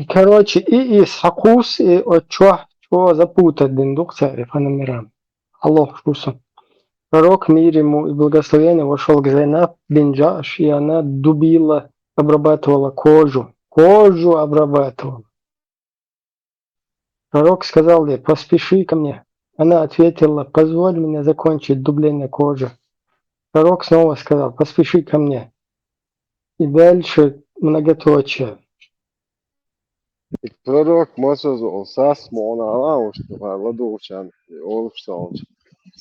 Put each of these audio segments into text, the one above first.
Короче, и Исхакус, и от чё запутать диндук царев Анамирам. Аллах шуса. Пророк, мир ему и благословение, вошел к Зайнаб бин Джаш, и она дубила, обрабатывала кожу. Кожу обрабатывала. Пророк сказал ей: «Поспеши ко мне». Она ответила: «Позволь мне закончить дубление кожи». Пророк снова сказал: «Поспеши ко мне». И дальше многоточие. Prorok Moses un sasmo un laustu vai ladūšana, olupsauns.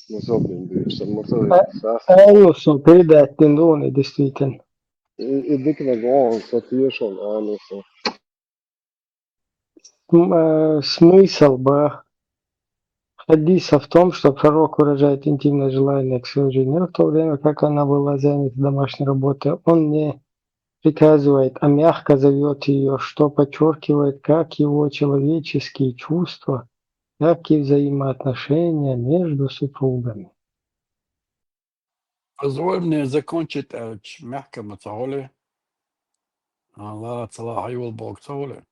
Мы собственно, А, Анусу передать тендоны, действительно. и дикно гон, сатьешон, анусу. Смысл хадиса в том, что пророк выражает интимное желание к своей жене, в то время как она была занята домашней работой. Он не приказывает, а мягко зовет ее, что подчеркивает как его человеческие чувства, так и взаимоотношения между супругами. Позволь мне закончить мягко мацаоли. Аллах цалах айвал бог цаоли.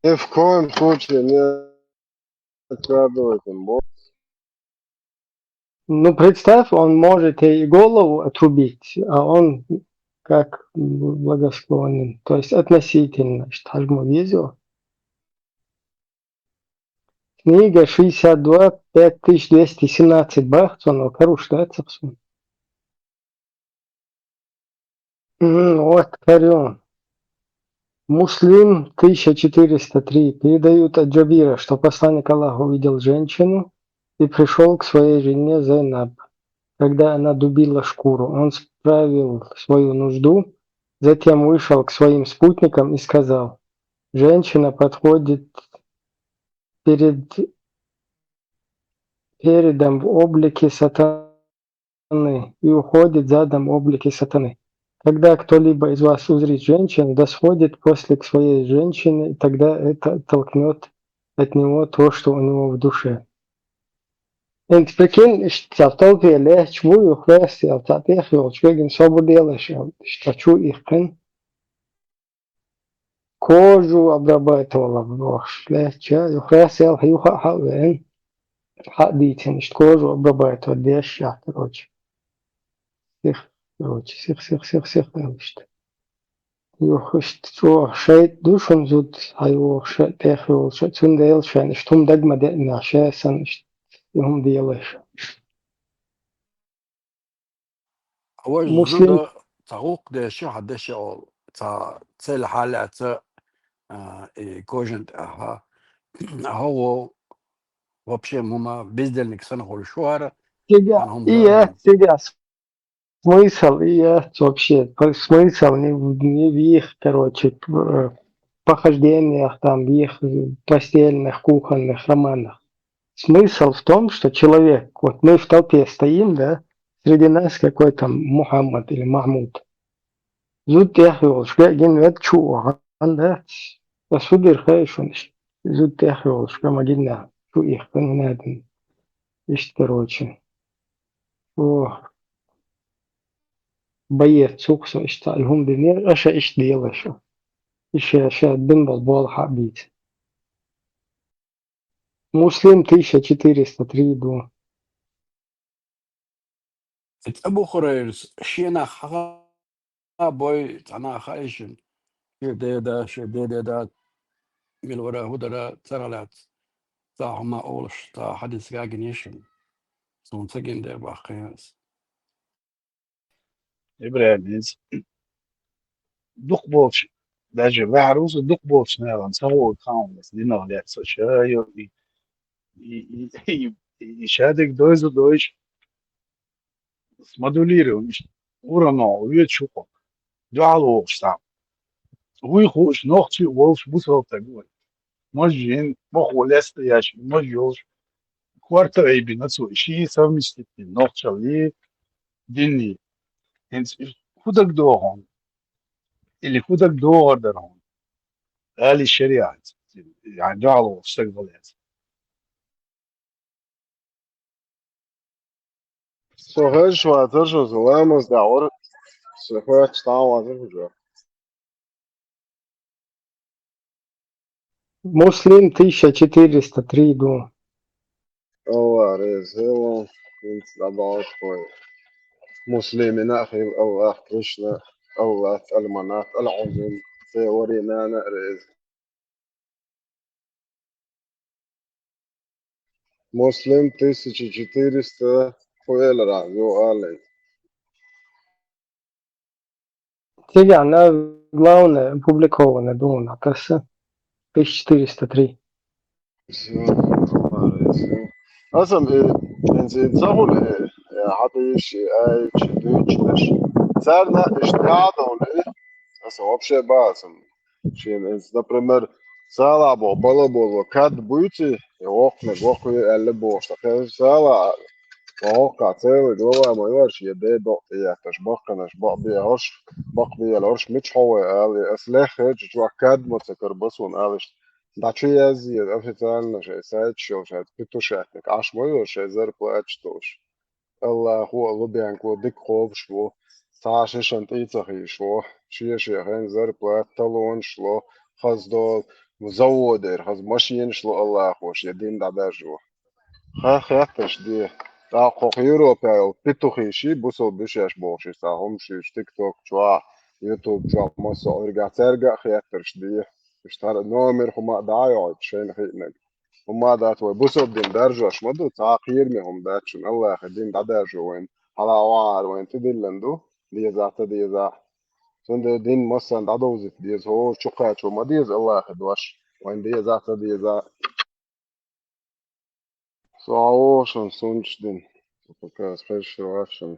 Ни в коем случае не откладывать им Бог. Ну, представь, он может ей голову отрубить, а он как благосклонен, то есть относительно. Штажму видео. Книга 62 5217 Бахтонов, хорошая цапсун. Вот, Карен. Муслим 1403 передают от Джабира, что посланник Аллаха увидел женщину и пришел к своей жене Зайнаб. Когда она дубила шкуру, он справил свою нужду, затем вышел к своим спутникам и сказал: «Женщина подходит передом в облике сатаны и уходит задом в облике сатаны. Когда кто-либо из вас узрит женщину, да сходит после к своей женщине, и тогда это оттолкнет от него то, что у него в душе». انت прикинь, толпе чему их версия, татехил, чвеген свободелаешь, что их кожу обрабатывала брошь, легче, их версия, юха хавен, хадитин, кожу обрабатывала, деща, короче. Всех, что. Юх, что, шейт душон зуд, а юх, шейт техил, что цундел, что он дагма дегна, шесан, что делаешь. أول Муслим زودا تغوق ده شيء حد شيء تا تسال حالة تا كوجنت أها هو вообще мама бездельник сан шуара тебя, анхом и я задин. тебя смысл, и я вообще, смысл не в их, короче, похождениях, там, в их постельных, кухонных романах. Смысл в том, что человек, вот мы в толпе стоим, да, среди нас какой-то Мухаммад или Махмуд. Зуд яхиол, шгагин вет чуа, да, посудир хайшун, зуд яхиол, шгамагина, чу их, канунадин, ишь, короче. О, боец, суксо, ишь, альгум динер, аша ишь делаешь. Ещё один бол хабить. Муслим 1403 до. أبو خريرس شينا حقا بوي تنا خايشن شي ده من ورا هدرا ترالات تا ما أولش تا حدث جاجنيشن سون سجن ده باقياس Ibrahimiz dukboch даже варус dukboch наверное самого каунас динолет сочая и шадик дойзу дойч смодулирован урано увечупа дуало штам вы хош ногти волш бусал такой можен мохолест яш можёж кварта эйби на цой ши совместить ногчали динни худак догон или худак догон قال الشريعة يعني جعلوا استقبالات Så højt var det, så lad os da over. Så højt stod var det, Muslim 1403 دون. الله ريز هو كنت لبعض مسلمين أخي الله كريشنا الله المنات العظيم في ورينا نريز مسلم 1400 خويل رازو آلين Сега на главне публиковане дун акаса 1403. الله ريز أصلا إنزين سهول حتى أي دوتش صارنا اشتهادون это вообще базом. Например, салабо, балабо, кад бути, охме, гоху, эле бош. Так сала, охка, целый, глава, майорш, еде, дот, яхташ, бахканаш, бак бия, хорш, бак бия, лорш, мич хове, али, эслех, чуа кад, моцекар, басун, алиш. Дачи язи, официально, шей, сайт, шел, шей, петушетник, аш майор, шей, зер, плачтуш. الله هو لبيان كو ديك خوف شلو ساعة شنت إيتخي شلو شيء هين زر بلاد تلون شلو خز دول مزودر خز ماشين شلو الله خوش يدين دعدا جو خياتش دي تا خوخ يوروبا بيتوخي شي بوسو بشاش بوشي ساهم شيش تيك توك شوا يوتيوب شوا مصو ارجع ترجع خياتش دي اشتغل نومر خما دايو شين خينك هما دات وبوسو بدين درجة شمدو تعقير مهم داتشن الله خدين دادرجو وين على وار وين تدلندو دي زات دي زات سند دين مثلا دادوزت دي هو شقات وما ديز الله خدوش وين دي زات دي زات سواشن سونش دين فكاس خيش رواشن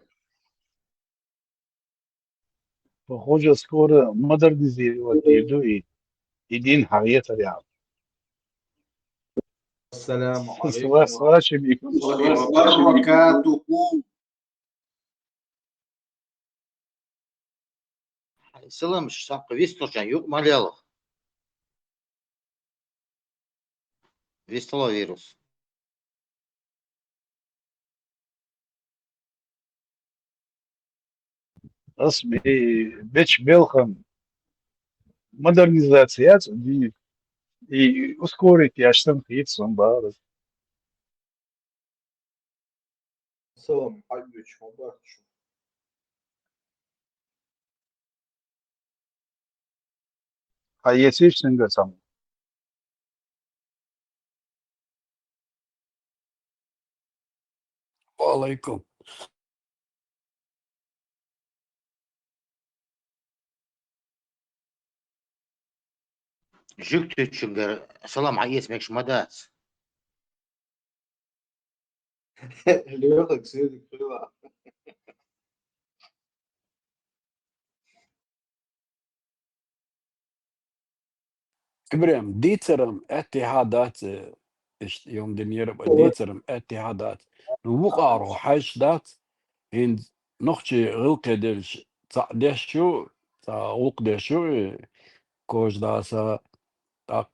فخوجة سكورة مدر ديزي وديدو يدين حقيقة اليوم السلام عليكم سواء ورحمة سواء شي بيكون الله وبركاته. Selam şapka Vistočan yok maljalo. Vistolo virus. اسمي بيتش بيلخم مودرنيزاتيات دي ускорить я штам хитсон бары. السلام عليكم وبركاته. Hayetiş сам. وعليكم. Jük tüçünger. Selam ayetmek şmadat. اليوم سيدي كلها. إبراهيم ديترم اتحادات يوم دنيا ديترم اتحادات وقع روحش دات هند نخشي غلق درش تعدشو تعوق دشو كوش داسا tak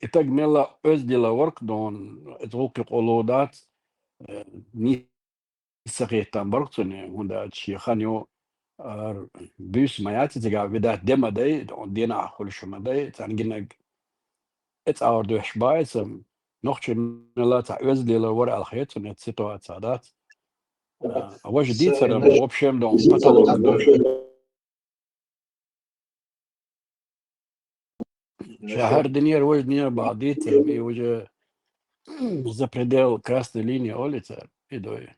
itag nella özdila work don etruki qolodat ni saqitan barqtuni hunda shikhanyo bus mayati tiga vidat dema day don dina khul shuma day tanginag ets our do shbaism nochche nella ta özdila war al khayt un et situatsiyadat awaj ditsaram wobshem don patalog do شهر دنيا وجه دنيا بعضيت اي وجه за предел красной линии улицы идой.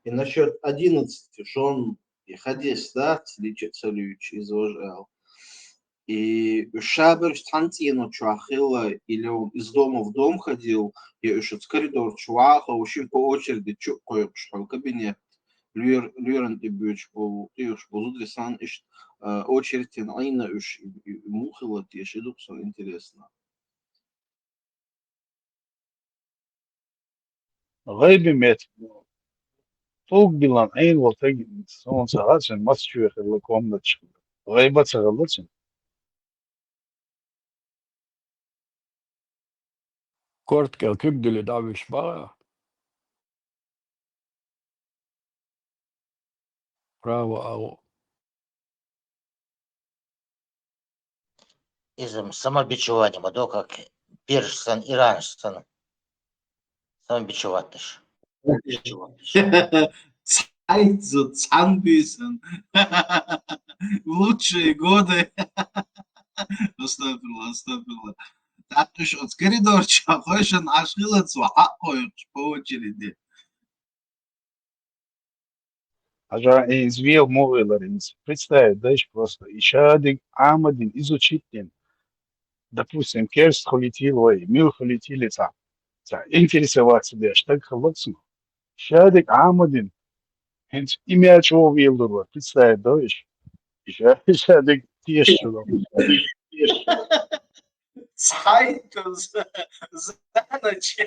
И насчет 11, что он и ходишь, да, целюч изложил. И шабер станцину чуахила, или он из дома в дом ходил, и еще в коридор чуаха, очень по очереди чукаю в кабинет. Люрен и бюч был, и уж был сан иш очередь на айна уж мухила, и еще дуксон интересно. غيب ميت طوق بلان عين وتجي سون ساعات ما تشوي خلكم نتش غيبة تغلطش Kort kel kübdülü daviş bağa. Bravo au. Из самобичевания, да, как пиршсан и раньше самобичеватыш. Zeit so Zahnbüßen. В лучшие годы. Astagfirullah, astagfirullah. Так уж от коридорчика, хочешь ашилаться, хакуешь по очереди. Ага, извел мовиларинец. Представь, дальше просто. Еще один амадин изучить, допустим, керст холитилой, мил холитилица. Интересоваться, да, что так холодно. Еще один амадин. Имя чего вилдурва. Представь, дальше. Еще один тещу. Zeit за ночь.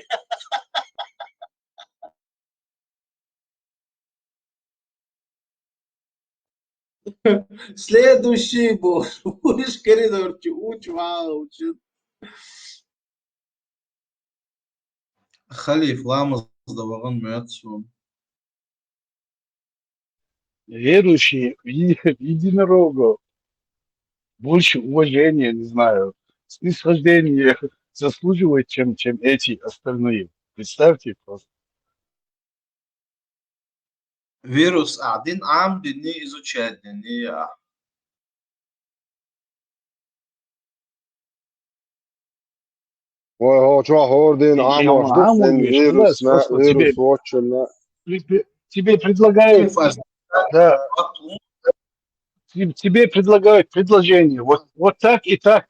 Следующий был. Будешь коридорчик, учит. Халиф, ламаз даваран мертвым. Верующие в единорога. Больше уважения, не знаю, снисхождения заслуживают, чем эти остальные. Представьте просто. Вирус один ам дни изучать дни. وهو هوردين عام Он واشدق аму لان говоришь, فيروس خلاص, ما просто فيروس واتشنا тебе предлагают, да, тебе предлагают предложение, вот так и так.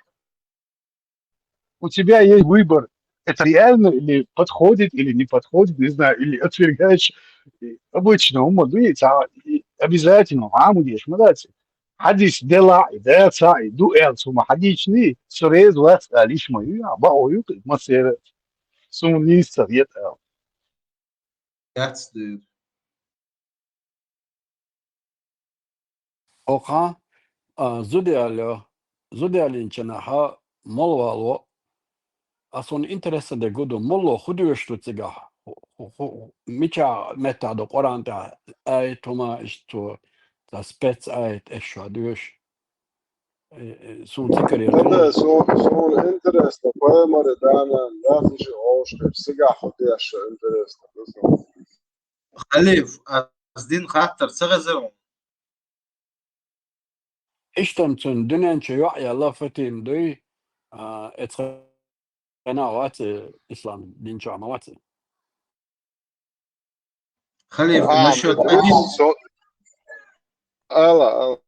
У тебя есть выбор. Это реально или подходит, или не подходит, не знаю, или отвергаешь. И обычно у молодых обязательно аму говоришь, молодцы. حدش دلع ده صاعي دو إلس وما حدش ني سريز واس قاليش ما يا باو يوك ما سير سون ني سريت That's the Oka Zudialin ha molvalo a son interesse de gudu mollo hudustutsiga micha meta do qoranta ay toma isto da spets ay esho dush sun tikari هذا khala سون انترست فايمر دانا لا فيش اوش سيجا حطيش انترست Халиф, аздин хаттар сагазером. ishtam tun dunen chu ya la fatin dui etrena wat islam din chu amawat Халиф, اه الا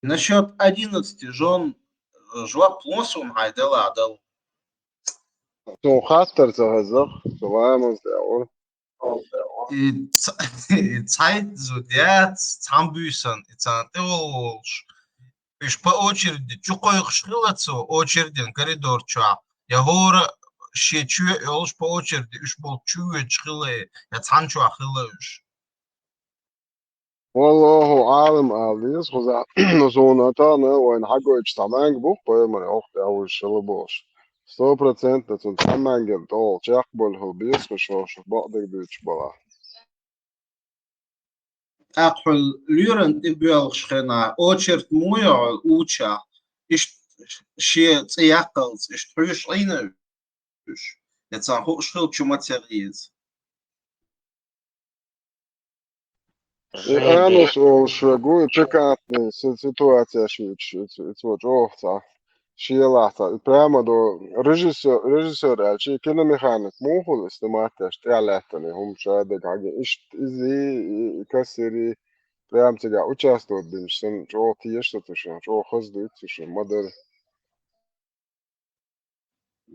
насчет 11 жен жва плосун хайдела адал. سون خاطر تهزق سلام داول И Zeit so der Zahnbüßen, ich по очереди, чукой шхилацу, очередин, коридор чуа. Я говорю, ще чуе, олш по очереди, уж был чуе шхиле, я цан чуа хилаюш. والله عالم اليس خذ نزون تانا وين حقو اجتماعك بوك بايمر اخت او الشلبوش 100% تتعمل طول تقبل هو بيسخش وش بقدر بيتش بلا Акхул люрен тибел шхена, очередь муя уча, иш ще цеякалс, иш трюш айнуш. Я цан хошхил чуматериз. انا Жиды. شو اقول تكات سيتواتيا شو جوهتا شيلاتا прямо до режиссер ачи киномеханик мохул استماتش تعلاتني هم شادك حاجة ايش ازي كسري прям тебя участвовать будешь сен жо тиеш что шо жо хозду шо модер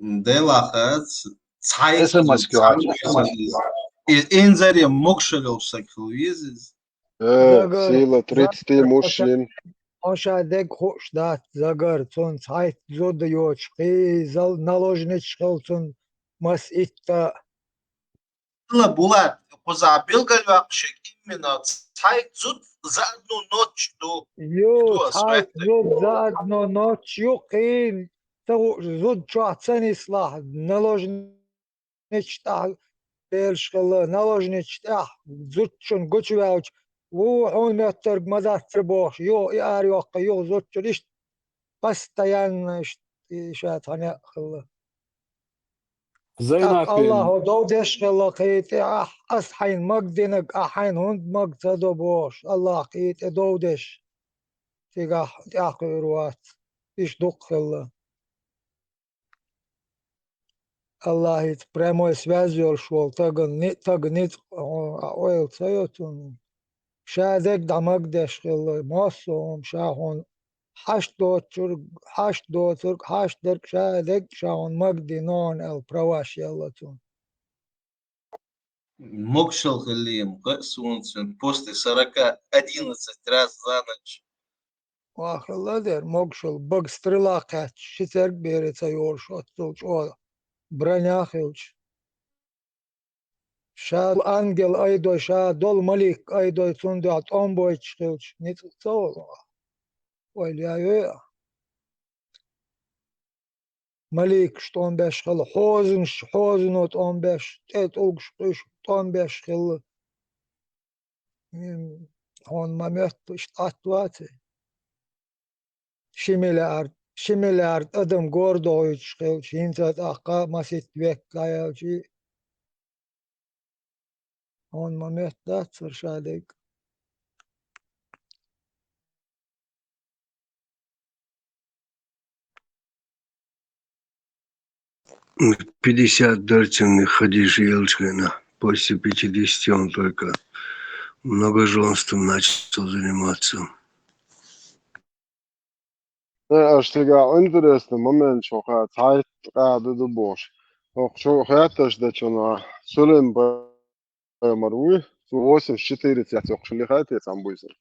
Делахат, Zeit Это so маскировать. Инзаре мокшелов сакхуизис. Zagar, сила 30 мужчин Oshadek hoş dat zagar son sait zod yoch zal naложнич шелцун mas itta Ла Булат, позабил галвакшик именно Zeit зуд за одну ночь yo до sait света. zod za no noch yuqin zod чуатсан исlah naложнич ta del shkala naложнич ta zod chun gochwauch wo on metter mazat bosh yo yar yoq yo zod chun постоянно ишат ханя хилла. Так Зайнапин. Аллаху доудеш хилла ките ас хайн магдинак ахайн хунд маг цадобош. Аллах ките доудеш. Тигах тяхируат. Иш дук хилла. Аллах ит прямой связью шел. Тагнит ойл цайотун. شادك دمقدش خلي مصوم شاهون حش دو ترك حش درك شادك شاهون مقدي نون البرواش يلتون Мокшал Халим, Сунцин, после 40-11 раз за ночь. واخر لدر مقشل بق سترلاقات شترك بيرتا يورشوت تلج او برانياخيلج شاد انجل ايدو شاد دول ملك ايدو تندعت امبويتش خيلج نيت تول ويليا ملك شتون باش خل حوزنوت ام باش تيت اوغش قش طون باش خل هون ما مت اتواتي شميلارد ادم غوردويتش خل شينتات اقا مسيت بك كايوجي هون ما مت دات شادك В 54 он ходишь Елчкина. После 50 он только многоженством начал заниматься. اشتغل انترست moment شو قاعد هاي قاعد دبوش شو خياتش ده شو سلم مروي سو 84 تاعت شو اللي خايت عم بيصير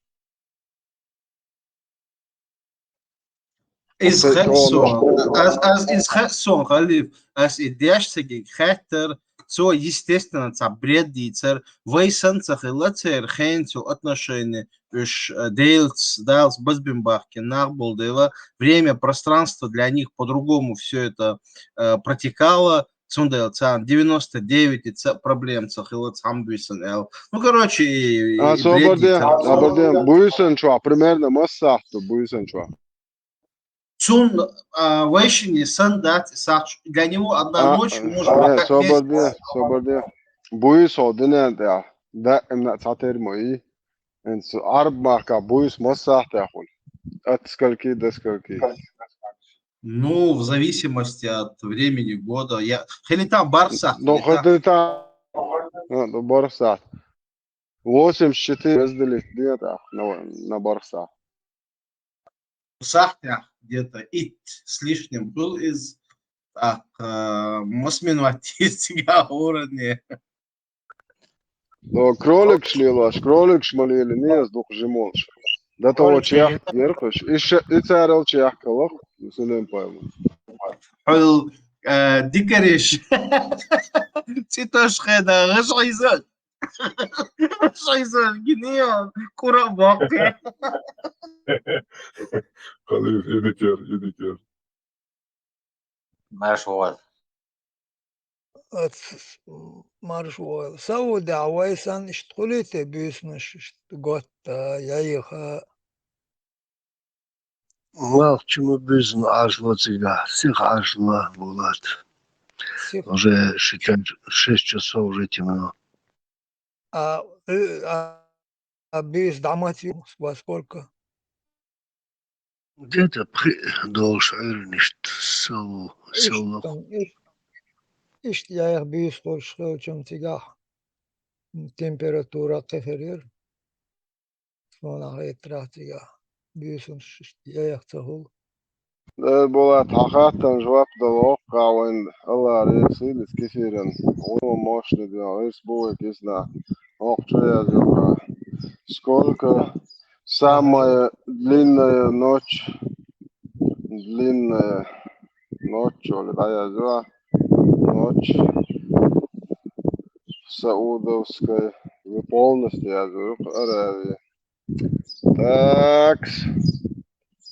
Is شو is Херсон, Халиф, as идеашься хеттер, so естественно, бреддицер, вейсенцах и лацер, хенцу отношения, уж Дейлс, Базбимбахки, Нахбулдева, время, пространство для них по-другому все это протекало. Цундел цан 99 проблем цахилат самбюсен эл. Ну короче, и абарден буйсен шо примерно массахту буйсен шо. Цун вейшини сандат сач для него одна ночь может соборде буйсо динен да имна цатер мои انس عرب ماركا буйс массахту ахун. Отскольки до скольки. Ну, в зависимости от времени года. Хелитам Барсах. Ну, хелитам. Ну, Барсах. 84 разделить где-то на Барсах. Сахтя где-то с лишним был из Мосминватистика уровня. Но кролик шмалили не с двух жемолш. До того чех верхош. И царел чех колох. Сулем пойму. Дикариш. Цитош хеда. Рашайзон. Рашайзон. Гинеон. Курабаки. Халиф, идикер. Маршвал. маршвал سود عويسان اشتغلت بيسنش قط يايخا Мал, чему бизнес ашло всегда. Всех ашло, Булат. Уже 6 часов уже темно. بيس دعمتي во сколько? Где-то дольше, nicht so noch. Ich ja بيس чем тигах. Температура теферир. Sonra etrafıga büyüsün ya tahul. Булат حقيقة جواب دوق وين الله ريسيل كثيرا وما ماشي ده أسبوع كيسنا وقت يا جماعة сколько самая длинная ночь или да я знаю ночь в Саудовской вы полностью я знаю Аравии так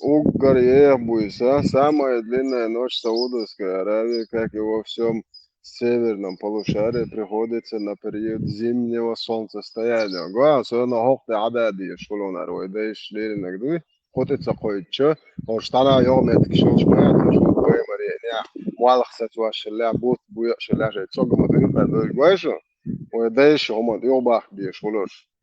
Угар Ехбуйса, самая длинная ночь Саудовской Аравии, как и во всем северном полушарии, приходится на период зимнего солнцестояния. Гуан, сойно хохте адади, школона, руэдэ, шлири нагдуй. خودت قويتشو ورشتنا يوم يتكشوش ما تشوف بوي مرينيا والخ ستواش لا بوت بوي شلا جاي تصوغ مدير فدوي جويشو ودايش هم ديو باخ بيشولوش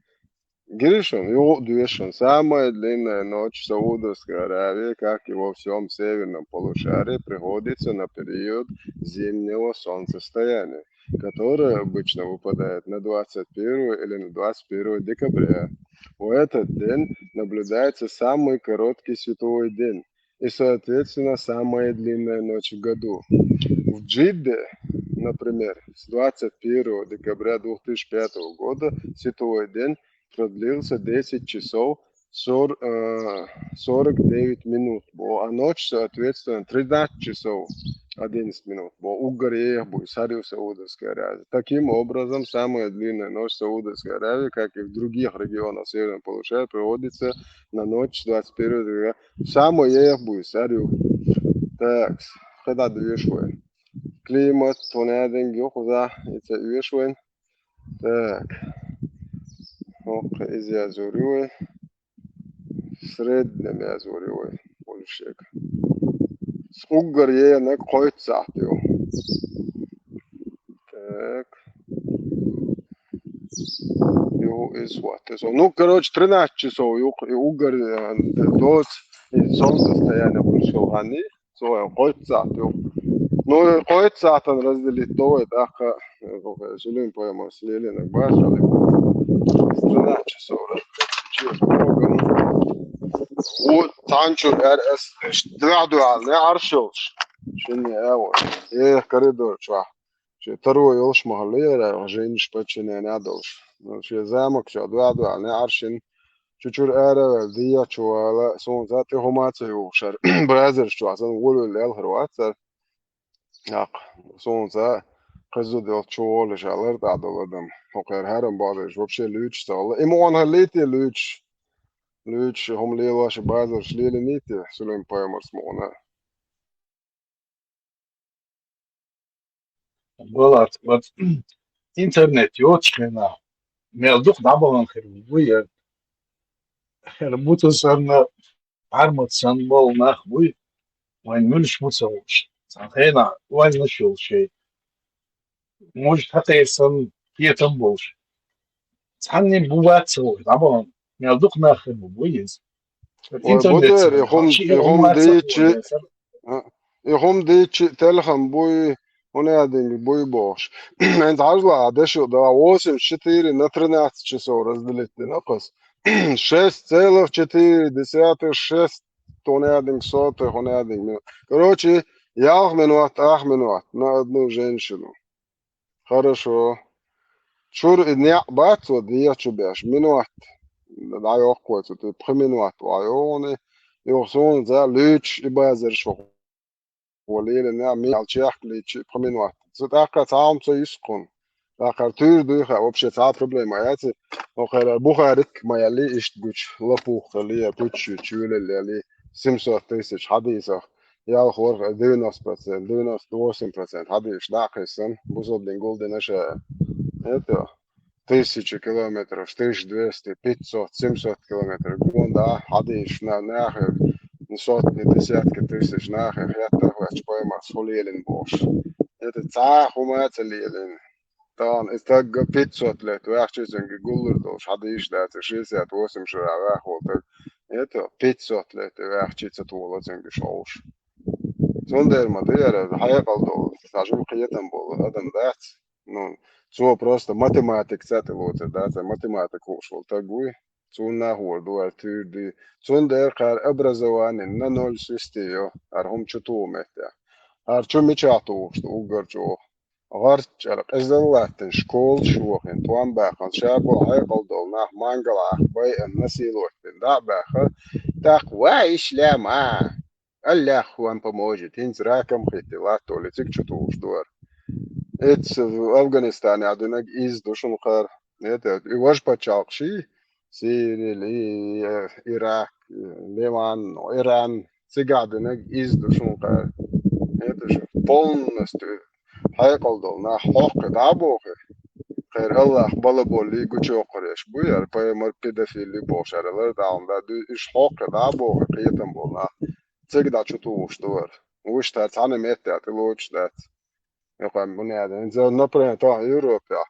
Гришин, его Дуэшин, самая длинная ночь в Саудовской Аравии, как и во всем северном полушарии, приходится на период зимнего солнцестояния, которое обычно выпадает на 21 или на 21 декабря. В этот день наблюдается самый короткий световой день и, соответственно, самая длинная ночь в году. В Джидде, например, с 21 декабря 2005 года световой день продлился 10 часов 49 минут, а ночь, соответственно, 13 часов 11 минут. Угорье, Сарию Саудовской Аравии. Таким образом, самая длинная ночь Саудовской Аравии, как и в других регионах Северного полушария, проводится на ночь 21 декабря. Самое Сарию. Так, когда движуем. Климат, тонаден, геохуза, это движуем. Так. Окей, из Азурюи. Среднем Азурюи. Большек. С Угорье на Койцахтю. Так. Ну, короче, 13 часов. И Угорье до солнцестояния пришел они. Койцахтю. Ну, Койцахтан разделить то, это Сулим поема с Лилиной Башали. 13 часов вот танчу РС двадцать аршилш شنو أول коридор شو تروي يلش محلية جينش بتشني نادلش شو زامك شو двадцать عرشين شو أرا ديا شو على سون ذاتي هما تيو شر برازر شو عشان نقول الهروات ياق سون ذا قصدي دل شو ليش على دادولدم وقر هرم بعدش وبشي لوتش تالا إيمان هليتي لوتش هم ليلاش بعضر شليل نيتي سلم بايمرس مونا Булат, вот интернет ёчкина. Мелдух дабалан хербуя. Хербуту санна армат санбол нахбуй. وين ملش متسوش. صحينا وين نشوف شيء. مش حتى يصل يتنبوش. تحني بوات سوي طبعا ملدوق ناخذ بويز. وبودر يهم ديتش تلخم بوي هنا دين بوي бош. أنت عارضة عدشو ده 8 на 13 часов разделить نقص 6,4 тонадинг минут. Короче, ях минут на одну женщину. Хорошо. Чур дня бацо дия чубяш минут. Да я охоту, ты преминут. Айоны, يوصون ذا ليش يبازر شو وليل نعم يالشيخ ليش преминут. ستاقة تعام سيسكن. آخر تير دوخة وبشي تعال проблема ياتي. وخير بخارك ما يلي إشتبوش لبوخ اللي بوتش تشول اللي 700,000 حديثة يا خور 90% 98% حديث ناقصا بوصل نقول دناشا это 1000 километров 1200 500 700 километров гонда حديث ناخر сотни десятки тысяч нахер это хочешь поймать солелин бош это цахумат солелин طبعا استاج 500 لت واحد زنج جولر دوش حديش ده 68 شرع واحد это 500 лет واحد طول زنج شوش زوندر مدير حقيقة دول تعجب قيتهم بول هذا دات نون سو просто математик цаты вот да за математику ушел тагуй цуна هو دول تيردي زوندر قار образование на 0 систею архом чутумете арчу мечату что угорчу غارت إزدلت شكول شوخن توان باخن شاكو حيقل دولنا مانجلا باي النسيلوت دا باخن تاق وايش لا ما الله خوان помогет هنز راكم خيتلات تولي تكشتوش دور إتس أفغانستان عدنك إز دوشن خار это يواج بتشاقشي سيري العراق ليمان إيران سيقعدنك إز دوشن خار это же полностью حيقل دولنا حق دابوخي خير الله بلا بولي قوشو قريش بوير باي مر pedofili boşarılar dağında iş hokka da bu kıyıtın bola تقدر تشوفوش دور وش تتعلم ايه تعطيلوش ده يقام بني ادم زي نبره تاع اوروبا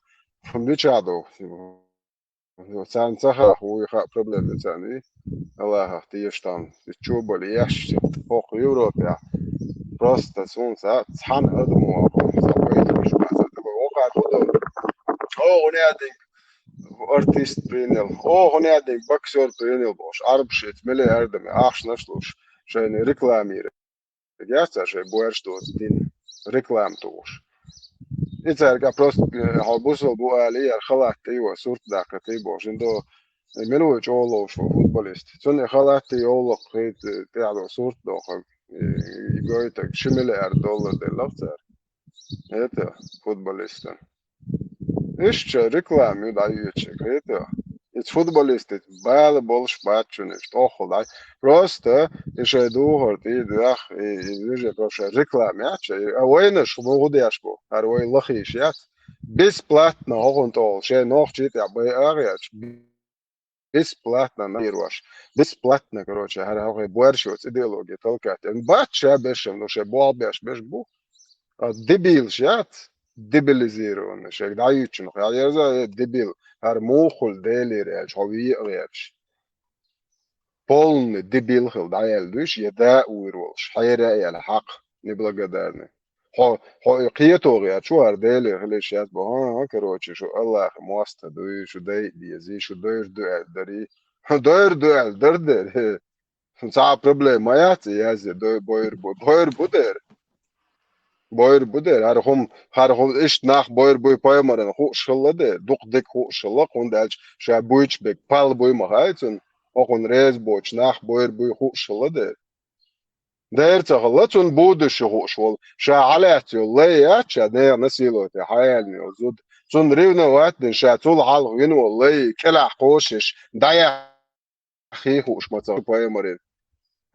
فمديش عدو سان سخا هو يخا بروبلم ثاني الله تيشتان تشوب ليش فوق اوروبا просто солнце цхан адму сапоит миш база وقع دور او هنادي ارتست برينل او هنادي بوكسر برينل бош арбшит меле ардами ахш нашлуш شاين ريكلامير جاتا شي بويرشتوت دين ريكلام توش إتارجع بروست هالبوسل بوالي الخلاط تيوا صورت داك تيبو شندو منو جولو شو فوتبوليست سن خلاط تيولو خيت تعالو صورت دوخ يقولك $1 مليار دي لفتر это футболистен إيش ريكلام يدعيش это It's futbolistit bēli bolš pačuniš, tohulai. Просто еще дугор, ты дуах, и уже просто рекламе, а войнаш, могудяшку, а вой лохиш, я бесплатно, он тол, ще нох чит, я бы аряч, бесплатно наируаш, бесплатно, короче, а вой буэршуц идеология толкать. Батча бешем, ну ще бол беш бу, дебил, шят. ديبلزيرون شيء دايتش نخ يا يرزا ديبل هر موخل ديلي ريش هوي ريش بولن ديبل خل دايل دوش يدا ويرولش حيرا يا الحق نبلا قدرنا هو قيتو غير شو هر ديلي خليش يات بها كروتش شو الله مواسطة دوي شو داي بيزي شو دوير دوال دري دوير دوال در صعب بروبلم ما ياتي يازي دوي بوير بودر Boyr buder har hom ist nach boyr boy paimaren ho schallade duq dik ho schalla und als sha boych bek pal boy mahaltun och un rez boch nach boyr boy ho schallade der taglatun bude sho shol sha alat wallahi ya cha ne nasilo ta hayalni uzud sun rivna wat sha tul hal win wallahi kala qoshish daya akhi ho shmatsa paimaren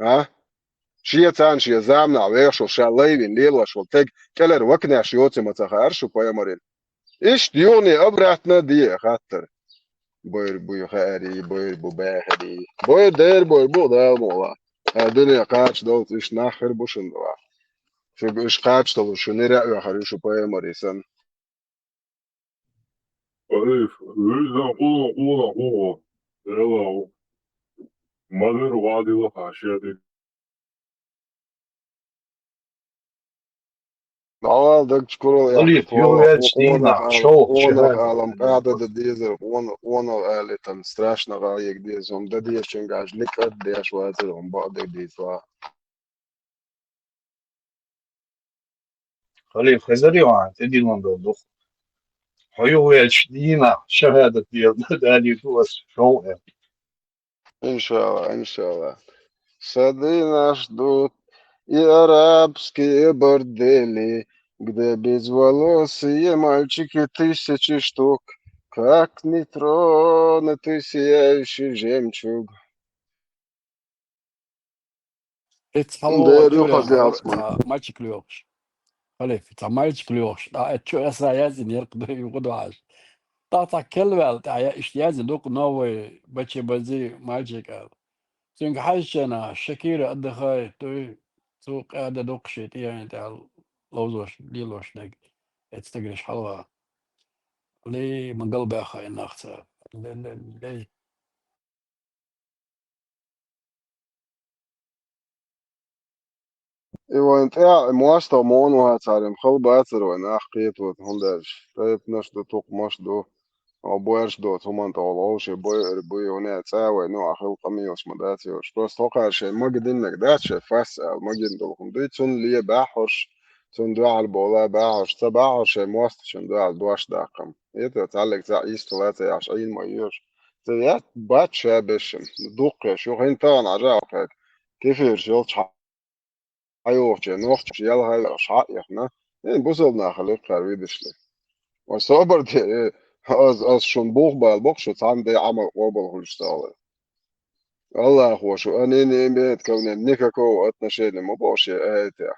ha شيء ثاني شيء زامنا عويش وشاليين ليل وشولتك كلر وكنا شيوتي متخارش وبايمرين إيش ديوني أبراتنا دي خاطر بوير بوي خاري بوير بو باهري بوير دير بوير بو دا مولا الدنيا قاعدش دوت إيش ناخر بوشن دوا شو إيش قاعدش دو شو نرى وخاريش وبايمريسن Alif, Rüza, Ola, Ela, Mother Wadila Hashadi. أول دك شكرا يا خليف يوغيتش دينا شو شهادة عالم قاعدة ديزر وانا آلي تن страшно غايك ديزهم دا ديش شنقاش لك قديش واترهم بعضك ديزوا خليف خزري وعن تدي لندن يوغيتش دينا شهادة دالي توس شو إن شاء الله сады нас ждут и арабские бордели, где безволосые мальчики 1000 штук, как нетронутый сияющий жемчуг. It's hallo Да, Julia, Рюха Гасман. ماتش كليوش خليف تا ماتش كليوش تا اتشو اسا يازن يرقدو يقودو عاش تا كلمة تا اشتيازن دوك نووي بچه بزي مالشي قال سنك حاجنا شكيرة ادخاي توي سوق قاعدة دوك شيت يعني تا لوزوش ليلوش نك اتستقرش حلوة لي من قلبي اخاي ناخذها لي Evo, ja, moasta monu hatsarim, khalbatsar wa na qiyat wa hundash. Tayib nash do tok mash do. أو بويرش دوت هم أنت والله بوي هنا تساوي نوع خل قميص مداتي وش بس توقع شيء ما قد إنك دات شيء فاس ما قد دولهم دي تون ليه باحش تون دو على البولا باحش تباحش شيء مواست شن دو على الدواش داقم يتا تعلق تا إيش 23 مايوش تيات بات شابشم دوق شو هين تان عجاوك كيف يرجل حيوش نوخش يلا هاي أشعاء يخنا يعني بوصلنا خليق خاربيدش وصابر دي als schon Buchball Boxschutz haben die einmal Oberholzstelle. Allah هو شو أنا نيمت كون نيكاكو أتنشيل ما بوشي أهتى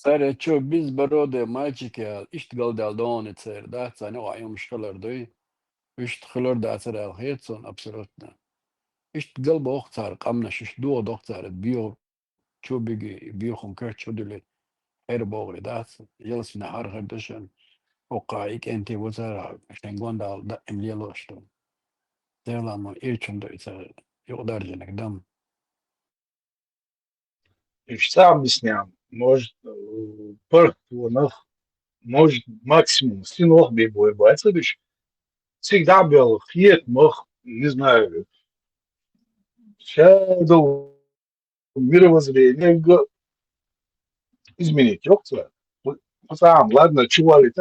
Саре, что безбородые мальчики, ишт доны цер, да, цани оюм шкалардой, ишт да цер алхетсон, абсолютно. Ишт галбох цар, камнаш, ишт дуодох цар, био, что беги, био хункер, что дили, богли, да, يلس نهار هردشن وقايك انتي وزارة عشان قوان دا املي لوشتو زيلا مو ايرچون دو يتسا يقدر جنك دم Что объясняем? Может, парк может максимум, стенок бибой, бойца бишь. Всегда был хет, мох, не знаю, shadow, мировоззрение изменить. Ёпта. Сам, ладно, чувален,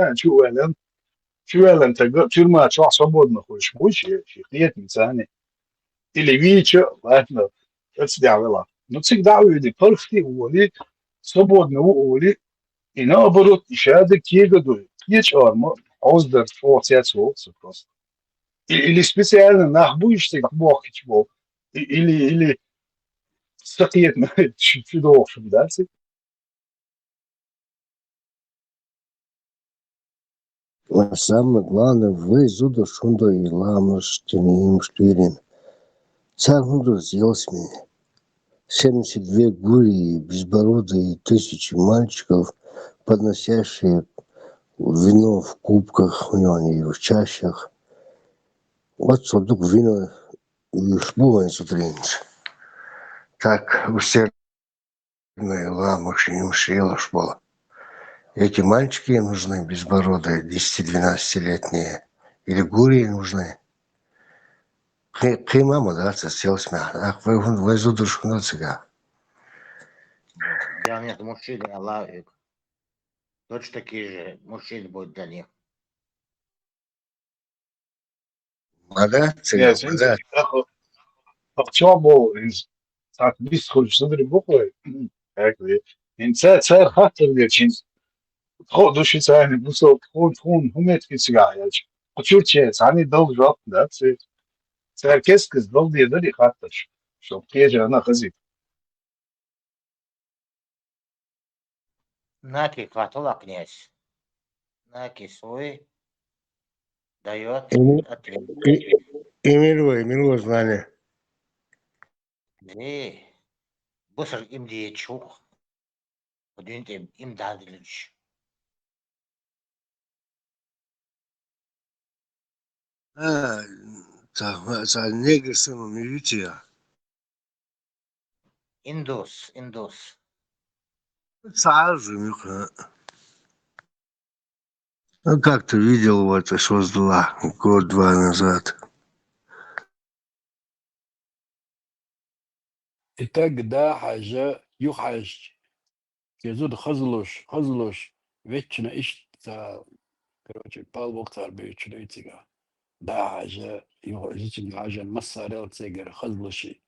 так тюрьма, чего свободно хочешь, больше, хет, не или вечер, ладно, это сделала. Но всегда люди, парки, уволи, свободно уволи, и наоборот, еще один кегадует. Не чарма, оздер, отец, просто. Или специально нахбуешься, как бог чего. Или сакет чуть дольше, да? А самое главное, вы зуда шунда и ламаш, тенеим штырин. Царь мудро сделал с меня. 72 гури, безбородые, тысячи мальчиков, подносящие вино в кубках, у него они в чащах. Вот сундук вина и шпулань сутринец. Так усердно ламаш им шила шпала. Эти мальчики нужны, безбородые, 10-12-летние. Или гурии нужны. Мама, да, это сел смех. Ах, вы зудушку на цыга. Для них мужчины, Аллах, точно такие же мужчины будут для них. Мада, Я цыга, извините, мада. актер был из так близко хочешь на буквы. Как вы? Царь хатер лечин. Ход души царь, бусол, ход, умеет кицга, я. Чурче, царь долг жал, да, царь кескыз долг дедали хатер. Чтоб кеже она хазит. Наки катала князь. Наки свой дает ответ. Эмиль знали. И быстро им дьячух. Один им дадилич. А, за негр сыном видите. Индус. Царь же, Мюха. Ну, как ты видел, вот, создала год-два назад. и тогда حاجة يحاج يزود خزلوش ويتشنا إيش تا كروتشي بال وقتار بيتشنا يتيجا دا حاجة يحاج حاجة مساريل تيجر خزلوشي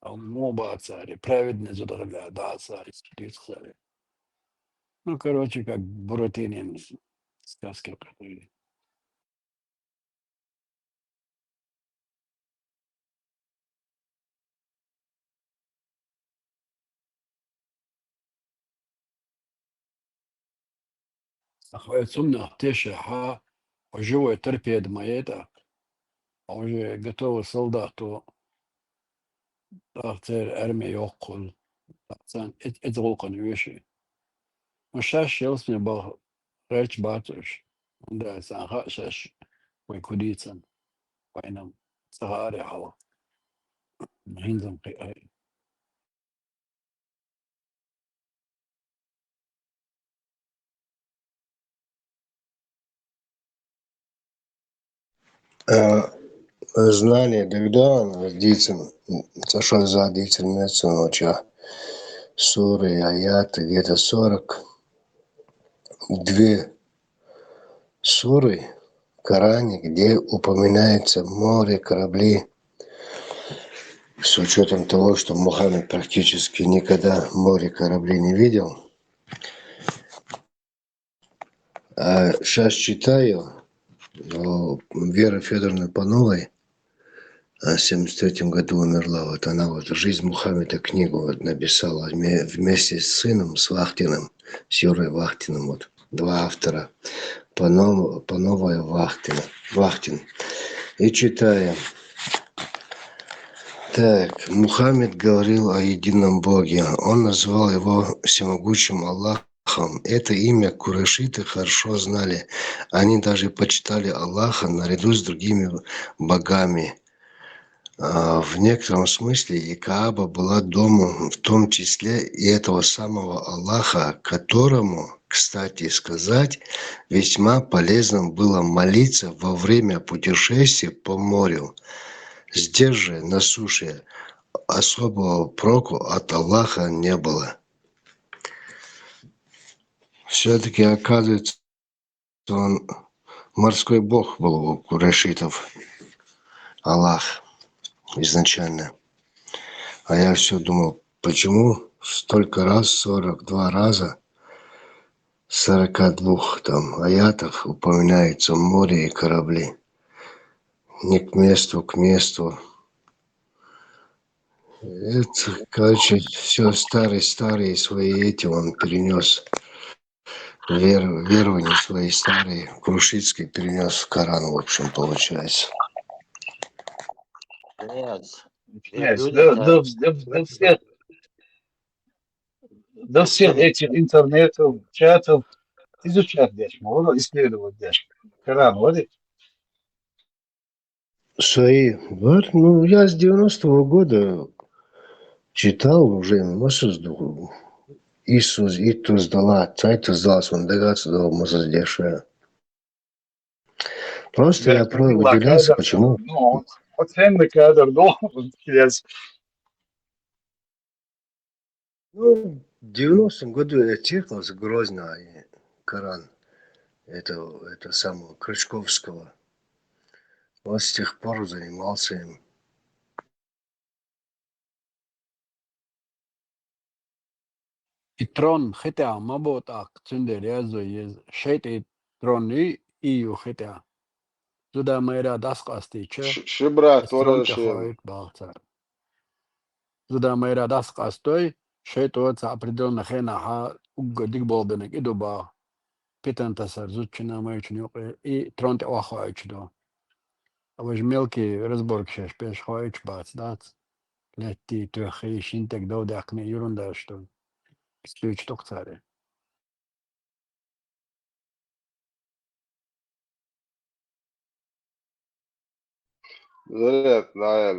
أو مو بعد праведный задорога да царь царь. Ну, короче, как Буратинин сказки которые. Сумно теша живой торпед моета, а уже готовый солдату, тахтер армия йокул, тахтан эдгулкан веши. Мшаш елс мне был рэч батуш, да сан хашаш, вайкудицан, вайнам, сагари хава, хинзам кай. Знание, тогда он родится, сошел за родитель ночью. Суры, аяты, где-то 42 суры в Коране, где упоминается море, корабли, с учетом того, что Мухаммед практически никогда море, корабли не видел. А сейчас читаю Вера Федоровна Пановой, в 73-м году умерла. Вот она вот «Жизнь Мухаммеда» книгу вот написала вместе с сыном, с Вахтиным. с Юрой Вахтиным. Вот два автора. Панова и Вахтин. И читаем. Так, Мухаммед говорил о едином Боге. Он назвал его всемогущим Аллахом. Это имя курайшиты хорошо знали. Они даже почитали Аллаха наряду с другими богами. В некотором смысле и Кааба была домом, в том числе и этого самого Аллаха, которому, кстати сказать, весьма полезно было молиться во время путешествий по морю. Здесь же, на суше, особого проку от Аллаха не было. Все-таки, оказывается, он морской бог был у курайшитов. Аллах изначально. А я все думал, почему столько раз, 42 раза, 42 там аятах упоминается море и корабли. Не к месту, к месту. Это, короче, все старые свои эти он перенес. Верования свои старые, крушицкие перенес в Коран, в общем, получается. Князь, Князь, люди-то до всех этих интернетов, чатов изучать дальше, можно исследовать дальше. Коран, вот это. Свои, вот, ну, я с 90-го года читал уже, масу Иисус, Итус дала, Цайтус дала, Свандагацу дала, Масаздеша. Просто я удивлялся, Кадр, почему. ну, оценный кадр, но, князь. Ну, в 90-м году я чекал с Грозно и Коран. Это самого Крючковского. Вот с тех пор занимался им. И трон хотя маботак цундерезо из шейты троны и хотя. Туда мэра даскастича, Шибра стронте Торашем. хоит балтар. Туда мэра даскастой, шейтоца определенно хенаха угодик болбенек и дуба. Питантасар зучина мэйчнюк и тронте охоичдо. А вож мелкий разборк шеш пеш хоич бац дац. Летти трехи шинтек додакне юрунда что. Спич токцаре. Заряд, да,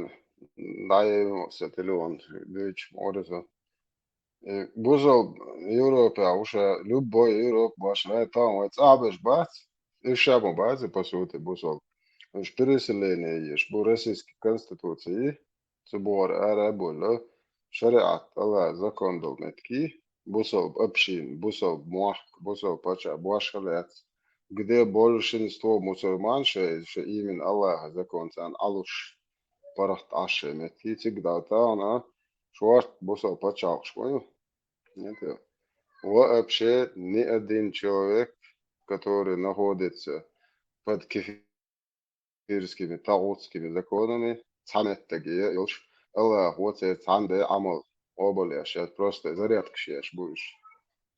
сателлион, дыч, ореза. Бузол Европе, а уже любой Европ башня там, вот абеш бац, и шабу бац, по сути, бузол. Переселение есть, по российской конституции, собор арабула, шариат, Allah, закон долметки, бузол общин, бузол муах, бузол пача, буашхалет, где большинство мусульман, что именно Аллах закон, сан алуш, парахт аше, метки, всегда она, шварт бузол пача, понял? Нет, вообще ни один человек, который находится под кефирскими, тагутскими законами, цанеттаги, илш, Аллах, вот это цанде амал, оболяш, это просто зарядка щеш будешь.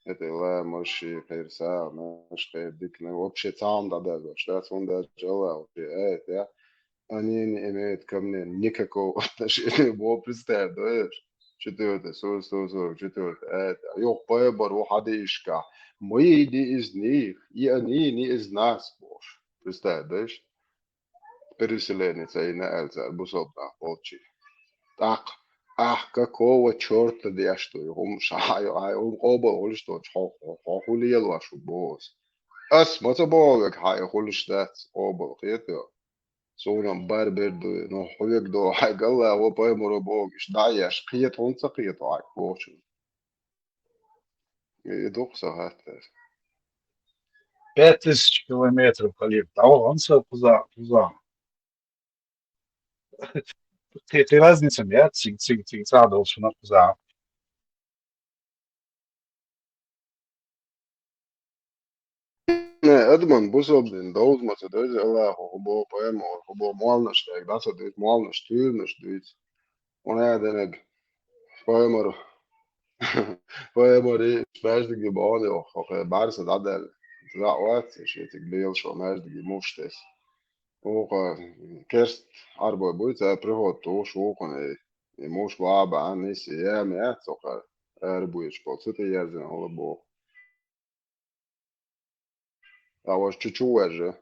Это ла, мощи, перса, наш, дикна, вообще цан да даже, что он даже Аллах, это, они не имеют ко мне никакого отношения, бо представляешь? Четвертое, 44, это, ёх, поебару, хадишка, мы не из них, и они не из нас, боже. Представляешь? Переселенец и на Эльза, бусолта, волчи. Так, ах, какого черта я что, шаю, оба, хули что, хули я вашу босс. Ас, мотоболок, хай, хули штат, оба, это. Сонам барберду, но хуек до, хай, галла, его пойму бог, шдаяш, қиет, он сақиет, ай, боже. И дух сахатер. 5000 километров, Халид. А он туза. Ты разница, нет? Циг задал, что на туза. Ne, Edmund Busselbin, daudz te dois Allahu, hubo poemo, hubo mualnas teik, das hat dit mualnas tūrnas dīt. Un ēdenek poemar Pojemori smeždīgi boni, bāris atdēļ vec, šie lieli šo mēždīgi mušties. Kerst arboja buicē prihod tu šūkuni, muš vāba anis, jēmi ēcoka, ērbujiš po citi jēzina labo. Tavos čučueže.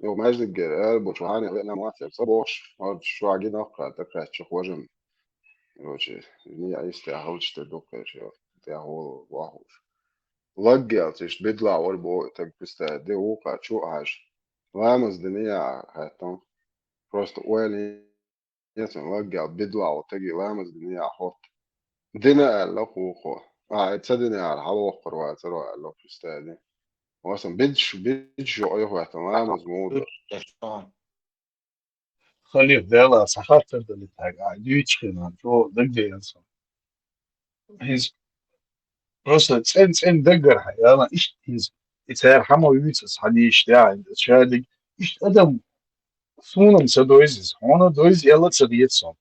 Jo mēždīgi ērbuč vāni vienam mācību saboš, ar švāgi nokā, tā kā čuhožam. Короче, я īsti haučte dukēš, jo tie holu vahuš. Laggiels, iš bidlā varbūt, tagad pistē divu kā čuāž. Lēmas dinījā, hētam. Просто uēni iesam laggiel bidlā, tagi lēmas dinījā hot. Dinā lakuho. Etsadinījā ar halokar vai caro lok pistē di. Osam bidšu ojuhu hētam lēmas mūda. خليك ديلا صحات تبدأ تاع ديوتشكنا تو دقيقة هيز просто цен دقر حيانا إيش هيز إتهار حما يوتس حدي إشتاع شادق إيش أدم سونم سدويزز هون دويز يلا تسديتسون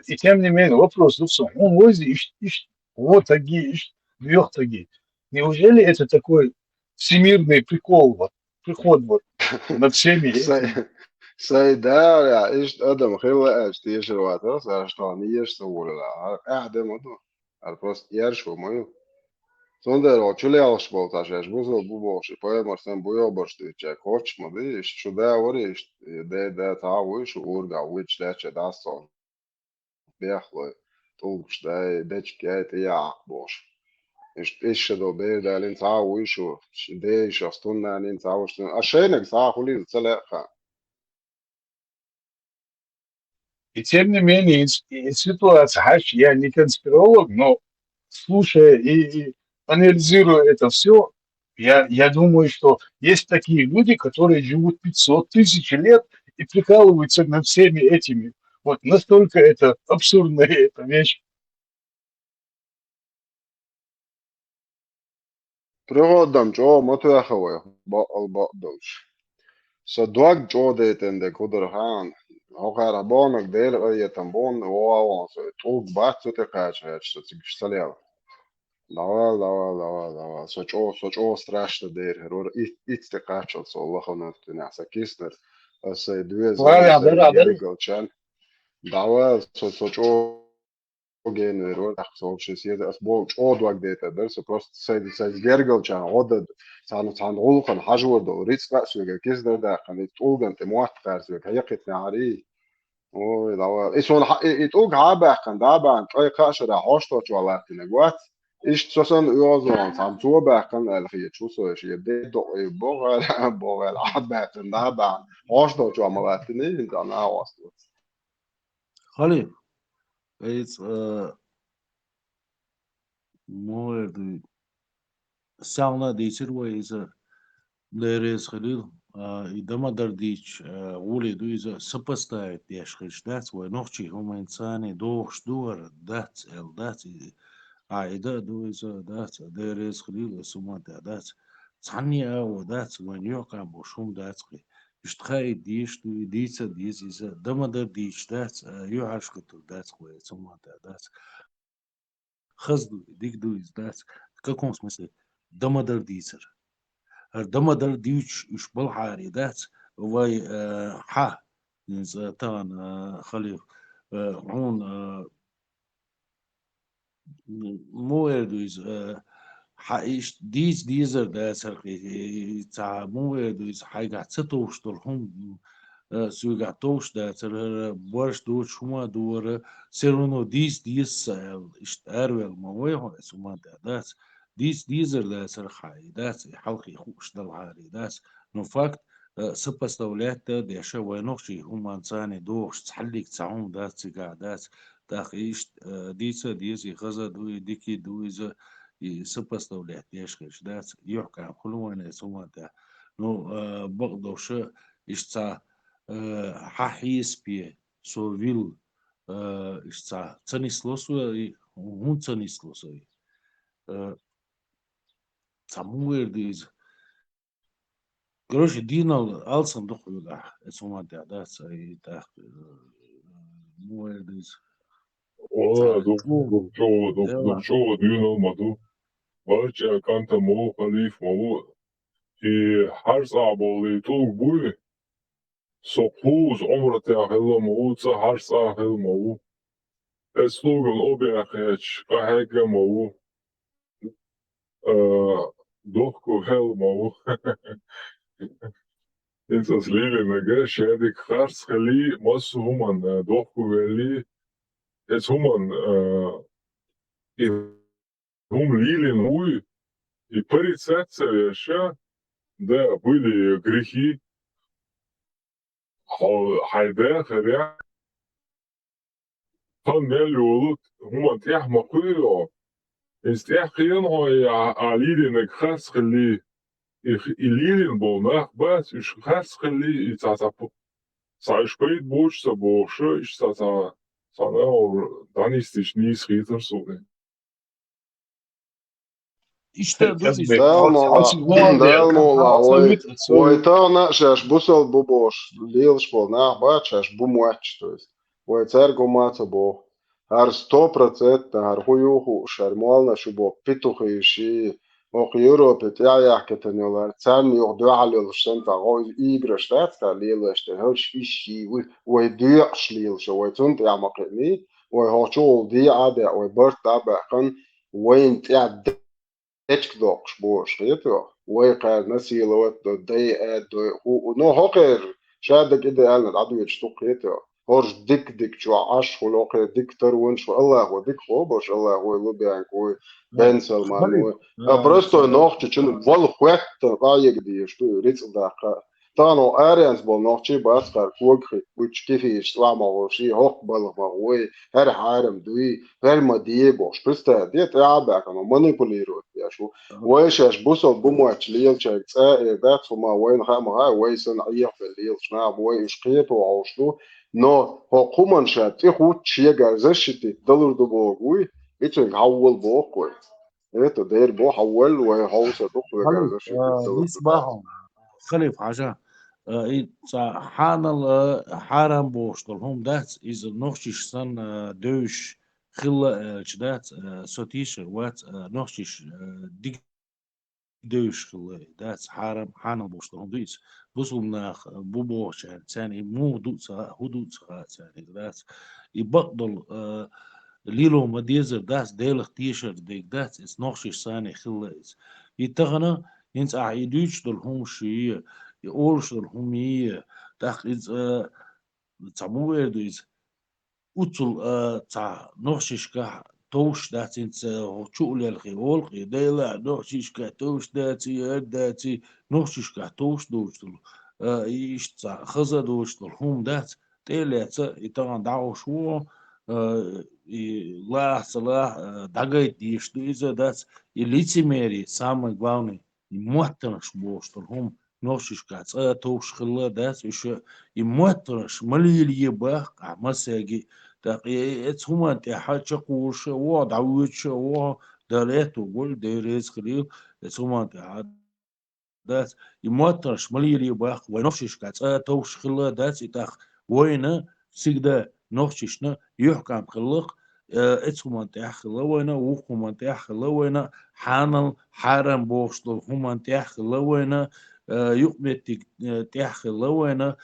и тем не менее вопрос он вози إيش вот такие إيش двух такие неужели это такой всемирный прикол вот приход вот над всеми этими Saidāra, iš Adam Hillēs tieši rotos, ar što nije stūrā, ar ēdemotu, ar prost ieršu moju. Sondero čuļāls boltāšies buzo buboši, poemar sen bujoboršti, čē kočma dīš, šudē oriš, dēdē tāvu išu urgā, uič tēčē daso, biehloj, tulkš dēj, dečki ēti jākboši. Iššedo bēdē, lin tāvu išu, dējuši astunē, lin tāvu išu, a šeinek tāhu līdz celēkā. И тем не менее, ситуация, я не конспиролог, но слушая и анализируя это все, я думаю, что есть такие люди, которые живут 500 тысяч лет и прикалываются над всеми этими. Вот настолько это абсурдная эта вещь. Prihodam čo motujahoja, albaqdolš. Så dog čo det kudurhan. Hogar abonak del ayetan bon o so tog bat te kaçer so tsigstalev. Dava. So čo strashno der heror it te kaçal so Allah'ın üstüne sakisner. Asay düez gergelchan. Dava so čo gen heror so şesiye as bol čo dog det der so prost say gergelchan odad san olqan hajwordo ritska suga kisder da kan tolgan te muat qarsu hayqitna ari. Oj, dava.Ison itog haberkan daban ay kaşara hoştoç vallahi neguat. İşte sosan uyozon sam tuberkan el hiçuso şey de do boğal haberkan daban hoştoç vallahi ne dana vastu. خلي it's more the sound teacher was there is Khalil إذا درديش ولد إذا سبستايت يشخش دات ونخشي هم إنساني دوخش دور دات دات عايدة دو إذا دات there is Khalil سما دات ثانية أو دات when يوقع بوشوم دات يشتخاي ديش دو ديسا ديس إذا دم درديش دات يعرش كتو دات خوي سما دات خزدو ديك دو إز دات كاكون смысле دم درديسر دمدر ديوش إيش بالحاري دات وي ح تان خليل هون موردوز حايش ديزر دات سرقي تاع موردوز حاجة ستوشتر هم سوغاتوش دات برش دوش شما دور سيرونو ديز إيش أروي المويه سما دات ديزر ده سرخاي داس حلقي خوش دلعاري داس نو فاكت سبستولات ده شو نوشي هم انساني دوش تحليك تعون داس تقع داس تاخيش ديسي غزا دوي ديكي دوي زا سبستولات يشخش داس يحكى كلوان سوما ده نو بقدوش اشتا ححيس بي سوفيل اشتا تنسلوسو هم تنسلوسو somewhere these короче Дина алсам дохуга сумат да сай да somewhere these ولا شو دكتور دينا مدو بلش كانت مو خليف مو في حرس عبالي طول بوي سقوز عمر تاخذ مو حرس آخذ مو اسلوب الأوبي أخيش كهيك مو دوخكو هل مو إنسان سليلي نجاش هذيك خارس خلي مس همان دوخكو ولي اس همان هم лили ну и порицаться да были грехи хайда харя хан мелюлут هم تيح مقيلو استيح خيان هو عليلي انك خاص خلي الليلي بوناخ بس مش خاص خلي يتعصبو صايش بيت بوش سبوش ايش تعصب صنع دانيستش نيس خيتر سوغي İşte كذبك Del mola, absolut. ой, tana, šeš busel buboš, liels pol nāk bāt, šeš bumoč, to jest. Ой, cergu māca bo, ar 100%, ar hujuhu, šar molna šubo pituhi ši, och Europe, jääketen jolla, tsan joh dualil senta, oi igra stätska lieleste, hörs ishi, oi dyrs liels, oi tunt jamakni, oi hochol di ade, oi bört abekan, oi int اتكدوكش بوش غيتو ويقع نسيلوت دو دي دو هو نو هوكر شادك إذا أنا العدو يشتوق غيتو هورش ديك شو عاش ولوقي ديك ترون شو الله هو ديك خوبش الله هو لبيان هو بنسل مان هو برستو نوخ تشن بول خوات رايق دي شتو ريتس داقة تانو أريانس بول نوخشي باسكار كوغخي وش كيفي يشتوى وشي هوك بول مغوي هر حارم دوي هر مديبوش بستا ديت عابك أنا مانيبوليرو يا شو ويش بوسو بومواتش ليل شاك ذات فما وين خام هاي ويسن عيح في الليل شناب ويش قيت وعوشتو نو هو قومن شات إخوت شيغا زشتي دلر دبوغوي إيش حول بوكوي إيه دير بو حول وهوسة دخل خليف زشتي دلر ديس باهم خليف حاجة حان حارم بوشتل هم دات إذا نوشيش سن دوش خلا شدات سوتيشر وات نوشيش ديك دوش خلا دات حارم بوشتل هم دويس بوصل ناخ بوبوش ثاني مو دوتسا هدوتسا ثاني دات يبطل ليلو مديزر داس ديلخ تيشر ديك دات اس نوشيش ثاني خلا يتغنى ينس عيدوش دول هم شي يقولش دول هم تاخ إز تعمو دويز أوتل تاع نوشيشكا توش دات انت هوتشول الخيول ديلا نوشيشكا توش داتي داتي نوشيشكا توش دوش دول ايش تاع خزا دوش دول هم دات تيلات يتغن دعو شو لا صلاح دقايت ديش دويزا دات الليتيميري самый главный и муаттанаш бош дол هم نوشيشكا توش خلا دات وش يموترش مليل يباق مساجي تقي اتس هما انت حاجة قوش و دعوتش و داريت وقول ديريز خليل اتس هما انت دات يموترش مليل يباق ونوشش كاц توش خلا دات يتاخ وين سيجدا نوششنا يحكم خلق اتس هما انت خلا وين وهما انت خلا وين حانل حرم بوشتل هما انت خلا وين يقمت تاخ لوينا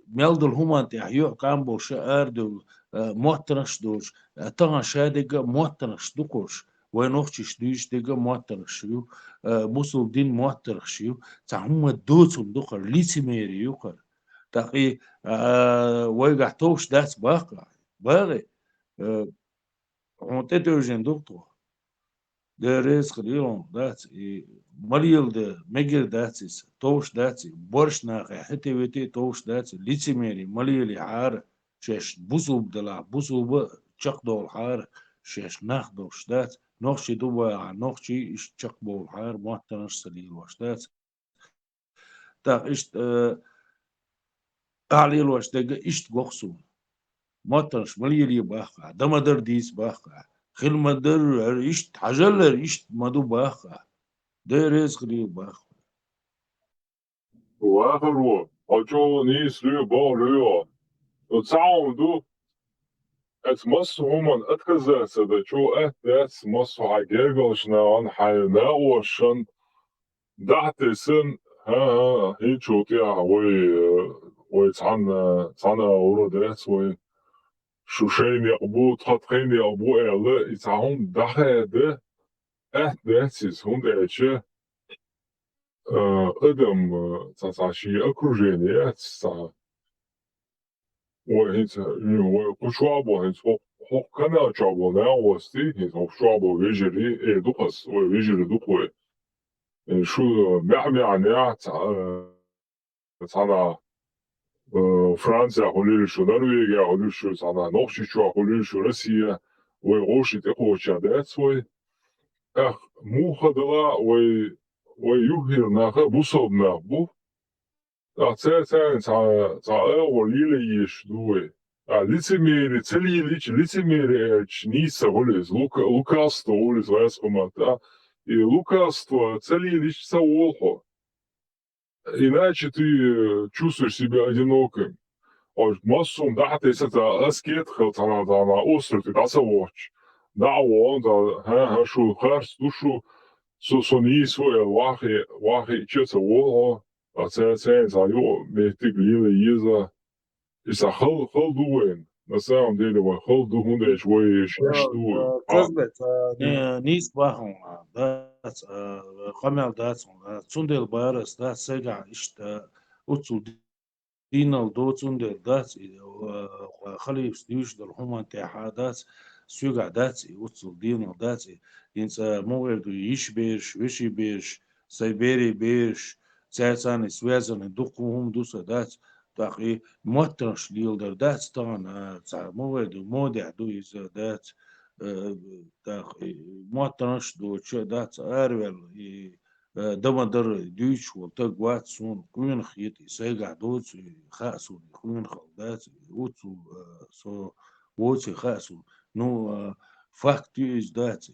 ميلدل هما تاخ يحكم بوش اردل موترش دوش طبعا شادق موترش دوكوش وينوخش دوش دقا موترش يو بوصل دين موترش يو تا هما دوتهم دوخر ليتميري يوخر تاقي ويقع توش دات باقع باغي هونتي دوجين دوكتور There خليلهم دات مريل ده مجر داتس توش داتس برش ناقة حتى وتي توش داتس ليتسميري مريل حار شش بوسوب دلا بوسوب تشق دول حار شش ناخ دوش دات نوخشي دوبا نوخشي إش تشق بول حار ما تنش سليل واش دات تا إشت عليل واش دقة إشت قوخسو ما تنش مريل يباخا دمدر ديس باخا خل مدر إشت حجلر إشت مدو باخا ده خليل باخا وآخر هو أجو نيس ليو باو ليو وتساوم دو Het mos homan uitgezet, dat je het mos hagegelschna aan hij nauwschen. Dat is een heel goed ja, we zijn over dat we شوشيني أبو تطخيني أبو إله إتعهم دخل ده is هون أدم تساشي أكروجيني تسا وهيت وكشوابو هيت هو كنا شابو ناوستي هيت هو شابو فيجري دوقس وفيجري دوقوي شو معمي عنيا تانا فرنسا هولي شو نرويج هولي شو تانا نوشي شو هولي شو روسيا وروشي تقوشا داتسوي أخ مو خدلا ويوهر ناخ بوصب ناخ تا وليلة يشدوه лицемерие, цели лицемерие, чница, волес, лукавство, волес, васкомата, и лукавство, цели личца олхо. Иначе ты чувствуешь себя одиноким. Массум, да, ты это аскет, халтана, на остров, ты тасавоч. Да, он, да, шу, харс, душу, сони свой, вахи, чеца олхо. Це met ліли їза. Is a heel doen. Dat zijn delen waar heel doen is waar je shish doen. كذبت نيس باهم دات قمل دات تندل بارس دات سجع إشت أتصل دينال دو تندل دات خلي يستويش در هم انتحادات سجع دات أتصل دينال دات إنس موعد يش بيرش وشي بيرش سيبيري بيرش سيسان سويزن دقهم دوسا دات تاقي موترش ليلدر دات طبعا موعد مودع دو إز دات تاقي موترش دو تشا دات أرويل دمدر ديش وتقوات سون كوين خيط سيقع دوت خاسو كوين خلدات وتسو سو وتسي خاسو نو فاكتي إز دات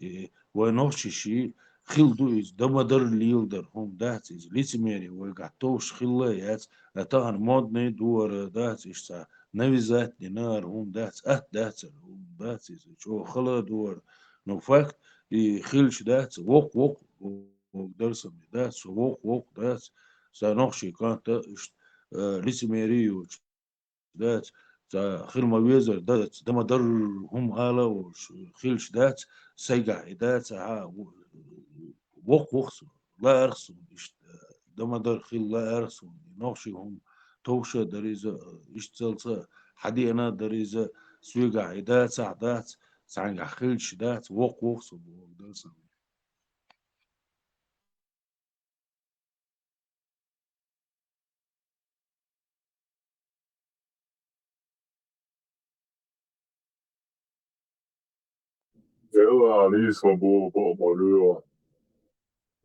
ونوشي شي خيلدو إز دمدر ليلدر هم دات إز ليتميري وقعتوش خيليات أتاهن مودني دور دات إشتا نويزات دينار هم دات دات هم دات إز شو خلا دور نو فاكت خيلش دات وق درس دات وق دات سانوخشي كانت إشت ليتميري دات خيل ما ويزر دات دمدر هم آلا وخيلش دات سيقع دات وق لا أرسم دمدر خيل لا أرسم نوشي هم توشة دريزة إشتلسة حدينا دريزة سويقع عدات سعدات سعنقع خيل شدات وق درسم Eller Alice var på Løver.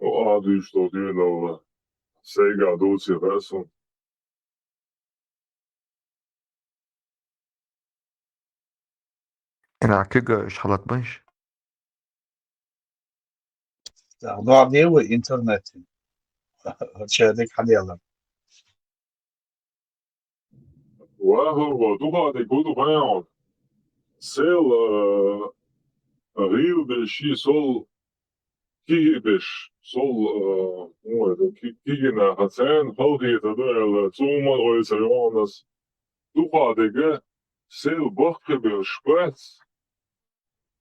Og Ardys stod det når Sega dog til Ræsson. أنا كيكا شحالات بنش ضاع ديوي إنترنت شادك حليلا Og du har det gode vejr. Selv Rivebesh, sol Kigebesh, sol Kigena Hatsan, Halgeta der Zoma Reuserionas. Du har det selv Bachkebesh Spatz.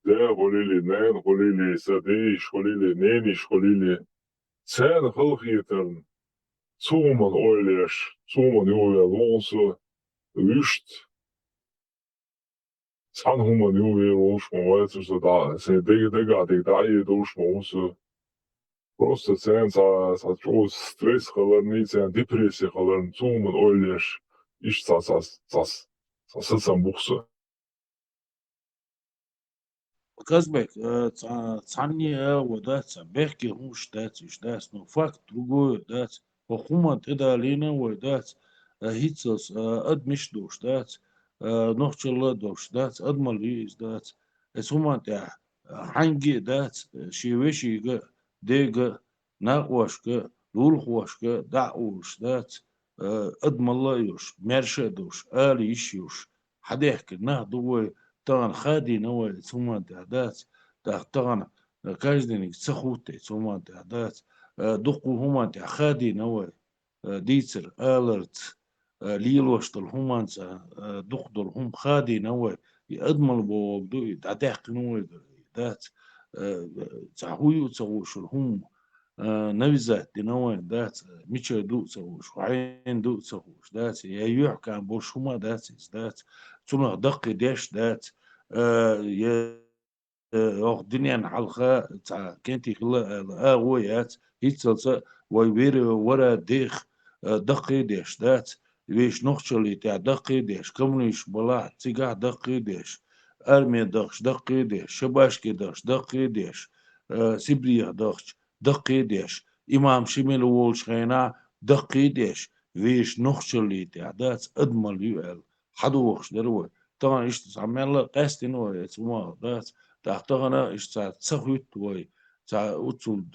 Der Rolili Nan, Rolili Sadish, Rolili Nenish, Rolili Zan Halgetern. Zoman Eulish, Zoman Julia Lonse, Wüst. Zan Human Julia Lonse, weiter so da. Se Digga, da durchmoße. Просто цен за чого стрес халерний, це депресія халерний, Zoman Eulish. Ich сам бухса. كذبك عني ودات بحكي هوش دات إش دات نو فاكت другое دات وخوما تدا لينا ودات هيتسس أدمش دوش دات نوخشلا دوش دات أدماليز دات اسمها تاع حنجي دات شيوشي ديجا ناقوشك لولخوشك دعوش دات أدماليوش مرشدوش آليشيوش حد يحكي نه دوي طبعا خادي نوى ثم تعدات طبعا كاجدني سخوتي ثم تعدات دقو هما خادي نوى ديتر الرت ليلوشتل همانسا دقدر هم خادي نوى يأدمل بوغدو تعتاق نوى دات تعهوي وتسوش هم نبذة دنوى دات ميتشا دو تسوش وعين دو تسوش دات يا يحكى بوش هما دات دات تنغ دق ديش دات يا دنيا نحلخا تاع كنتي غلا ويات يتسلسل ويبير ورا ديخ دقي ديش دات ويش نخشلي تاع دقي ديش كمنيش بلا تيقع دقي ديش ارمي دقش دقي ديش شباشكي دقش دقي ديش سبريه دقش دقي ديش امام شميل وولش خينا دقي ديش ويش نخشلي تاع دات ادمل يوال حدوخش دروي طبعا ايش تعمل قاستي نو يتسمى دات تاعتغنا ايش تسخوت وي تاع اتسول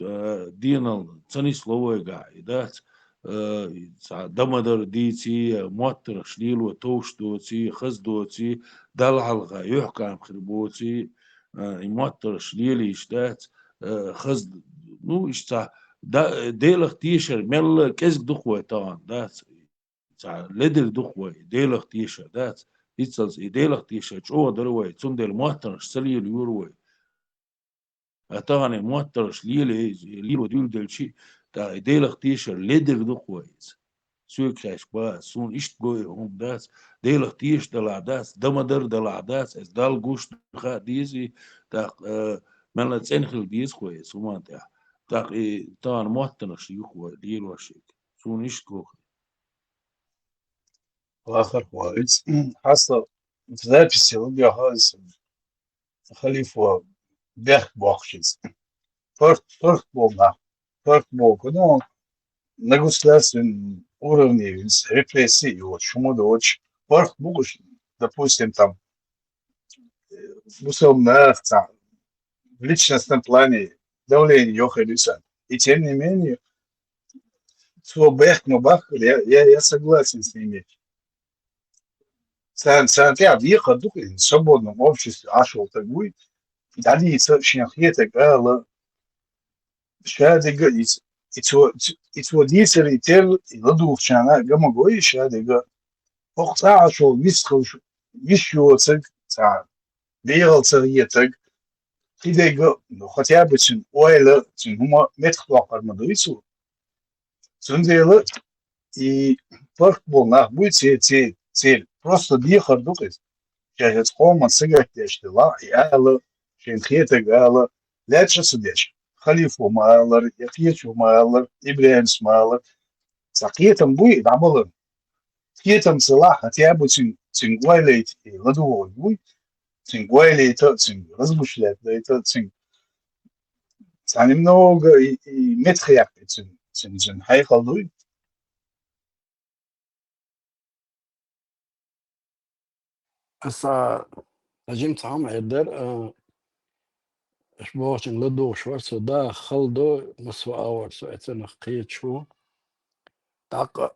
دينال تنيس لوي قاعدات دمدر ديتي موتر شليل وتوش دوتي خز دوتي دلعلغا يحكم خربوتي موتر شليل اشتات خز نو اشتا ديلخ تيشر مل كيسك دخوة طبعا دات لدر دخوة ديلخ تيشر دات يتسلس ديلخ تيشر شو دروي تندل موتر شليل يوروي طبعا موتر شليل ودول دلشي تا ديلخ تيشر لدر دخوة سوكش با سون اشت جوي هم داس ديلخ تيش دلع داس دمدر دلع داس اس دال جوش خا ديزي تا ملا تسنخل ديز خوي سوما تا طبعا موتر شيوخ ديل وشيك سون اشت جو آخر واحد حصل في записи убегался халифу Берхбохшиц. Форкболга, ну, на государственном уровне с репрессией, вот, чему дочь. Форкболга, допустим, там, в условно, в личностном плане давление Йохалиса. И тем не менее, я согласен с ними. Сантья въехал в свободном обществе, ашел так будет. يعني شخصيتك قال شادق يتوديسر يتر يضو شانا قام قوي شادق وقتها شو مسخوش مشيو تك تاع بيغل تغيتك كده хотя бы تن ويلا تن هما متخلق المدرسو تنديل и فرق болна будет цель просто بيخر دقت جاهز قوم سجلت اشتلا يالا شنخيتك قال لا تصدقش خليفه مالر يقيتو مالر إبراهيم مالر سقيتم بوي دعملن قيتم صلاح تيابو تنقواليت لدو بوي تنقواليت تنغزبوشلات يعني много и метхяк تن حيقلدوي هسا هجمت عم عدر شبوشن لدو شورسو دا خلدو مسوا اور سو اتن قيت شو تاق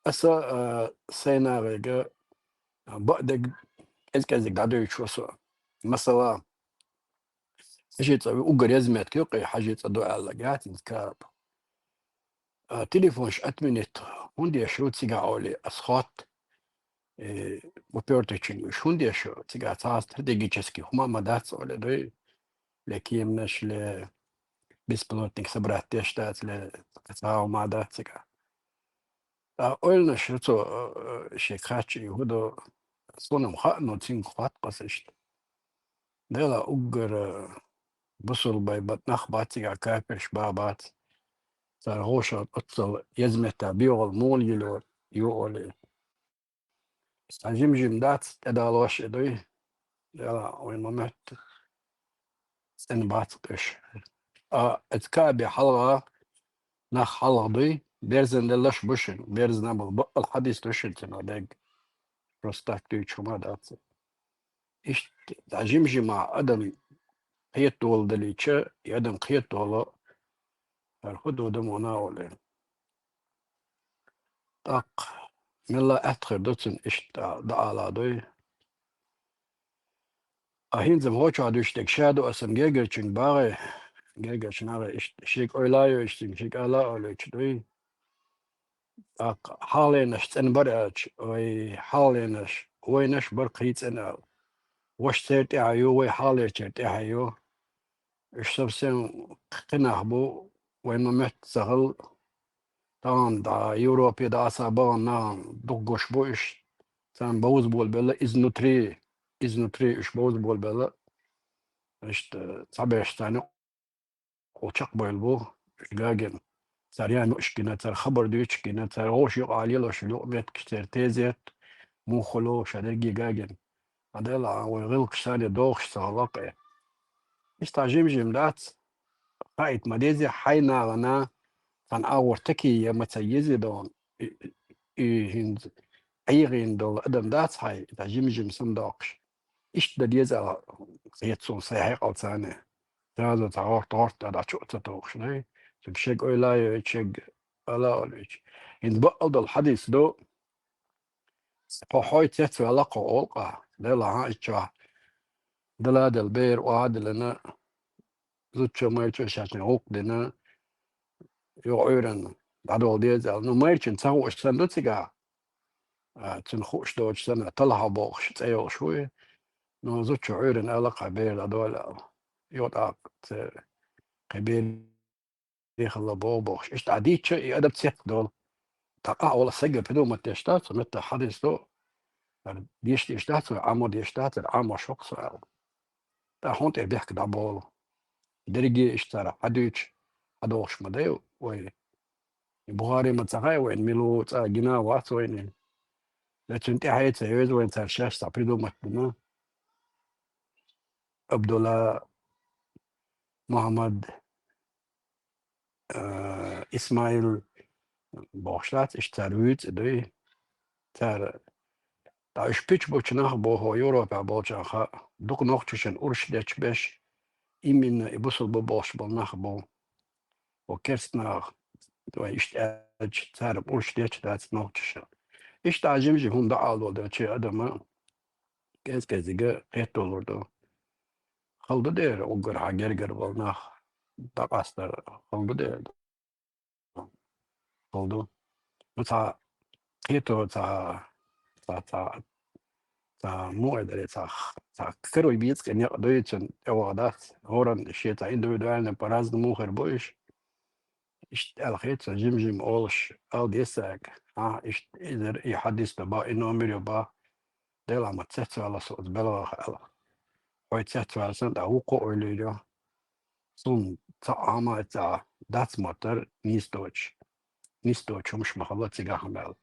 هسا سينا ريجا بعدك ازكازك دادو شوسو مثلا ايش تسوي اوغر يزمت كيوقي حاجه تدو على قاعد نتكاب تليفونش اتمنت وندي شو تيجا اولي اسخات وبيرتشين شوندي شو تيجا تاس تدقي تشسكي هما ما داتس اولي دوي لكي منش ل بيسبلوتنك سبرات تشتات ل تساو ما داتسكا اولنا شرطو شيكاتشي هدو صونم خانو تين خات قسشت ديلا اوغر بصل باي بطنخ باتيجا كابرش بابات روشا اتصل يزمتا بيغل مول يلو يولي جيم دات تدالوش دوي يلا وين ممت سن باتقش اتكابي حلقة نخ حلقة دي بيرزن دلش بوشن بيرزن ابو بقى الحديث توشن تنادق رستاك دوي شما دات ايش تعجيم مع ادم قيت دول دليتشا يدم قيت دول الخدو دمونا ولا طاق من لا أتخر دوتن إيش دا على دوي أهين زم هوش عدوشتك شادو أسم جيجرشن باغي جيجرشن على شيك أولايو اشتم شيك ألا أولو تشدوي حالينش تنبرأج وي حالينش وينش برقيت أنا وش تيرتي عيو وي حالي تيرتي عيو إيش سبسين قناح بو وين ممت سهل طبعا دا يوروبي دا سابان نا دوغوش بو إيش تان بوز بول بلا إز نوتري إيش بوز بول بلا إيش تعبيش تاني وشق بول بو إيش لاجن سريان إيش كنا تر خبر دوش كنا تر غوش يقالي لوش لقمت كتير تيزيت مو خلو شادرجي جاجن هذا ويغلق ساني دوخ سهلاقة إيش تعجب جملات قائد ماليزيا حينا غنا كان أور تكي يا متيزي دون هند أيغين دول أدم دات هاي تعجب صندوقش إيش دا ديزا يتصون صحيح أو ثاني هذا تعور طارت على شو تتوقش ناي تمشيك أولاي يتشيك ألا أوليش إن بقى الحديث دو هاي تيتو علاقة أولقة دلا هاي تشاه دلا البير وعاد لنا زوجة ما يتشاشن عوق لنا يعيرن بعد ديزا نو ما يتشن تسوي إيش سندوتشيكا تنخوش دوش سنة طلع بوخش تأيو شوي نو زوجة عيرن علاقة بير هذول يوضع قبيل يخلى بوخش إيش تعديت شيء أدب تسيت دول تقع ولا سجل بدون ما تشتات متى حدث دو ديش تشتات عمو ديشتات العمو شخص تا هونت بيحكي دابول درجي اشترى حدوش هدوش مدايو وي بغاري متساقاي وين ميلو تا جنا وات وين لكن تي حيت سيوز وين ترشاش تابيدو متنا عبد الله محمد اسماعيل بوشلات اشترويت دوي تار تا اش بيتش بوچناخ بو هو يوروبا بوچاخا دوك نوختشن اورشديتش بش إمين يبصل ببوش بالناخ بو وكرسناخ ويشت أج تعرف أورشديتش دات نوختشن İşte acemci hunda al oldu çi adamı gezgezige et olurdu. Haldı der o gır ger bolna takaslar haldı der oldu. Bu ta eto ta muedere ta крой бицке не даётся да горан счета индивидуально по-разному хербоиш. İşte الخيط جمجم أولش أو ديسك إشت إذا يحدث تبا إنه أمر يبا ديلا ما تسهل على صوت بلا خلا ويتسهل على سنة وقوع اللي صن طعامة دات مطر نيستوش مش مخلط سجاح مال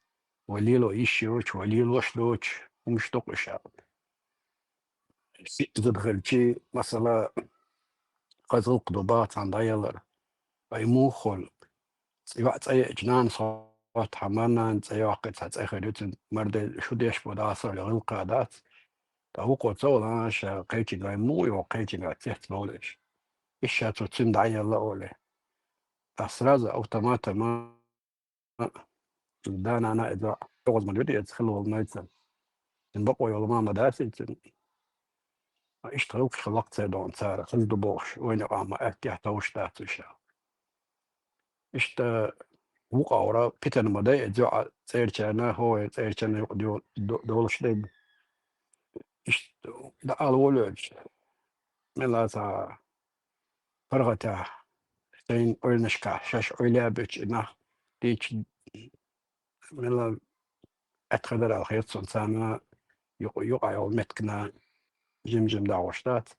وليلو يشيوش وليلو شلوش ومش تقش تدخل شي مثلا قزل قضبات عند عيالر أي مو خل وقت أي جنان صوت حمانا أنت أي وقت أي خدمة مرد شو ديش بدأسر لغلقة دات تهوقو تولى شا قيتي غاي مو وقيتي غاي تحت بولش إيشاتو تسند عيا الله أولي أسرازة أو تماتا ما دانا أنا إذا تغز من يدي يدخلوا الميتة إن بقوا يوم ما مدارسي اشتغلوا في خلقت سيدون سارة خلدو بوش وين أعمى أكي حتى وش تاتو شا إشتا وقع ورا بيتن مداي إدعا سيرشانا هو سيرشانا يقديو دولش ديب إشتا دا أولوش من لا تا فرغتا تين أولنشكا شاش أوليا بيتش إنا ديش من لا أتخذر على خيط سنسانا يقع يوم متكنا جمجم دعوشتات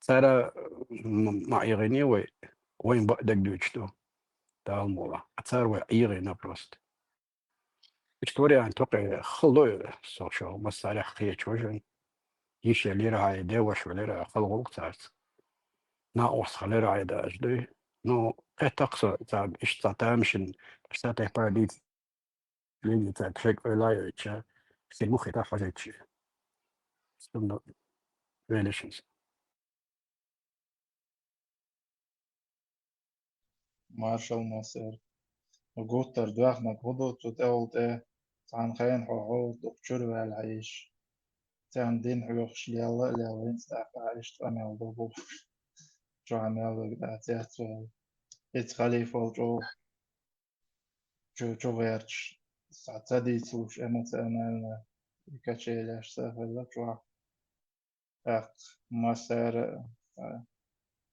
سارة مع إيغيني وين بقدك دوشتو تا المولا أتسار وإيغينا بروست إشتوري عن توقع خلو سوشو مساري حقية شوشن يشي ليرا هاي ديوش وليرا خلو وقتارت ناقص خليرا هاي دا أجدوي نو قطقصة تاب إشتا تامشن إشتا بارديت ليني تاب شك ولايو إتشا في المخي تا حاجة سنو relations مارشال ناصر وقوتر دواخنا قدو تتاولت عن خين حوحو دكتور والعيش تان دين عيوخش يلا لا وين ساقع اشتغل ضبوب شو عمل قاعد خليفة جو غيرش تعتدي توش أنا كاتشيلاش سافر شو أخ ما سار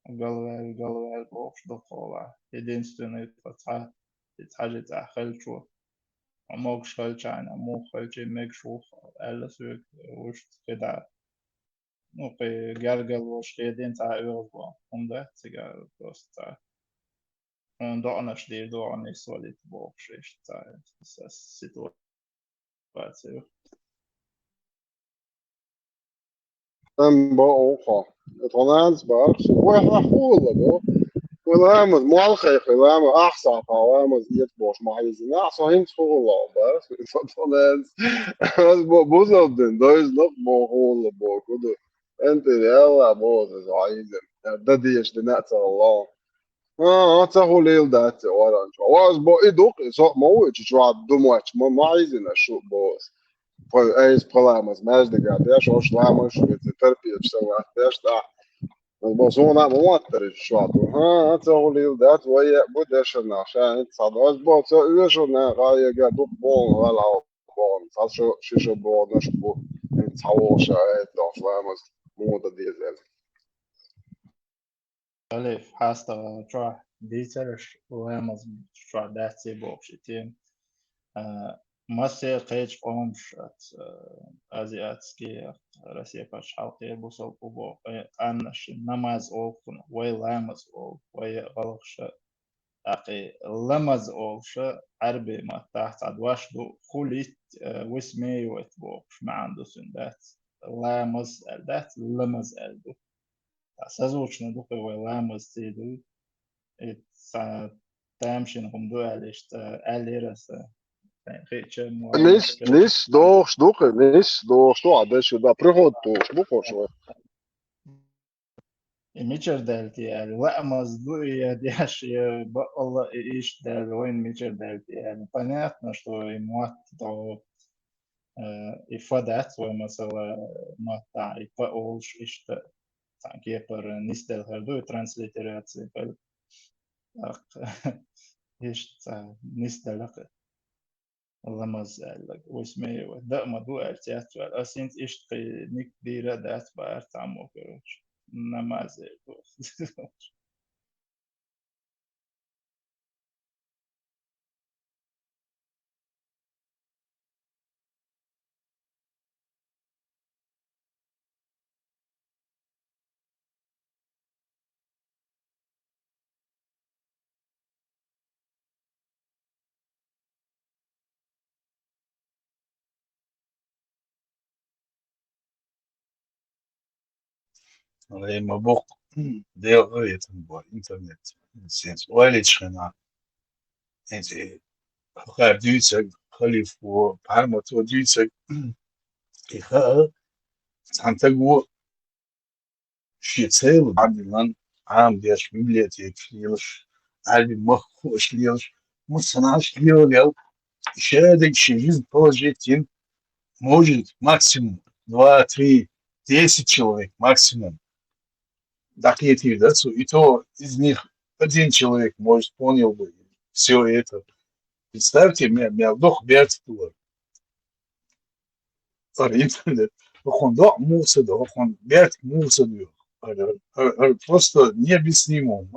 قلوال بوش دخولا единственный تحاجة أخل شو موك شالشان مو خلشي ميك شوخ ألا سوك وش كده نوقي قلقل وش كيدين تاع يوغوا ده تيجا دوست تاع دعناش دي دعني سوليت بوش إيش تاع سيتواتيو En bocha. Het Hollandsburg. Waar ga je bro? Wilhelmus, morgen Wilhelmus, achsa, Wilhelmus, Ietbosch, maar hij is na zo heen school, bro. Wat Hollands. Was boezelden, daar is nog boholen, bro. Kudu. Ente yalla, boz, is aizen. Dat is de net Allah. اه تسهل يلدات ورا واز بو إدوق صوت موج جواد دموش ما عايزين أشوف بوس ايس بلامز ماش دقاتيش وش لامش تربية بسواتيش دا البوصونة موتر الشواطو ها تسهل يلدات ويا بودشنا عشان تصدقش بو تسويشنا غاية قادوك بون غلا بون تصشو شيشو بون نشبو تصوش عيد دوش لامز موضة ديزل خليف حاستا شو ديترش وهمز شو داتسي بوشتين مصر قيج قومش أزياتسكي Россия паш حلقة بوصل أبو أنش نماز أوفن وي لامز أوف وي غلقش أقي لمز أوفش عربي ما تحت عدواش دو خليت واسمي واتبوش ما عنده سندات لامز ألدات لمز ألدو سازوش ندوق وي لامز تيدو تامشين هم دو أليش أليرس Nis došs, duke, nis došs, to adešu da prihodoš, bukošo. ميتشر دالتي يعني لا مصدوقي يا دي أشياء بقى الله إيش دال وين ميتشر دالتي يعني понятно что ему то إفادات ومثلا ما تاع يفعلش إيش تاع كيبر نستل هردو ترانسليتراتي فل إيش تاع نستل لمز لك واسمه ده موضوع التياتر أسنت إيش نك ديرة دات بار تعمو كروش نمازه لما بوق دير غاية تنبو الإنترنت سينس والي تشخنا انت خاب ديوتك خليف وبحرمة وديوتك إخاء تنتقو شي تسيل عبد الله عام ديش بيبليتيك ليلش عالبي مخوش ليلش مصنعش ليل شادك شي جزء بروجيكتين موجود максимум 2-3 10 человек максимум докретив, да, и то из них один человек, может, понял бы все это. Представьте, меня вдох бьет тур. Интернет. Он да, мусор, да, он бьет мусор. Просто необъяснимо.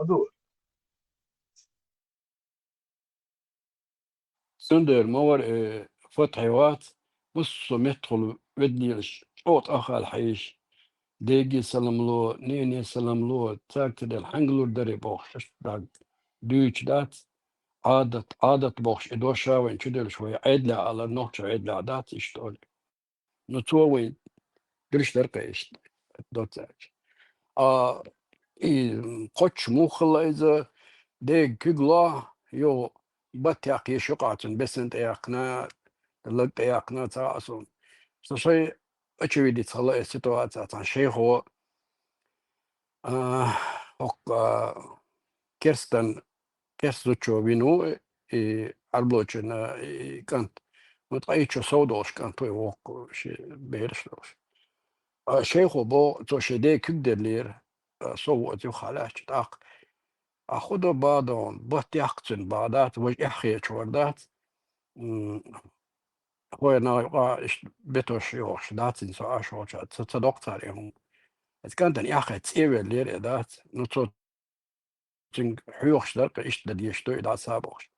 سندر مور فتحي وات بص مدخل ودنيش اوت اخا الحيش ديجي سلملو نيني سلملو تاكت الحنجلو دري بوخش داك دويتش دات عادة بوخش ادوشا وين تشدل شوية عدلة على نوتش عدلة دات يشتول نتوى وين قرش درقيش دوتاج قوتش موخلا إذا ديج كيغلا يو باتياق يشقاتن بس انت يقنا لك يقنا تاسون شيء очевидно целая ситуация там شيء هو كيرستن كيرستوچو بينو اربلوچنا كانت متقايتشو سودوش كانت ووق شي بيرشلوش شيخو بو تو شدي كقدر لير صوت يخلاش تاق أخذوا بعضهم بوت يحقن بعضات وش يحكي شوردات هو أنا إيش بتوش يوش دات إن سو أشوا شات تصدق عليهم إذا كانت يحكي تسير لير دات نصو تين حيوش درك إيش تدي يشتوي دات سابوش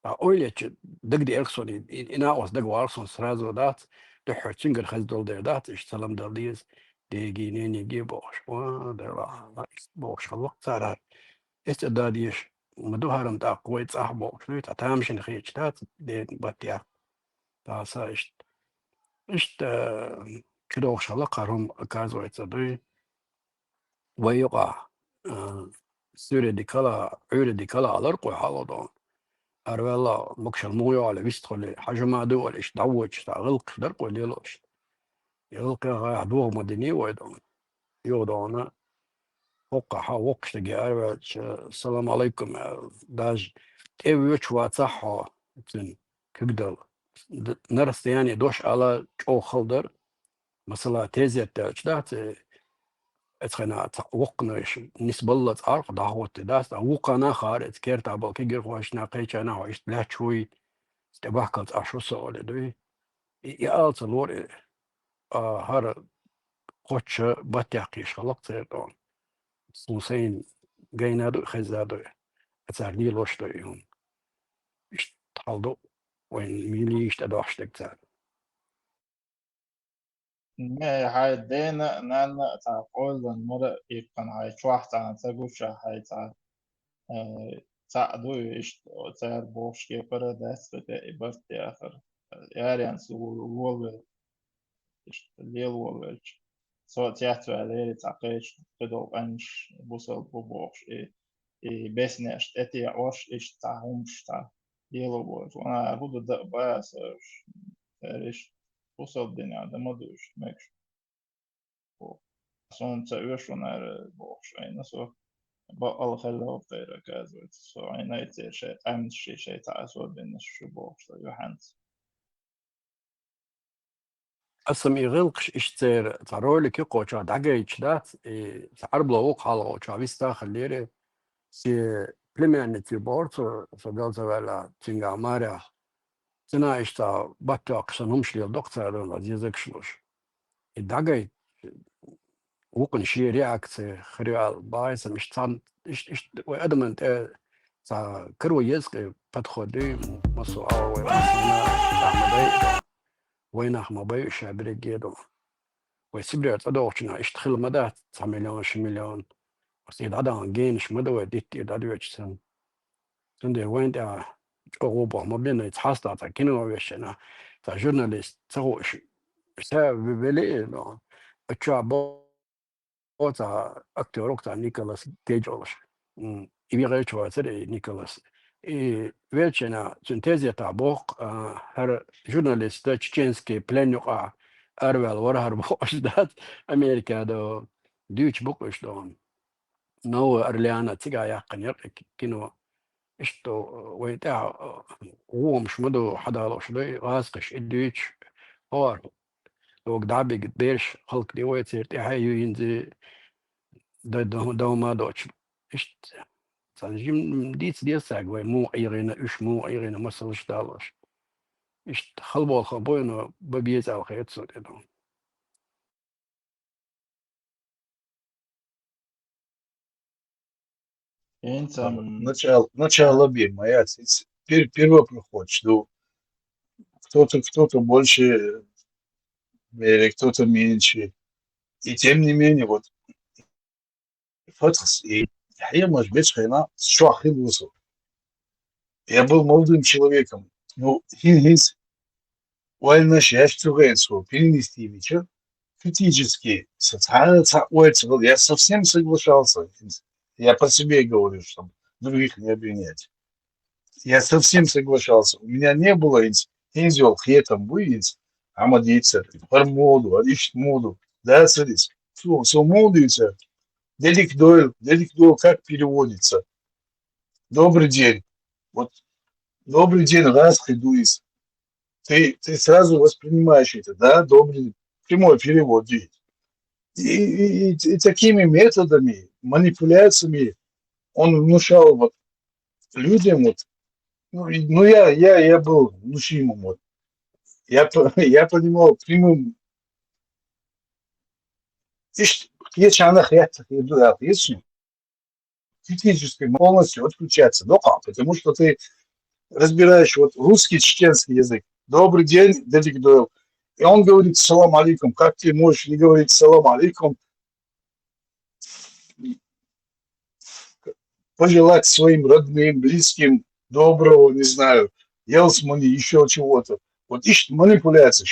أوليتش دقدي إركسون إن أوس دق وارسون سرازو دات تحرتشنجر خزدول دات إيش سلام درديز دي جينين يجي بوش ودرا بوش خلق صار استعداديش مدو هرم تا قوي صاحبو شنو تامشن خيش تات دي باتيا تاسا إشت كده خلق هرم كازو يتصدي ويقع سوري دي كلا عيري دي كلا على رقو حالدون أرولا مكشل مويو على بيستخل حجم دول إيش دوج غلق درقو ليلوش يغلق عدوه مدني ويدون يودونا وقع وقش تجي أروج السلام عليكم داج تيوش واتصحو تن كقدر نرس يعني دوش على جو خلدر مثلا تيزيت تاعت اتخنا وقناش نسبة الله تعرف دعوت داس وقنا خارج كيرت عبال كيجر واش ناقيش أنا واش لا شوي تبحكت عشو سؤال دوي يا الور هر قدش بتحقيش خلق تيرتون سوسين جينادو خزادو أتساعدني لوش دويهم إيش تحلدو وين ميلي إيش تدوش تكتر نه هاي دينا نانا تعقول المرة يكون هاي شواح تعن تقوشا هاي تعن تعدو إيش تعر بوش كي برا داس بتا إبرتي آخر ياريان سو وول إيش الليل وول سو تياتو عليه تعقيش تدو أنش بوصل بوش إيه بسنش تأتي عوش إيش تعهمش تع ليل وول وأنا أبود ده باس إيش بوصل الدنيا ده ما دوش ماكش sånt så ursprungar bortskäna så bara alla själva upptära kazuet så en inte sig ämshi sig ta så bin shubo så Johannes أسم يغلقش إشتر ترولي كي قوشا دعجيش دات تعرب لوق حالا قوشا بيستا خليري سي بلمعني تيبورت فقالت ولا تنجا ماريا تنا إشتا باتوا قصنهمش لي الدكتور العزيزك شلوش الدعجي وقن شي رياكت خريال بايس مش تان إش وأدمنت تا كرو يزقي بدخودي مصو أو مصونا تعمدي وين ما بيش بريجيدو ويسبرت أدوشنا اشتخل مدى 9 مليون 10 مليون وسيد عدان جينش مدى ديتي دادوش سندي وين دا أوروبا ما بين يتحصل تا كينو ويشنا تا جورناليست تروش سبب بلي لو اتشابو تا أكتور تا نيكولاس كيجولش يبيغي تشواتري نيكولاس ويلشنا سنتيزيا تا بوق هر جورناليست تشينسكي بلانيوقع أروال ورهر بوش دات أمريكا دو ديوش بوكش دون نو أرليانا تيجا يقن يرك كينو إشتو ويتاع هو مش مدو حدا لوش دي غاسقش الديوش هو لو قدعبي قديش خلق دي ويتير تحيو ينزي دو ما دوش إشت سنجيم ديت ديساق وي مو أيغينا إش مو أيغينا مسلش دالوش إشت خلبو الخبوينو ببيت أو خيط سودي دون أنت Начало бей, моя первый проход, что кто-то больше или кто-то меньше. И тем не менее, вот فتح и я, может быть, хрена, что ошибался. Я был молодым человеком, но his вольно счастье перенести вечер критически, социально я совсем соглашался. Я по себе говорю, чтобы других не обвинять. Я совсем соглашался. У меня не было инзиол хетом выйдет, а модиться, пар моду, а лишь моду. Да, царис. Все модуется. Делик дойл, как переводится? Добрый день. Вот добрый день, раз хидуис. Ты сразу воспринимаешь это, да, добрый, прямой перевод. И такими методами, манипуляциями он внушал вот людям, вот, я был внушимым, вот, я понимал прямым, есть она физически полностью отключаться. Ну как? Потому что ты разбираешь вот русский, чеченский язык. Добрый день, Дедик Дойл. И он говорит салам алейкум. Как ты можешь не говорить салам алейкум, пожелать своим родным, близким доброго, не знаю, елсмани, еще чего-то. Вот ищет манипуляция,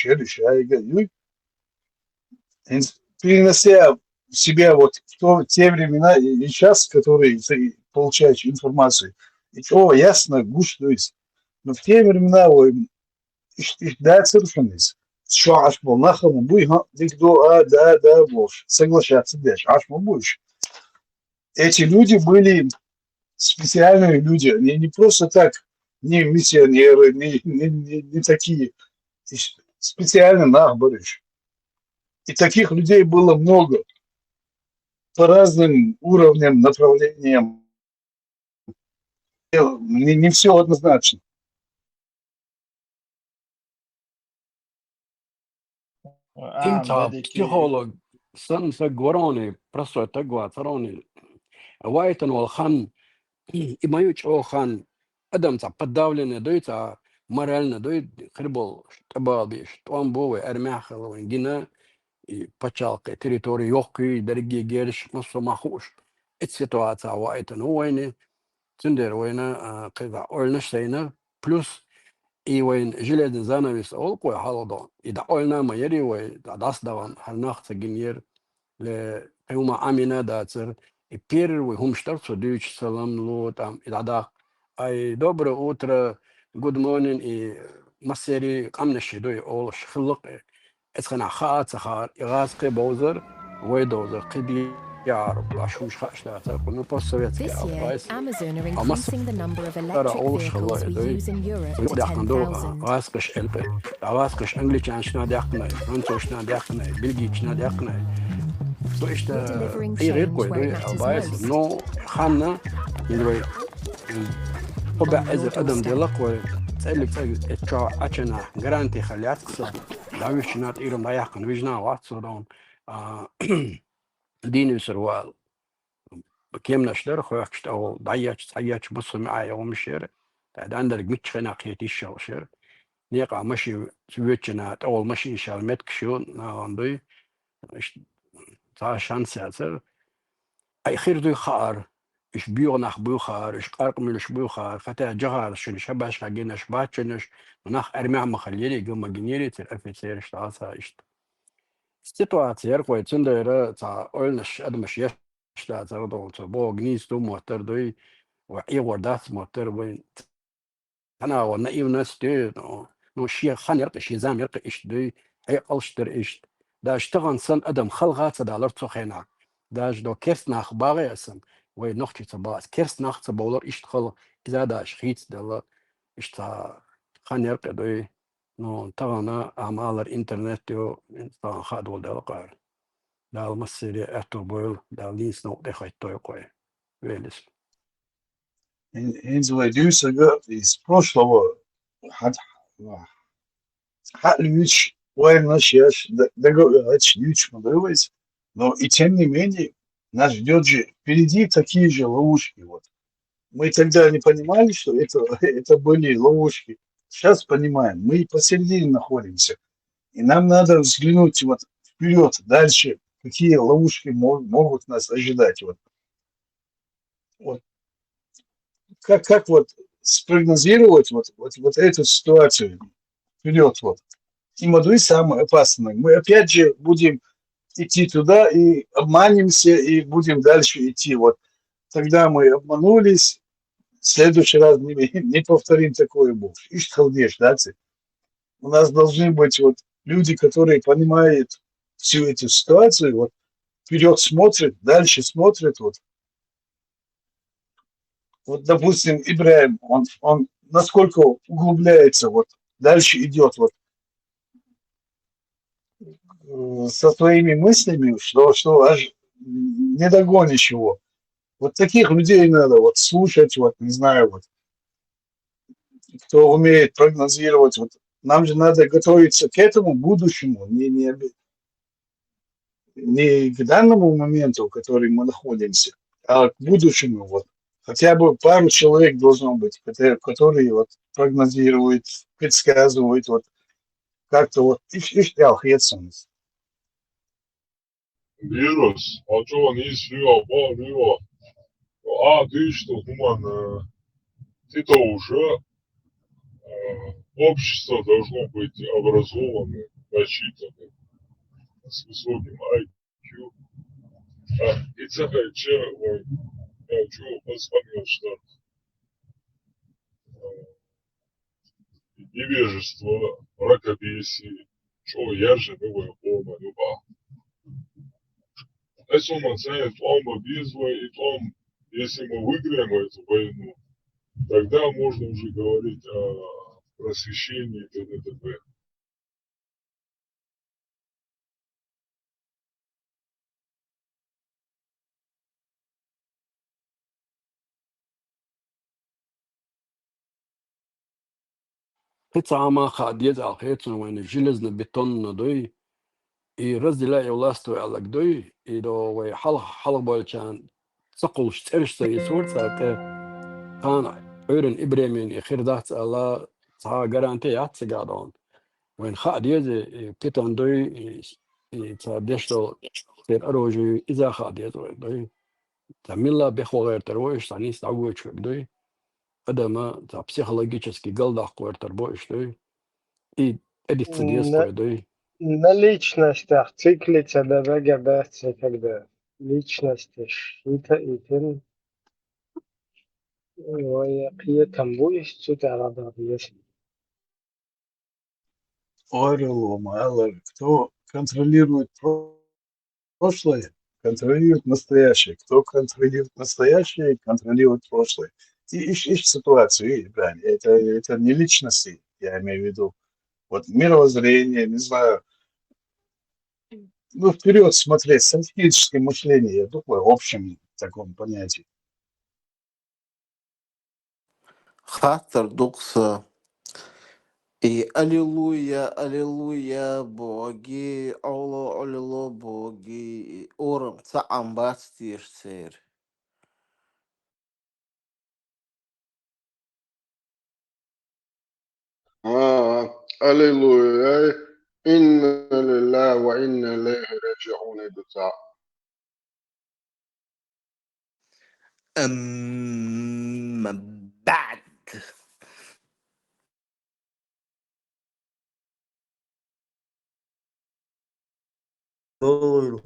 перенося себя вот в те времена и сейчас, которые ты получаешь информацию, и то ясно, гуш, то есть, но в те времена, да, совершенность. Что аж был нахал, да, больше. Соглашаться дальше, аж будешь. Эти люди были специальные люди, они не просто так, не миссионеры, не такие, специально нахборишь. И таких людей было много по разным уровням, направлениям. Не все однозначно. انت بسيكولوج سنسا غوروني برسو تقوى تروني وايتن والخن إما يوچو خان أدم تا بداولين دويتا مرالنا دويت خربل تبال بيش توان بوي أرماخل وإنجينا بچالق تريتوري يوكي درجي جيرش مصر مخوش السيتواتsa وايتن ويني تندر وينا قيدا أولنشتينا بلس и войн железный занавес олкой халодон и да ойна майери вой да дас даван харнахта гиньер le uma amina дацер и первый хумштарт содыч салам ло там и да доброе утро good morning и массери камнеши дой ол шхлق اسخنا خاط سخار إغاسقي بوزر ويدوزر قدي يعرب عشوش خاشنا تقول نبص سويتسكي This year, أبرايس Amazon are أمس increasing the number of ترى electric أولش vehicles خلاص we دوي use in Europe to ويقول يحكندو 10,000. غاسقش ألبي غاسقش أنجليش شنا ديقنا فرنسوش ديقنا بلجيش ديقنا سو إيش We're delivering أي غير change كوي where it دوي matters أبرايس most. نو خانة يدوي طبع On your إذا أدم doorstep. ديلك وتسألك تشا أشنا جرانتي خلياتك داويش نات إيرم ضيقن ويجنا واتسودون ديني سروال كيم نشتر خويك أو ضيعت بص معايا ومشير بعد عندك متشخنا قيتي الشوشر نيقع مشي سويتشنات أول مشي شال متكشون ناندوي تا شانس هذا أي خير دوي خار إيش بيو نخ بيو خار إيش قارق ملش بيو خار ختا جهار شن شباش خاجينش باتشنش نخ أرمع مخليلي جم جنيري تلأفيسير إشتاسا إشت سيتواتير كوي تندير تا أولنش أدمش يشتا تردو تبو جنيستو موتر دوي وعي وردات موتر وين أنا ونأيو ناس دي نو شيء خان يرقى شيء زام يرقى إيش دي هي ألشتر إيش دا اشتغل سن أدم خلغات دالر تخيناك داش دو كيرس ناخ باغي اسم وي نوختي تباس كيرس ناخ تبولر إيش تخل إذا داش خيت دالر إيش تا خان يرقى دوي نو تغانا أعمال الإنترنت ديو تا خادول دالقار دال مسيري أتو بويل دال لينس نو دي خيط توي قوي ويلس Индивидуальность из прошлого Львич, сейчас договорились, Львич подругать, но и тем не менее нас ждет же впереди такие же ловушки. Вот. Мы тогда не понимали, что это были ловушки. Сейчас понимаем, мы посередине находимся. И нам надо взглянуть вот вперед, дальше, какие ловушки могут нас ожидать. Вот. Как вот спрогнозировать вот эту ситуацию вперед вот. И модуль самый опасный. Мы опять же будем идти туда и обманемся, и будем дальше идти. Вот тогда мы обманулись, в следующий раз не повторим такое больше. Ишь халдеш, да? У нас должны быть вот люди, которые понимают всю эту ситуацию, вот вперед смотрят, дальше смотрят. Вот допустим, Ибраим, он насколько углубляется, вот дальше идет, вот со своими мыслями, что аж не догонишь его. Вот таких людей надо вот слушать, вот, не знаю, вот, кто умеет прогнозировать. Вот. Нам же надо готовиться к этому будущему, не к данному моменту, в котором мы находимся, а к будущему. Вот. Хотя бы пару человек должно быть, которые вот прогнозируют, предсказывают, вот как-то вот. Ich auch jetzt uns. Вирус, а что он есть лево, ты что, гуман, ты-то уже общество должно быть образованным, начитанным, с высоким IQ. И целое червой, я чего позвонил, что невежество, мракобесие, что я же новая форма, люба. Это он знает, он объездва, и том, если мы выиграем эту войну, тогда можно уже говорить о просвещении и т.д. Пицама ходит, а хетсон войны железно-бетонно дой, и разделяя власть алагдой, и до вой хал больчан цакул штершса и сорца те кан ойрен ибремин и хирдат ала та гарантия цигадон. When خادية بيتون دوي تادشتو تير أروجي إذا خادية دوي تعمل بخوغير ترويش تاني استعوج دوي هذا ما تا психологически голдах квартер боиш دوي и эдит На, цедеско دوي на личностях циклится до ВГБ, когда личности шита и там будет что-то надо есть. Орел, Малер, кто контролирует прошлое, контролирует настоящее. Кто контролирует настоящее, контролирует прошлое. И ищешь ситуацию, правильно. Это не личности, я имею в виду. Вот мировоззрение, не знаю, ну, вперед смотреть, стратегическое мышление, я думаю, в общем таком понятии. Хатар дукса. И аллилуйя, аллилуйя, боги, алло, боги, орам цаамбат стирсер. Аллилуйя. Инна лилля ва инна илейхи раджи'ун битаа. بعد Doido,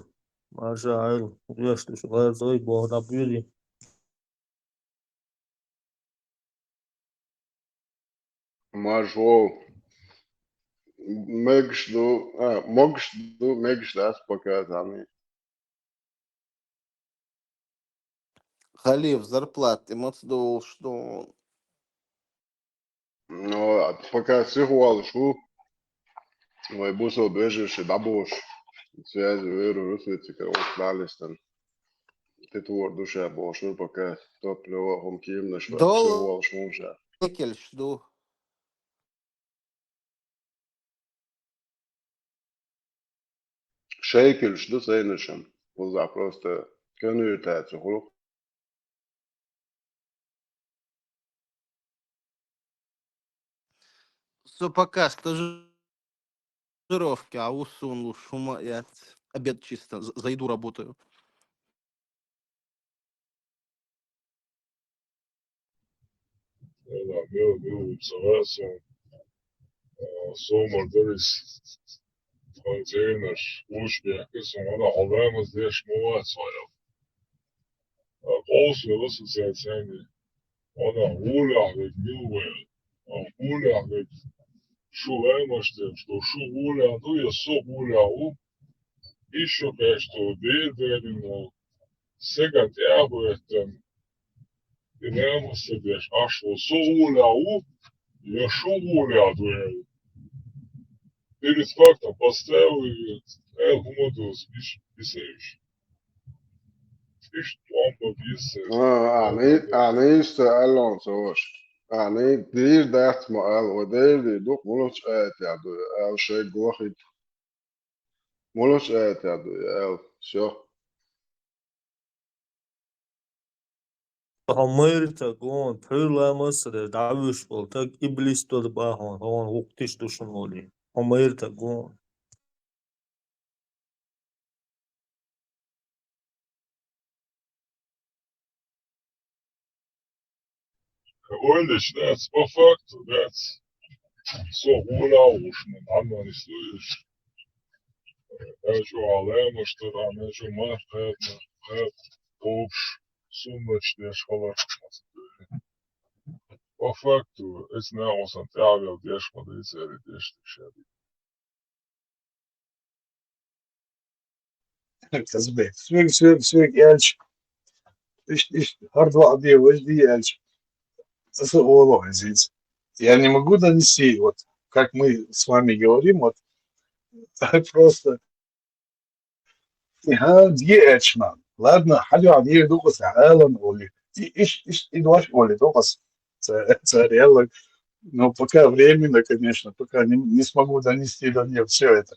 Majailo, Resto, Chulazoi, Borda Bili. Мажо. Могешь да показаны. Халев, зарплаты, мацдол, что... Но пока сыграл шу, мой бусо бежишь дабош. Связи веру русвицы, короче, далистан. Ты твор душа бош, ну пока топлю хомким на швар, Доллар, сыграл шмуша. никель, что... Шейкель, что сейнышем. Пуза просто конвертация, хурук. Все пока, стажировки, а усунул шума, я обед чисто, за еду работаю. Да, мил, цараса, сомар дырис, контейнер, успех, и самана, алвама здесь мова своя. Полсы, ассоциациями, она уля, ведь милвел, уля, ведь шулаймаште, что шугуля, ну я согуля, еще, конечно, бедерину, сега тябуетем, и нема сидишь, а что согуля, я шугуля, дуэль. Перед фактом поставили humodos biseviš. Isto amba bises. أنا استقلون سوش أنا دير دات ما قال ودير دي دوك مولوش آت يعدو أو شيء جوخي مولوش آت يعدو أو شو Amerita gon pöylamasıdır davüş bol tak iblis tol bahon on uktiş duşun oli. Amerita gon. Olhas, that's a fact. That's so ulavušman, anmanis lujiš. Ežu alēmuš tur, ežu marhētna, kopš sunnačties halakšmas. Po faktu, es neosam teāvjau tiešma dīcēri tieši tik šādi. Казбек. Свек эльч. Иш хардва ади вожди эльч. Это оло здесь. Я не могу донести, вот как мы с вами говорим, вот просто دي اتشمان ладно حاجة عادية دوقس عالم оли иш и дуаш оли доقас реально но пока временно конечно пока не смогу донести до нее все это.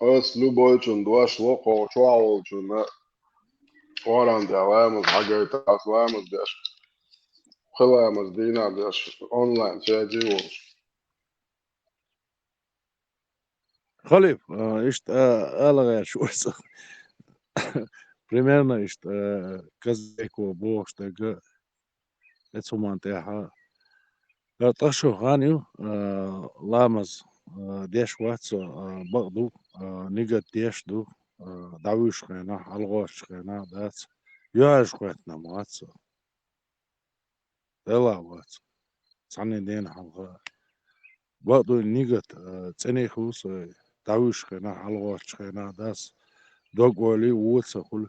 أس لوبويتشون دواش لوكو شواولتشون وران دي علامز حاجة تاس لامز ديش خلامز دينا ديش أونلاين شاجيوش Халиф, isto alaga šursa. Примерно isto казеко бошта г ецуманте ха. Ташо ханю ламаз деш ватсо багду нига дешду давушхена алгошхена дац яшхетна мацо элават цане ден халга багду нигат ценехус давушхена алгошхена дац доголи уца хул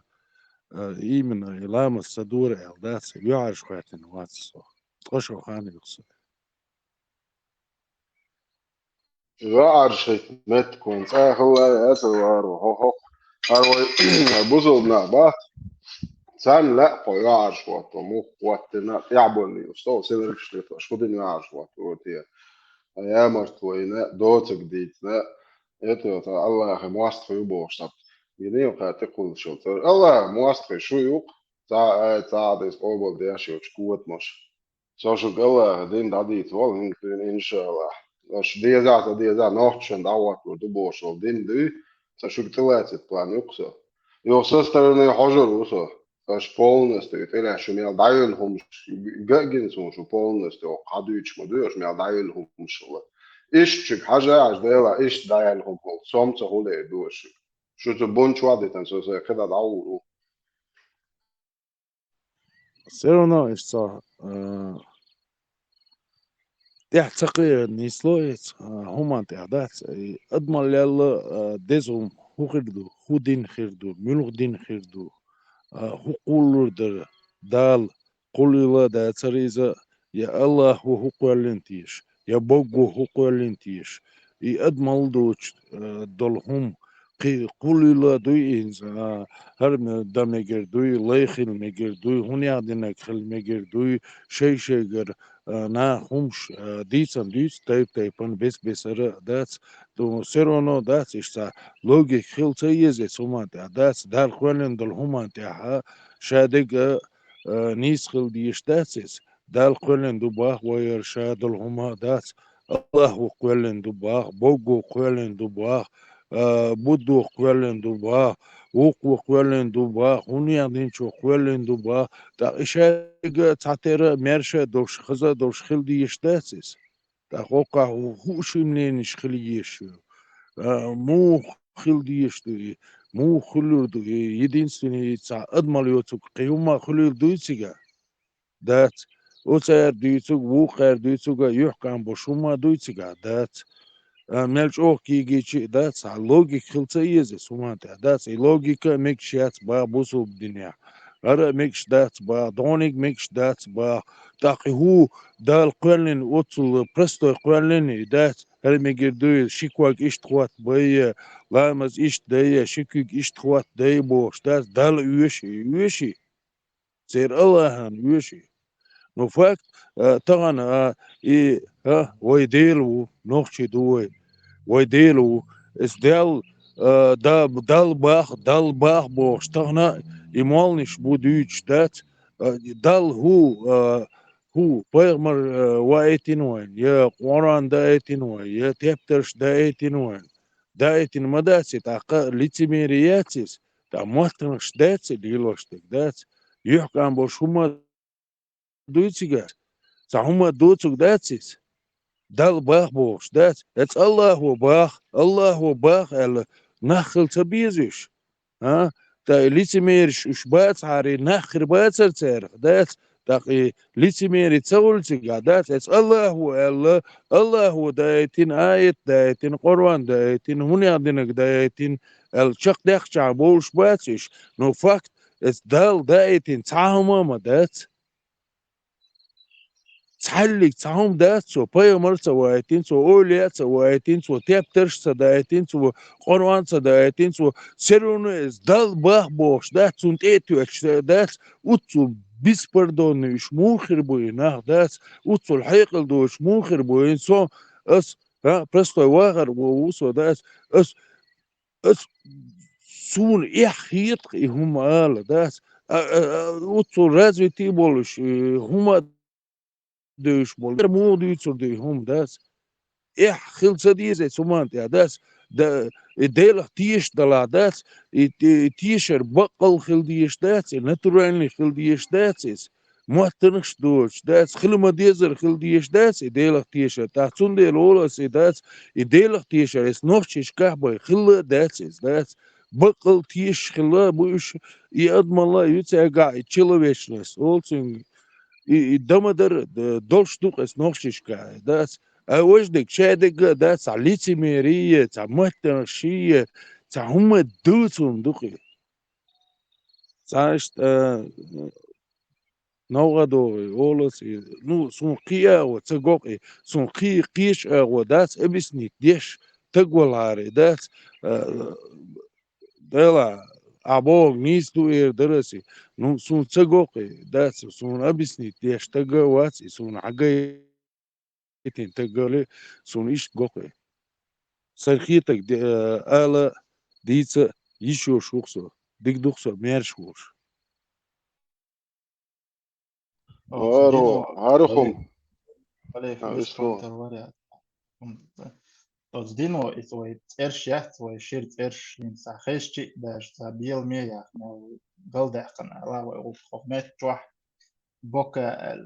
именно ламаз садур эл дац яшхетна мацо ташо ханю غارشت متكون هو أسوار هو هو بوزلنا بات سان لا قيارش واتو مو واتنا يعبوني وستو سيرش ليتو شودين يعرش واتو تي يا مرتوينا دوت جديدنا يتو الله يا مواست يبوش طب ينيو تقول شو الله مواست شو يوق تا ديس قبل ديش يوشكوت مش شو الله دين داديت والله إن شاء الله Als diezā nošķiņa dauāt to dubošo dindu, tad šuk cilvēcit plān jukso. Jo sastarini hožoru uso, tas polnesti, tirēšu mēl dajun hums, gagins mums polnesti, o kadūč mo dujoš mēl dajun hums. Iščik hažēš dēlā, iš dajun hums, somca hulē dujoši. Šucu bunču aditan, so se kada dauru. Все равно isto تعتقي نيسلويت هما تعدات أضمن لله دزهم خردو خودين خردو ملودين خردو حقول در دال قوليلا دا تريزا يا الله حقولنتيش يا بوغو حقولنتيش أضمن دوش دلهم قوليلا دوي إنز هر دمجر دوي ليخل مجر دوي هني عدنا خل مجر دوي شيء na humš dīcam dīc teipan bezbesara dāc tu serono dāc ishta logik khilca yezet sumante dāc dar khwalen dal humante ha shadig nis khil diish dācis dal khwalen du bah wayar shadal huma dāc Allah khwalen du bah bogo khwalen du bah budu khwalen du bah وقوالين دوبا هونيا دينشو قوالين دوبا تا إشاقة تعتير ميرشا دوش خزا دوش خل دي يشتاسيس تا خوقا هوشي منين يشخلي يشو مو خل دي يشتو مو خلور دو يدينسوني تا أدمال يوتوك قيوما خلور دويتيغا دات وتاير دويتوك وقير دويتوكا يحكام بشوما دويتيغا دات ملش أوكي جيتشي داتس لوجيك خلصة يزي سمعت داتس لوجيكا مكشيات بابوسو بدنيا أرى ميكش دات با دونيك ميكش دات با تاقي هو دال قوانين وصل برستو قوانين دات هل ميجردوي شيكواك إشتخوات بي لامز إشت دايا شيكوك إشتخوات داي بوش دات دال يوشي سير الله هن يوشي نو فاكت طبعا إيه ويديلو نوخشي دوي ويديلو اسدال دال باخ بوش طغنا يمالنش بوديش دات دال هو بيغمر وايتين وين يا قران دا ايتين وين يا تبترش دا ايتين وين دا ايتين مداسي تاقا ليتيميرياتيس تا محتنش داتس ديلوشتك داتس يحكم بوش هما دويتسيغار تا هما دوتسوك داتسيس دال باخ بوش داتس الله هو باخ ال نخل تبيزش ها تا ليتيميرش اش بات عاري نخر باتر تارخ دات تاقي ليتيميري تسولتك دات الله هو دايتين آيت دايتين قرآن دايتين هوني عدنك دايتين الشق داخش عبوش باتش نو فاكت اس دال دايتين تعاهما دات تحلق تعهم دات سو بايمر سوايتين سو اوليات سوايتين سو تيبترش سدايتين سو قرآن سدايتين سو سيرون اس دال باخ بوش دات سون تيتو اكش دات وتسو بيس بردون اش موخر بوين دات وتسو الحيقل دو اش موخر بوين سو اس برستو واغر ووسو دات اس سون احيط هم دات وتسو رازوي تيبولش هم دوش بول مو دوتر دي هم داس خلصة دي زي سمانت يا داس دا ديل تيش دلا داس تيشر بقل خل ديش داس ناتورالي خل ديش داس محتنش دوش داس خلما ديزر خل ديش داس ديل تيشر تاعتون ديل اولاس داس ديل تيشر اس نوشش كهبا خل داس بقل تيش خلا بوش يأدم الله يتساقع تشيلويشنس اولسين دمدر دول شتوق اس نوخششكا داس اوجدك شادك داس عليتي ميرية تاع محترشية تاع هما دوتهم دوقي تاعش نوغدو اولس نو سون قيا وتسقوقي سون قيش وداس ابسني ديش تقول هاري داس دلا عبوغ نيس تو اير درسي نو سون تسقوقي داس سون ابسني ديش تقواتي سون عقاي تقولي سون ايش قوقي سرخيتك دي آلة ديتsa еще шухсо ديك دوخسو ميرشوش هارو هارخم Allee, is komt gewoon. er wel ja. Tot dino is ooit erst jacht, ooit shirt erst in sa geestje, daar stabiel meer ja, nou guldig kan ala of met twah boka el.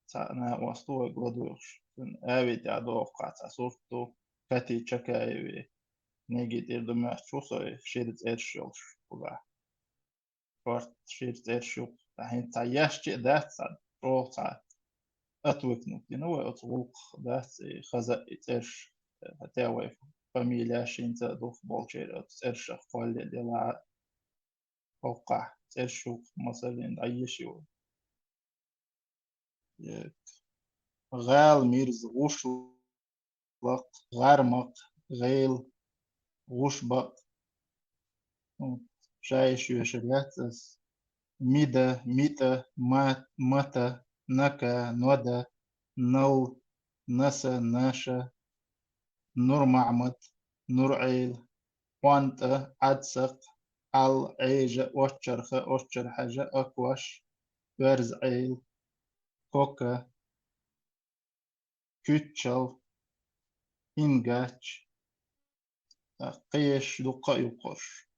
Sa na was toe glodoos. Een avit ja door gaat so to kati chaka negative de maar so shirt erst shows. Oga. Kort shirt erst show. Dahin sa jachtje dat sa pro sa أتوكنت نوع أطلق ذات خزق إتش هتاوي فاميليا شين تدوف بولشير إتش قال للا أوقع إتشوك مثلا أي شيء غال ميرز غوش وق غرمق غيل غوش بق شاي شو شريات ميدا ميتا متا نكا نودا نو نسا ناشا نور معمد نور عيل وانت عدسق al عيجة وشرخة وشر حاجة أكوش برز عيل كوكا كوتشل إنجاتش قيش دقا يقش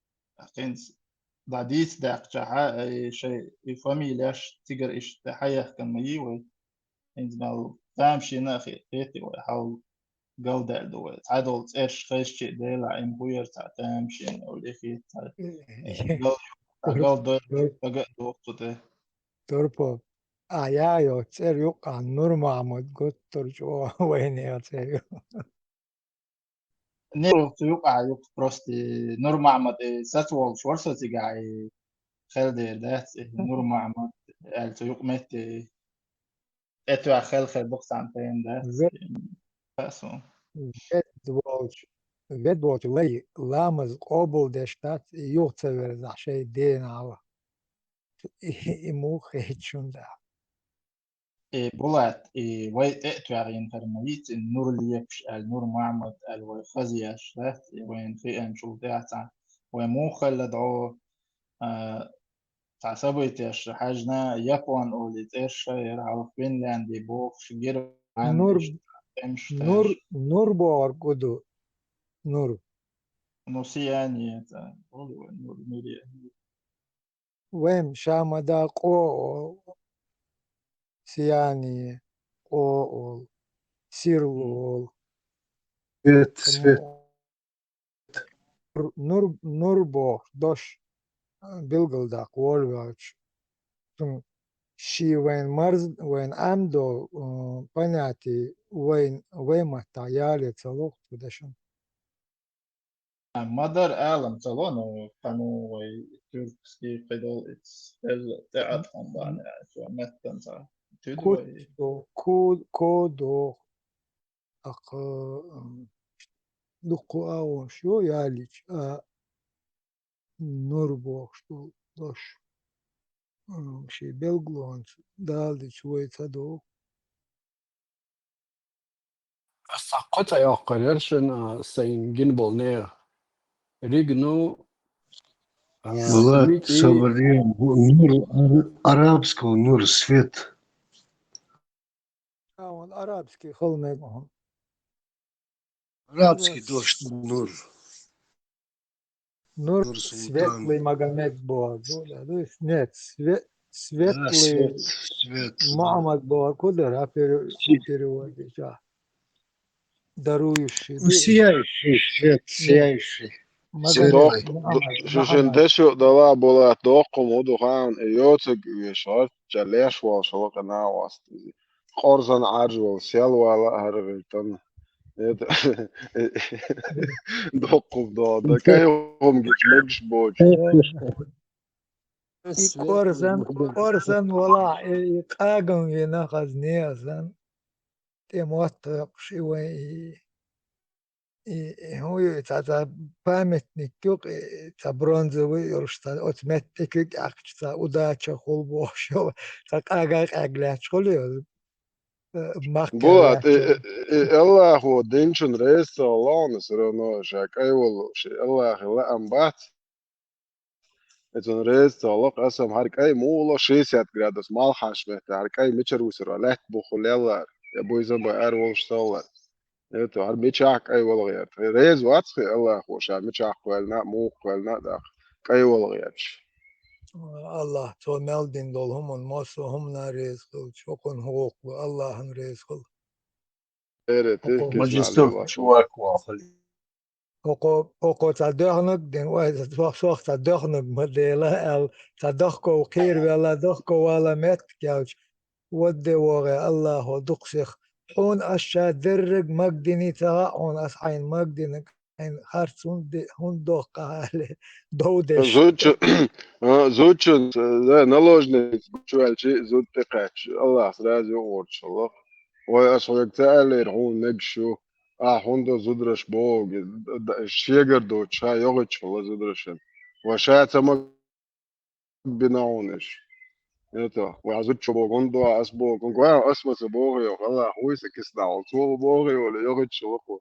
قينز بعديت داق جحا شيء فاميلاش تقر إيش تحيح كان ميوي إنز مال تامشي ناخي قيتي ويحاول جودة دوت عدلت إيش خيش ديلا إن بوير تامشي أو ليخي جودة دوت Turpo, ajajo, cer joka normaalmot gottor jo vajnija cer. Nero tu yuqa yuk prosti normal mat satwal shwarsa tigai خل دات نور معمد يقمت اتوا خل بوكس عن تين دات فاسو Vedot lei lamas obol der Stadt Juchzewer nach Schei den aber imuch schon da. بولات وي اتوا غين فرميت النور اللي يكش النور معمد الوي شات وين في ان شو دات ومو خلدعو تعصبت حاجنا يابان أو لترش يرعو فنلاند بوخ شجير Nur عندش تمش تاج Nurborg gudu Nur نوسياني نور نوري wem Shamada qo Siani qo Sirul свет. Nurborg dosh Bilgelda Wolvach Shi when Amdo понятие when материале целых тудашен. مدر أعلم صالونو كانوا تركسكي قدول إتس تعب خمبان شو متن صار تدوي Kodo ak luqu au شو يالج Nurbo что dosh شي Belglons دالج ويتادو السقطة يا قريرشن سين بولنير ريجنو Влад ميتي Саварьян, нур арабского, нур свет. العربسكي خلنا Арабский дождь, нур. Nur Нур Султан. светлый Магомед Бог. Нет, Да, светлый свет. Мухаммад Бог. Куда переводить? Дарующий. Ну, сияющий, свет, Нет, сияющий, Магомед, دوق светлый. شوشن Мухаммад. دشو دلا بولا دوق مودو خان يوتك يشار جليش وشلو قنا واست خورزن عرجو سيل ولا هرغلتن دوق ده كايهم جيش بوج Корзан вала и каган вина хазнеазан. Темот шивай и هو تا памятник юк та бронзовый уршта отметник акчта удача хол бошо та кага агляч холё بولات маккерлач الله هو دينشن ريس الله نسرنا شاك اي والله شيء الله لا امبات اتون ريس طلق اسم هارك اي مو والله شيء 7 جرادوس مال حاش به هارك اي ميتشر وسر لا بخل يلا يا بوي زبا ار وول شتول اتو هر ميتشاك اي والله غير ريز واتخي الله هو شا ميتشاك ولنا مو ولنا دا اي والله غير الله تو مالدين دول هم ماسو هم ناريز خل شوكن حقوق الله هم ريز خل ايرتي حقوق كيسنا ماجستير الله شو أكوا حقوق تدخنك دين واحد توخ تدخنك مديلا ال تدخكو خير ولا دخكو ولا مت كاوش ودي وغي الله دقسخ حون أشا درج مقدني تغاون أصحين مقدنك حين خارسون دي هون دوقة دودش زوج زوج наложный شوالشي زود تقاتش الله سلازي وورش الله وأصلك تالر هون نجشو هون زودرش بوغ شيغر دو شا يوغش والله زودرشن وشا تمك بناونش это وعزوت شو بوغون دو أسبوع كون أسمع سبوغي والله هو سكسنا وصول بوغي ولا يوغش الله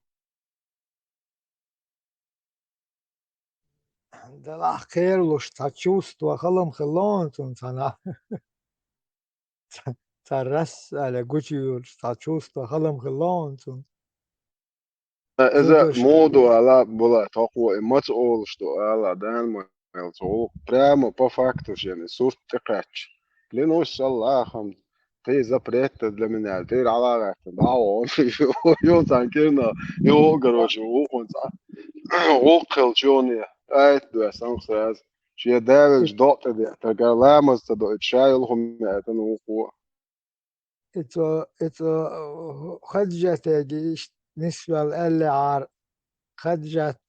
Да лахер луш та чувство халам халон тун тана та рас على гучи та чувство халам халон тун إذا زودش موضوع على بولا تقوى ما تقول شو على دان ما تقول прямо по факту يعني صورة تقاتش لأنه إن شاء الله خم في زبرت для меня في على دعوة يوتان كنا يوغروش وقنص وقل جوني أيت دو سانساز شيء دارج دوت دي تقلامز تدو تشايلهم يعتنوا قوة ito خدجة تجيش نسبة الألي عار خدجت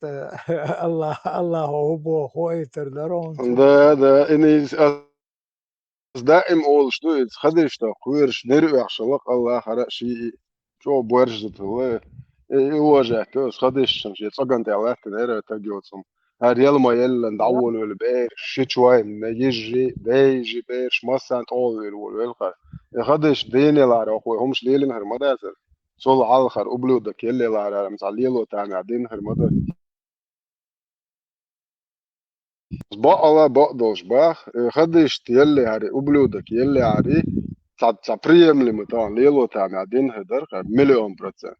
الله هو بو خويتر درون ده إني دائم أول شنو خدش تقويرش نرجع شلق الله خرق شيء شو بورجت الله يواجه توس خدش شمشي تصقن تعلات نرى تجوتهم هريال ما يلا ندعول والبير شيت شوي يجي بيجي بيرش مثلا طول والخر خدش ديني لا روح همش ليلن هرمدا صول على الخر قبلودك يلي لا مسعليلو تاع دين هرمدا بقى الله بقدوش بقى خدش يلي هري قبلودك يلي هري تعبريم لمتان ليلو تاع دين هدر 1,000,000%.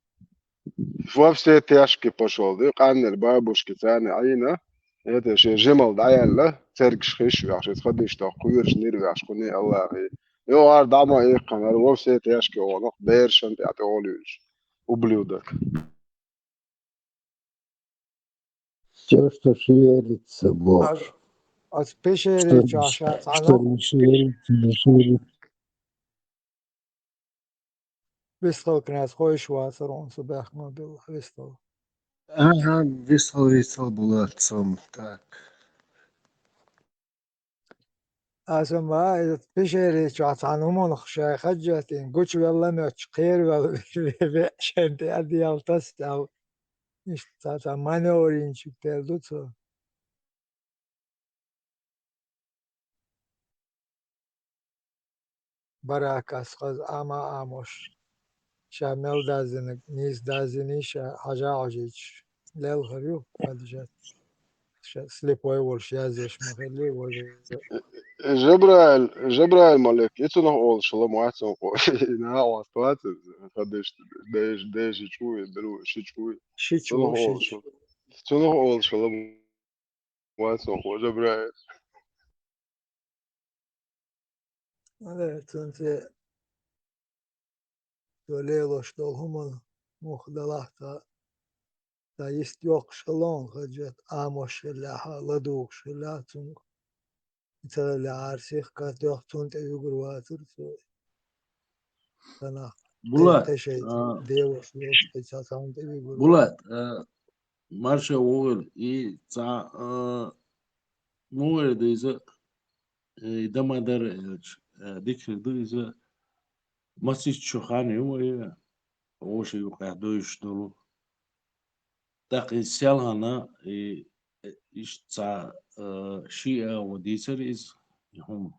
Вообще тяжкий пошел. Дык аннер бабушки цаны айна. Это же жемал даяла. Церкш хиш вяшет ходиш то куирш нир вяш куни Аллахи. Yo ar dama yıkanlar. Вообще тяжкий onu. Бершен te oluyor. Ублюдок. Все, что шевелится, Бог. از پیشری جاشت Что عنو не шевелится, не шевелится. بستو كناس خوش واسرون صباح ما بالله بستو Ага, весел был отцом. Так. اسم ما پیشری جاشت عنو من خشای خجتین گوش والله میچ خیر ولی شنتی ادیال تست او işte zaten orin çıktı تو برای از اما آموش شامل دازنک نیز دازنیش حاجا عجیج لیل خریو خدیجت سلیپوی ورش یازش مخلی وجه Жебраэль малек. Это noch all шла мацом ко. На вастат. Ходиш деш чуй, беру чуй. Это noch all شیچ шла. Это noch all шла мацом ко. Жебраэль. evet انت لیلوش دل همون مخدلات تا есть yok şalon خجت آموش لها لدوش لا تون مثل العرسيخ كات يوختون تيجر واتر أنا Bulat, تشيت ديوش لوش تساتون تيجر Bulat, Marsha Oğul, i ta nuerdeyse damadar dikrdeyse masis çoxane ya o şey yok ya dolu. Daqin selhana işte şia o diser is hum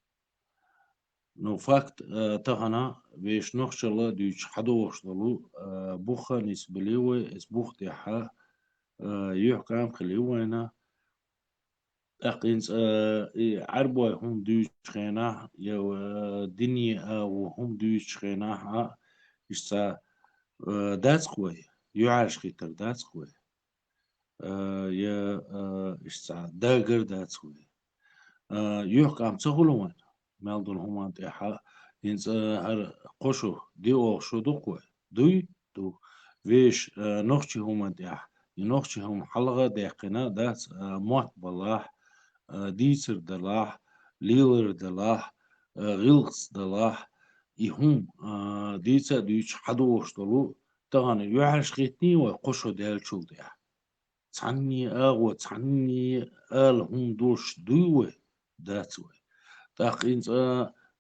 no fakt tahana beş noxşala düç hadoş dolu buxa nisbeliwe es buxti ha yuhkam khliwana أقينس عربوا هم دوش خينا يو دنيا وهم دوش خينا إشتا داس خوي يعرش خيتر داس خوي يا إشتا داغر داس خوي يوك عم تقولون مالدون هم أنت إنس هر قشو ديو شو دو خوي دو ويش نخشي هم أنت نخشي هم حلقة دقيقة داس موت بالله ديسر دلاح ليلر دلاح غيلكس دلاح يهم ديسا ديش حدوش دلو طبعا يعرش خيتني وقشو ديال شول ديا تعني تعني هم دوش دوي داتوي تاقين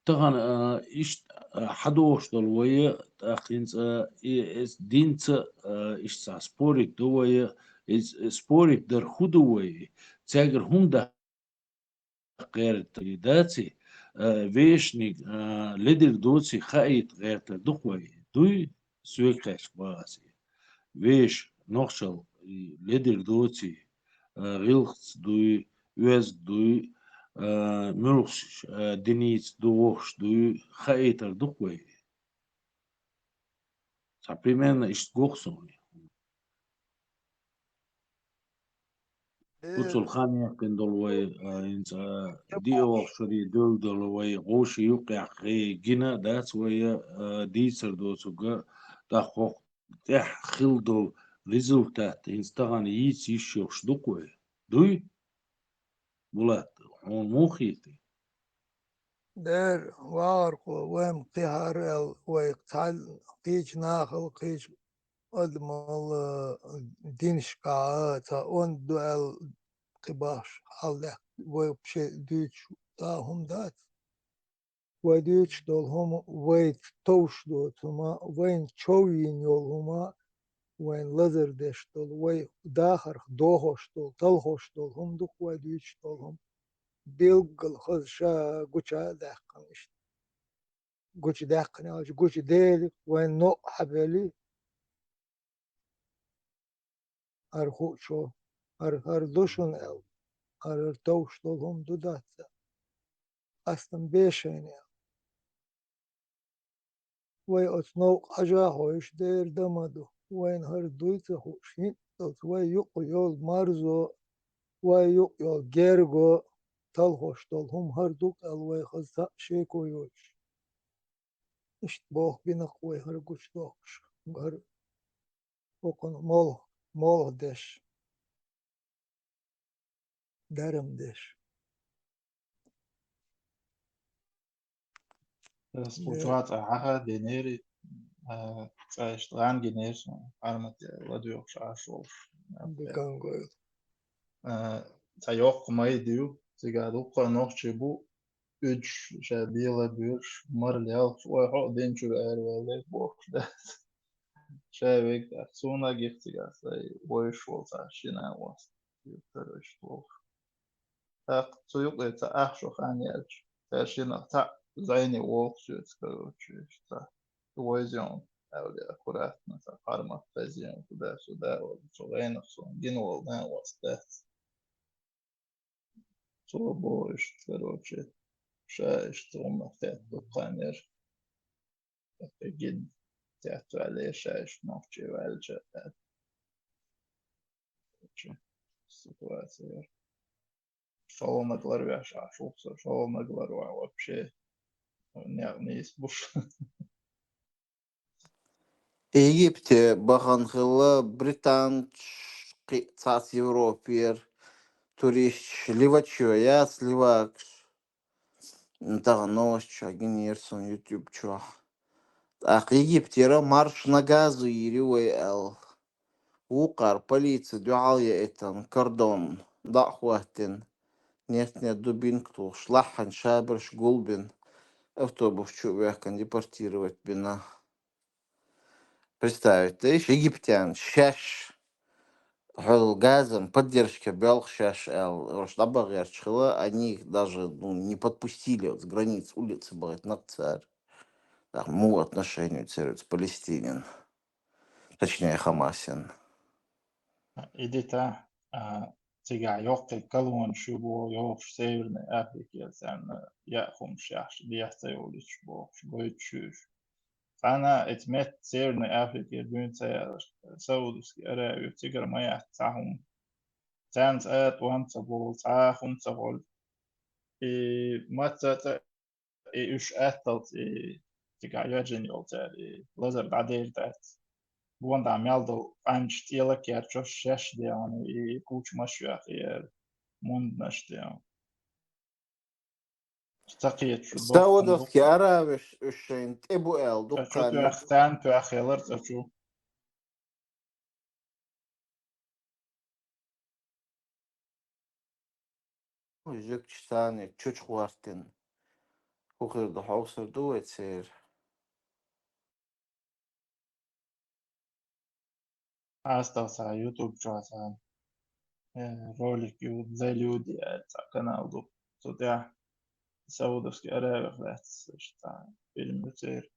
طبعا إيش حدوش دلوية تاقين إس دينت إيش سبوري دوي إس سبوري در خدوي تاجر هم ده غير داتي ويشنيك لدر دوتي خايت غير تدخوي دوي سويكاش باسي ويش نوخشل لدر دوتي غيلخت دوي ويز دوي ملوش دنيت دووش دوي خايت دخوي سابريمن اشت غوخسوني Uțul Khania când doloi in dio shuri dol doloi goshi yuqi gina that's why diser dosuga da khokh tah khildol результат инстаган yiç iş yok şduqoy duy bulat on muhiti دير وارقو وين قهر ويقتل قيج ناخل قيج أدمال دينش قاعات أون دوال قباش حالك وبشي ديش تاهم دات وديش دول هم ويت توش دوت هما وين تشوين يول هما وين لذر ديش دول وي داخر دوهوش دول تلهوش دول هم دوك وديش دول هم بيلقل خذ شا قوشا داقنش قوش داقني قوش ديلي وين نو حبلي أرخو شو هر دوشن ال هر توش دول هم دو دات أصلا بيشين وي أتنو حاجة هوش دير دمدو وين هر دويت خوشين وي يقو يول مارزو وي يقو يول جيرغو تلهوش دول هم هر دوك ال وي خزا شيكو يوش إشت بوخ بينق وي هر قوش دوش هر وقن مول ديش درم ديش بس وجوات عها دينيري اشتغان جنيش عرمت لديوك شعشوش بكان قوي تايوق ما يديو تيجادو قنوخ شبو üç şabila bir marlial şoy den çür ervele boş da şevek da sona gitti gasay boy şolsa şina was yukarı şol ta soyuk eta ah şu hanyer ta şina ta zayni walk şu çıkarı ta vizyon öyle kurat mesela parmak vizyon da şu da o şolayna son din ol ne was da so boş çıkarı شايش تغمى تاعت بقانير جد تاعتو عليه شايش نوفشي والجا سитуация شو مقدر وياش عشوف شو مقدر вообще не избуш Египте баханхыла Британ цас Европер турист ливачо я сливак нтагнос чагинерсон YouTube чуах. Ах Египтера марш на газу ириуэ эл. وقر полиция دعاية اتن كردون ضعوهتن نيت дубин кто шлахан шабрш гулбин автобус чувак кан депортировать бина. Представить, ты ещё египтян шаш хол газом поддержка бел шаш эл штаба герчхла они их даже не подпустили вот с границ улицы бывает на царь. Так, му отношению царь с палестинин, точнее хамасин. إديتا تيجا يوقي كلون شبو يوق سيرن أفريقيا سان يأخم شاش بيحتيوليش بو شبو يتشوش فأنا اتمت سيرن أفريقيا دون سير سودسكي أراوي تيجر ما يحتاهم تانت آت وانت بول تاهم تبول ما تتا إيش أتلت تيجا يجن يولتر لازر بعدير دات Bunda meldu anč tielek jer čo šešdienu I kuč mašjach jer mundnašdienu. Stakiet şu dokun Саудовский Аравиш ушен тебу эл Taču tu дуккан ahtan tu ahelar taču. жик чтани чуч хвартин хухер до хаусер дуэцер. Остался YouTube часа ролик за люди это канал ду. Тут я Саудовский Аравия что фильм утер.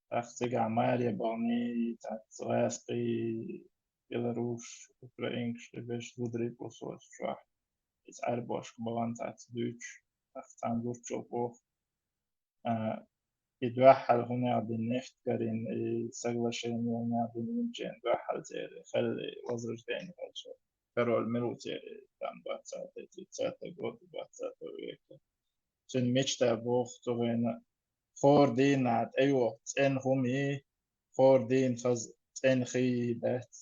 Ахтига Мария Бални так Зласпи Беларусь Украинский беш дудры посол что из Арбош баланс от Deutsch ахтан дурчо по يتوحل هنا بالنفط كرين سجلشين هنا بالنجين توحل زي خلي وزر تاني خلص كرول مروتي تام باتسات تتسات جود باتسات ويك سن مشتا بوخ توين خور دين عت أيوة إن هم خور دين خز إن خي بات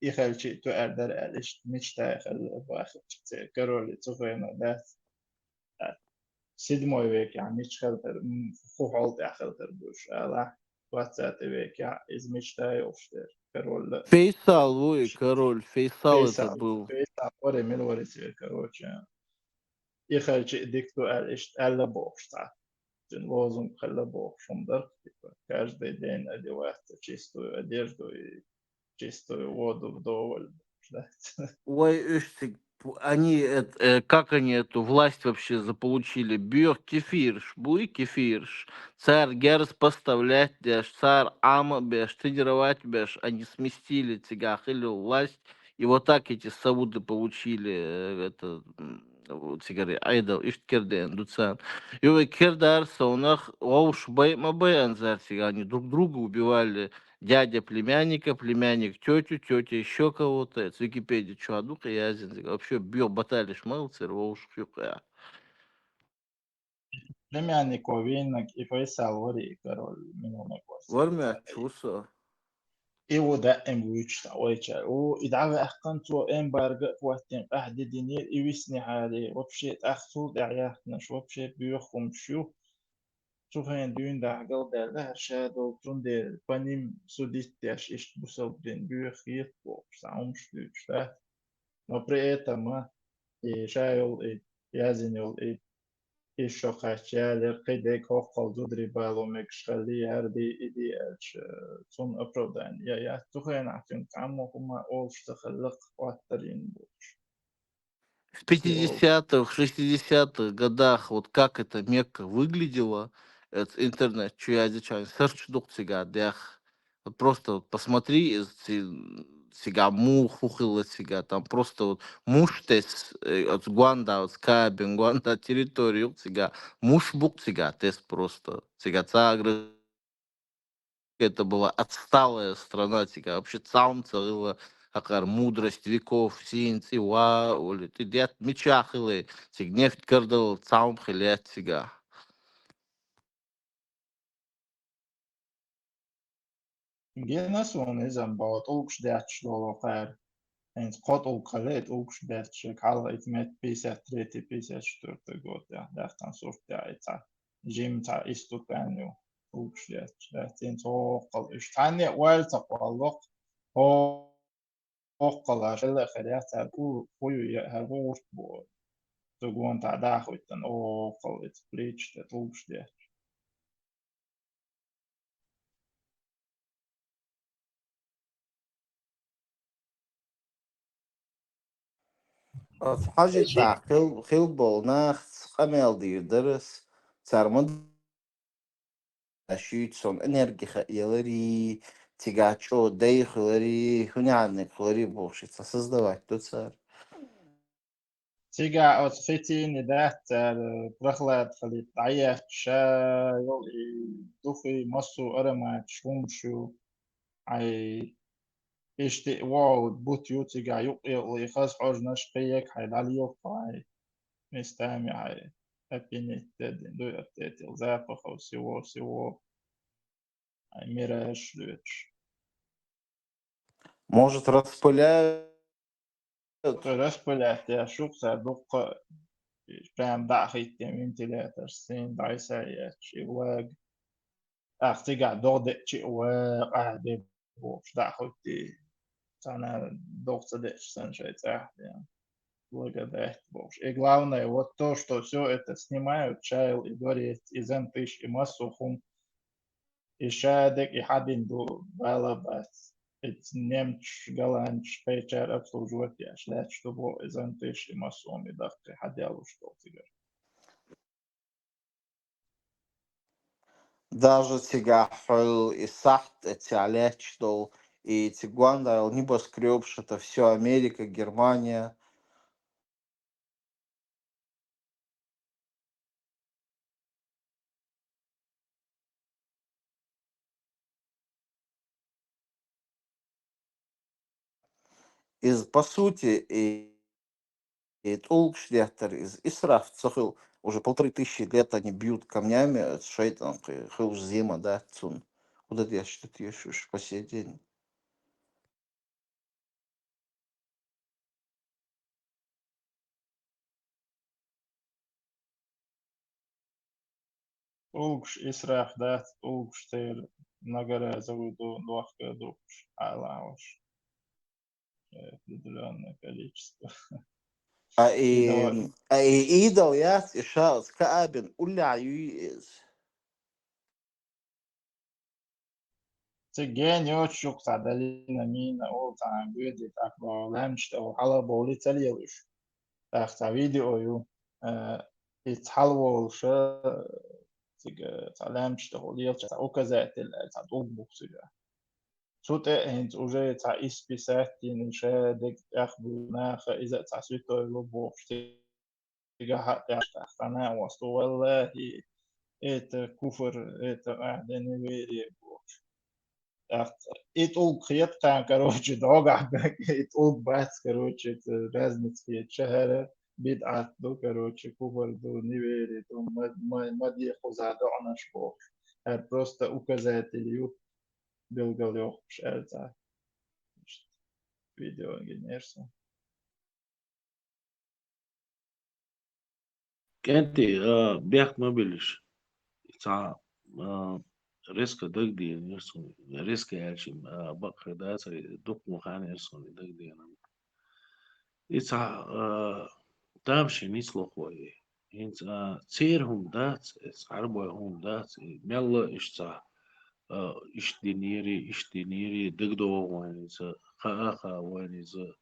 يخل شيء تقدر عليش مشتا خل باخد كرول توين بات седьмой век, я мечтал, хухол тяхал тербуш, ала 20 век, я из мечтаю, что король. Фейсал, ой, король, Фейсал это Фейсал. был. Фейсал, وري من وري سير короче. يخرج ديكتو ألا بوكشتا. Den лозунг خلى бокшумдар. Каждый день одевать чистую одежду и чистую воду вдоволь. ждать. Ой, они, как они эту власть вообще заполучили? Бьер кефирш, буй кефирш. Царь герс поставлять беш, царь ама беш, тренировать беш. Они сместили тебя, или власть. И вот так эти сауды получили это тигары айдал ишткерден дуцан. И вы кердар саунах оуш бай мабай они друг друга убивали. Дядя племянника, племянник тетю, тетя еще кого-то. Это с Википедии, что, одука язин. Вообще бьё баталиш мылцер, уж Племянник Овинок и Фейсал وري король منو в армии чувство. и وده ام ويتش ويتشا ويدعوا اخطنتو ام بارغ واتن احد دينير يوسني حالي وبشيت اخطو دعياتنا شو بشيت بيخم شو فين دون دعقل دعلا شادو تون دي بانيم سوديت داش اشت بوصل دين بيخيط وبسعوم شلوش ده وبريتا ما شايل يازنيل الشقاشيال قيدك هوقل زودري بالو مكشخلي هردي إدي أش صن أبردان يا تخين عشان تعمو هما أولش تخلق واترين بوش В سي أولش 50-х, 60-х годах, вот как эта Мекка выглядела, это интернет, что я изучаю, серчдук сега, дях. Вот просто вот посмотри, сега мухухила сега, там просто вот муштес, от Гуанда, от Скабин, Гуанда территорию сега, мушбук сега, тест просто, сега цагры, это была отсталая страна, тика, вообще цаум целила, акар мудрость веков, синцы, оли, ты дед мечахилы, тик нефть кардал, цаум хилет тига. جينا سون إذا باوت أولش داتش لولو خير إنت قط أول خليت أولش داتش على إتمت بيسات تريتي بيسات شتورت جوت يا داتان صورت يا إتا جيم تا إستو كانيو أولش داتش داتين توقل إش تاني ويل تقوالق هو وقلا شلا خريات هرقو فيو هرقو بو تقوان تا داخل تن وقل إت بريتش تولش داتش في حاجة تاع خيل بولناخ خميل دي درس цармад сон энергии хилари, тигачо, дей хилари, хунянник хилари бошица создавать тот царь. سيجا أوتفيتي ندات برخلات خليت عيات شا يلي دوفي مصو أرمات شومشو عي إشتي واو بوت يوتيجا يقي خاص حوج نشقيك حيد علي يقاي نستامي عي أبيني تدين دو أبتيتي الزافخ أو سيوو عي ميراش لوتش Может, распыляют. رسبلات يا شوق صدوق فهم دعخيت من تلاتة سين دعيسايات شي واق أختيجا دودة شي واق أهدي بوش دعخوتي أنا доктор саншает يعني благодать Боже. И главное, вот то, что все это снимают, чайл и говорит, из тысяч и массухум, и шадек, и хабинду, балабат. It's немч, галанч, печер обслуживать, я шлять, чтобы из тысяч и массухум, и дахты хадялу, что ты Даже тягахал и сахт, эти что и тигуанда, небоскреб, это все Америка, Германия. По сути, и Толкшлехтер из Исраф цохил уже 1500 лет они бьют камнями с шейтом, хил зима, да, цун. Куда я что-то еще по сей день. Улгш Исраф, да, Улгш Тейр, нагара заводу ловко дупш, алауш, определенное количество. إيدو ياس إشاز كأبن أولع يويز. Цеген очень садалина мина ол там будет так болем что хала боли целиюш. Так та видео ю итхалвол ша цег салам что холил та указатель та долбуксуга. Тут энт уже та исписать ша дек ахбу нах إذا та сюто лобов تيجا حتى أنا وصل والله это куфр это أهدني ويري итог хептан, короче, дорога, итог бац, короче, разница шахара, бид'ат, до, короче, куфр, до, невери, до, мадье хузада, она шпох. Просто указатель, белгалёх, шельца. Видео, конечно. كانت بيحك ما بلش تاع ريسك دق دي يرسون ريسك يالشي بقر دا دوق مخاني يرسون دق دي أنا تاع تامشي نيسلو خوي انت تيرهم دات عربهم دات ميلا اشتا اشتنيري دقدو وينيزا خا وينيزا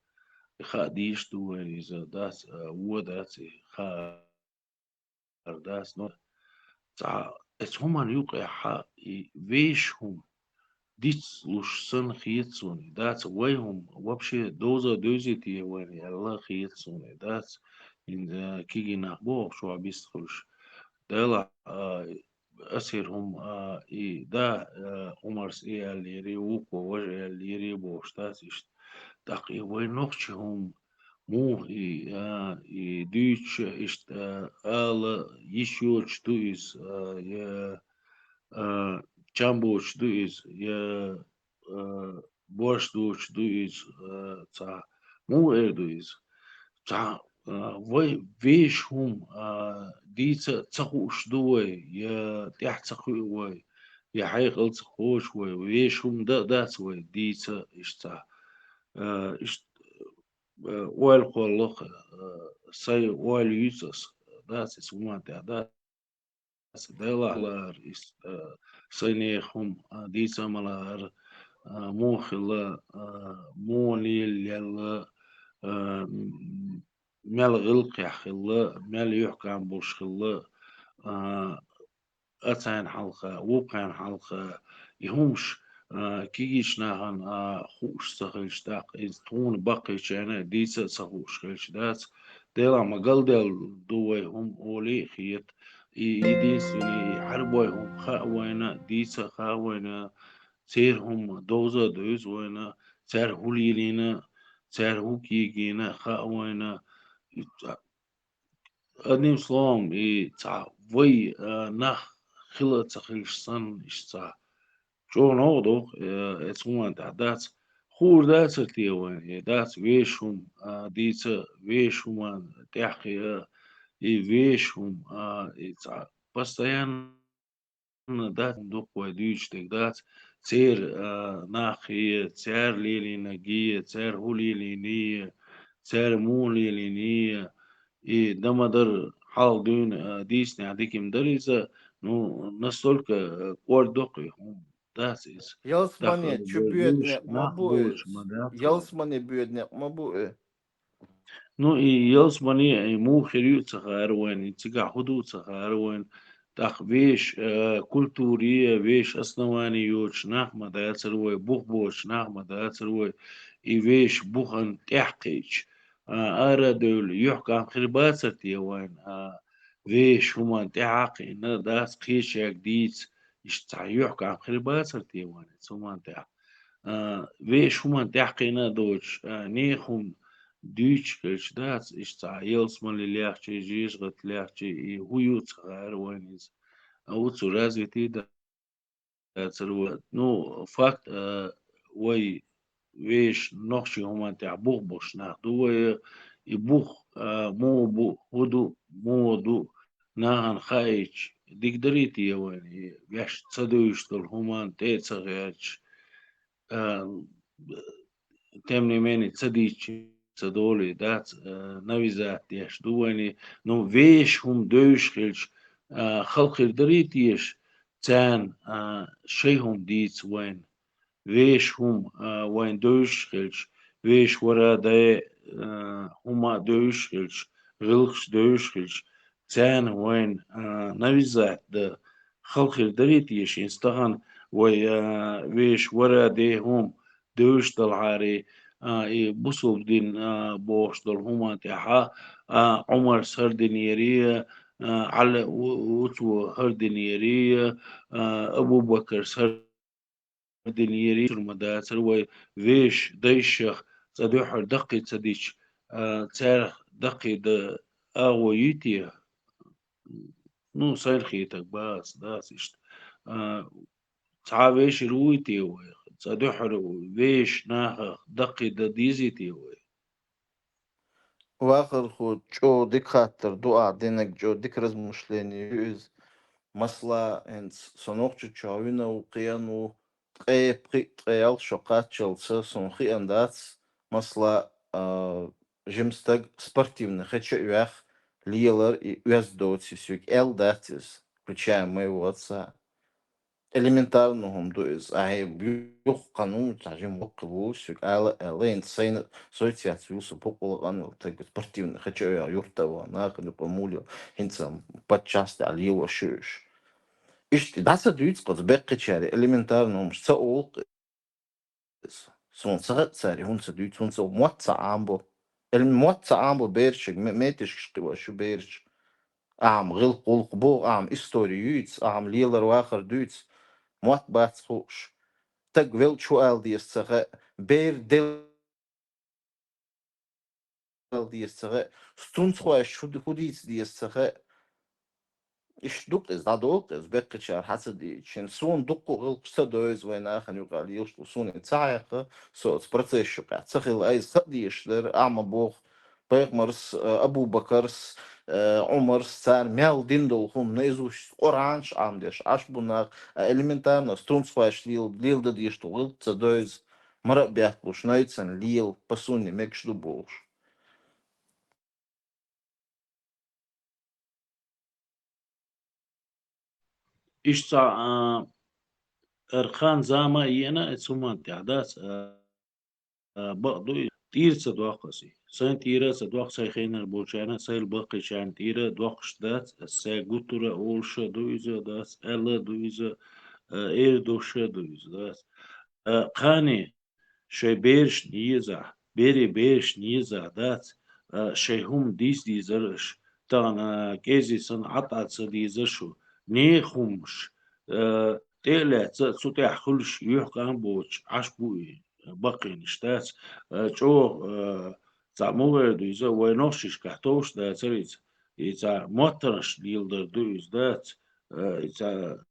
خا ديشتو وينيزا دات ودات خا دات نو تاع هم يوقع حا ويشهم ديتس لوش سن خيتسوني دات ويهم وبشي دوزي تي ويني الله خيتسوني دات إن كيجي نحبوه شو عبيستخلش دالا أسيرهم دا عمرس اللي يريوك ووجه اللي يريبوش تاسيش دقي وين نقشهم مو ديتش إشت آلا يشيوش دويز جامبوش دويز بوش دوش دويز مو دويز ويش هم ديتا تخوش دوي يا تحت تخوي يا حيقل تخوش ويش هم دا سوي ديتا اشتا اشت ويل خلق سي ويل يوزس دا سوما دا دلا لار است سينيخم ديتا ملار مو خلا مو ليل يلا مال غلق يحخلا مال يحكم بوشخلا أتان حلقة وقعن حلقة يهمش كيش نهان خوش سخيش داق إز تون باقي شانا ديسة سخوش خيش داس ديلا مقال ديل دوي هم أولي خيط يديسوني حربوي هم خاوينا ديسة خاوينا سيرهم دوزة دوز وينا سير هوليلينا سير هوكيجينا خاوينا أديم سلام تاع وي نخ خلا تخيش سن إش تاع جو نوضو اسمه تاع دات خور دات تيوان دات ويشهم ديت ويشهم تحقي ويشهم تاع بستيان دات دوق وديش دات سير ناخي سير ليلي نجية سير هولي لينية سير مولي لينية دمدر حال دون ديسني عديك مدرسة نو نستولك قوردقي هم داسيس Ялсмане, داخل чё بوش бедняк ناخ мабу بوش مدافع Ялсмане бедняк мабу نو يلس مني مو خريو تخاروين تيجا حدود تخاروين داخ بيش كولتورية بيش أصنواني يوش ناخ مداتروي بوخ بوش ناخ مداتروي إيش بوخن تحقيج أرى دول يحكم خرباتر وين ويش هما تحقي نداس قيش يجديد يشتع يحكم خرباتر وين هما تح ويش هما تحقي ندوش نيخم ديش كش داس يشتع يلسمن للياخشي جيش غت لياخشي هويوت غير وينيز أو ترازي تيدا نو فاكت وي ويش نقشي هما تاع بوخ بوش ناخدو يبوخ مو بو هدو مو دو ناهن خايج ديقدريتي وين ياش تصدويشتل همان تيتسغيرش تمني ماني تصديش صدولي دات نويزات ياش دواني نو فيش هم دوش خلش خلق دريتيش تان شيهم ديت وين ويش هم وين دوش خلش ويش ورا داي هما دوش خلش غلقش دوش خلش تان وين نويزات دا خلق دريتيش يستغن وي ويش ورا دي هم دوش دالعاري بوصل دين بوش دل هما تحا عمر سردنيرية على وتو هردنيرية أبو بكر سردنيرية المدى سروي فيش ديشخ صدوحر دقي تصديش تارخ دقي دا أغويتي نو سايل خيتك باس داس إشت تعاويش رويتي وي صدوحر فيش ناخ دقي دا ديزيتي وي واخر خو جو ديك خاطر دعاء دينك جو ديك رزمشلين يوز مسلا انت سنوخ تشاوينا وقيانو قيال شوقات شلسة سنخي اندات مسلا جيمستاج спортивный хочу уях лилар и уяз доти сюк эл датис включаем моего отца элементарно то есть бюх канун тажим мокву сюк элен сейн сойти отсюса покола анул так спортивный хочу я юртова нахуй помулю хинцам подчасти алила шуш ишти даса дуйц код беккечари элементарно мшца ол сонца цари хунца дуйц хунца моца амбо الموت عامل بيرشك ماتش شو بيرش غلق بو استوريوتس ليلر واخر دوتس موت بات خوش تق ويل شو دي السغاء بير ديل دي السغاء ستون خوش شو ديتس دي السغاء إيش دوق إز دوق إز بقى حسد شن سون دوق غلق سدوز وين آخر يقال يوش سون تعيق صوت برتش شقة تخيل أي صديش در بوخ بيغمرس أبو بكرس عمر سار ميل ديندل هم نيزوش أورانج ديش بناغ إليمنتارنا ستونس فاش ليل ديش تغلق سدوز مرق بيحبوش نايتسن ليل بسوني ميكش دبوش إيش أرخان زاما ينا اتسومان تعداس بقضو تير صدواقسي سان تيرا صدواق سايخين البوشانا سايل باقي شان تيرا دواقش داس ساقوتورا أولشا دويزا داس ألا دويزا إير دوشا دويزا داس قاني شي بيرش نيزا بيرش نيزا داس شي هم دي زرش تانا كيزي سن عطعت ديزشو نيخمش تيلا تسوتي خلش يحكم بوش عشبوي باقي نشتاس جو تعمور دويزا وينوشش كحتوش دا تريد إذا موترش ليلدر دويز دات إذا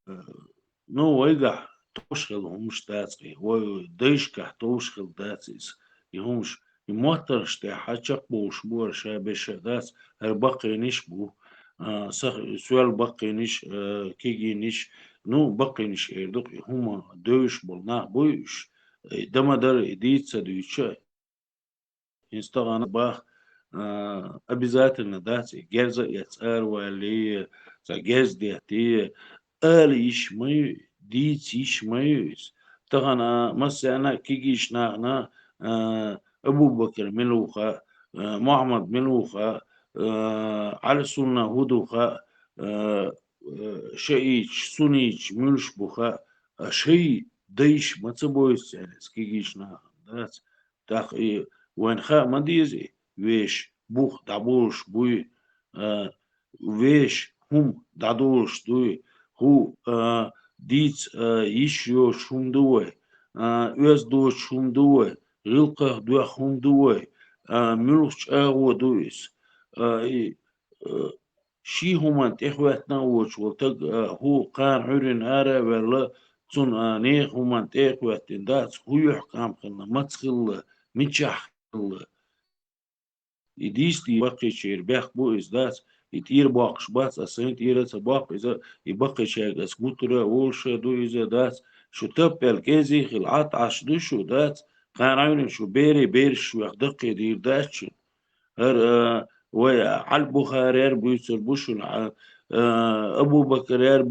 نو ويقع توشخل همش داتي وديش كحتوشخل داتيز يهمش يموترش تا حاجة بوش بور شابش دات الباقي نشبو سؤال باقي نش كيجي نش نو باقي نش إردوق هما دوش بولنا بوش دما در إديتسا دويتشا инстагана бах обязательно дать герза яцар вали за герз диати алиш мы дитиш мы тагана масана кигиш на أبو بكر ملوخة محمد ملوخة على سنة هدوخة شيش سنيش ملش بوخة شيء ديش ما تبويس يعني سكيجيش ناس تاخي وين خا ما ديزي ويش بوخ دابوش بوي ويش هم دادوش دوي هو ديت يشيو شوم دوي ويز دوش شوم دوي غلقه دوي خوم دوي ملوش اغو دويس شي هما تخواتنا وش وتق هو قان عرين هارا ولا تون نيخ هما تخواتن دات هو يحكم خلنا ما تخل متشح يديستي باقي شير بيخ بو إزداس يتير باقش بس أسين تيرة سباق إذا يبقى شيء أسكوترة وش دو إذا داس شو تبل كيزي خلعات عش دو شو داس كان عيون شو بير شو يخدق يدير داش هر وعلى البخاري بيصير بوشن أبو بكر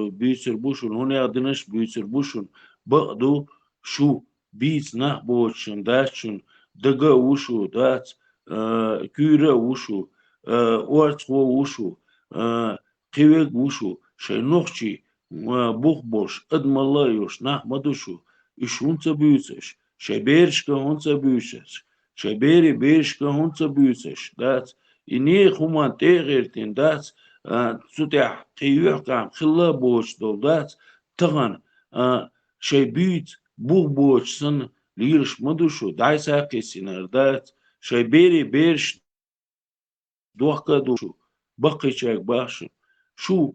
بيصير بوشن هنا يقدنش بيصير بوشن بقدو شو بيس نحبوشن داشن دقا وشو دات كيرا وشو أورتخو وشو قيوك وشو شي نوخشي بوخبوش أدم الله يوش نحمدوشو إش هونسا بيوسش شي بيرشكا هونسا بيوسش شبيري بيرشكا هونسا بيوسش دات إني خمان تغيرتين دات تسوتح قيوح كام خلا بوش دول دات تغن شي بيت بوغ بوش سن ليرش مدوشو داي ساقي سينار دات شي بيرش دوخكا دوشو بقي شاك باشو شو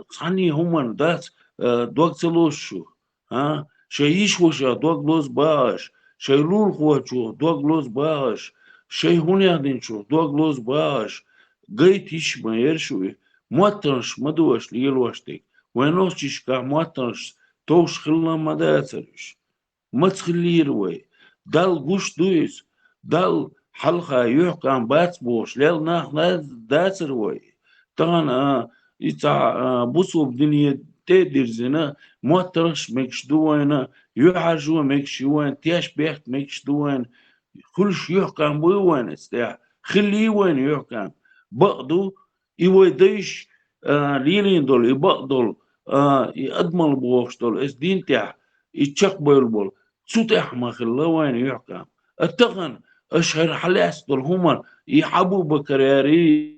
صحني همان دات دوك تلوش شو شيش وشا دوك لوز باش شي لول خوچو دوك لوز باش شي هونيادين شو دوك لوز باش قيت إيش ما يرشوي موتنش مدوش ليلوشتك وينوش كا موتنش توش خلنا ما داترش ما تخليه روي دال قوش دويس دال حلقة يحكم بات بوش ليل ناخ داتر وي طبعا إتا بوصو بدنيا تقدر زنا موترش مكش دوينة يحرجوا مكش وين تياش بيخت مكش دوين كلش يحكم بوين استيح خليه وين يحكم بقدو يوديش ليلين دول يبقدول يقدمل بوش دول اس دين تاع يتشقبل بول تسوتح ما خلا وين يحكم التغن اشهر حلاس دول هما يحبوا بكريارية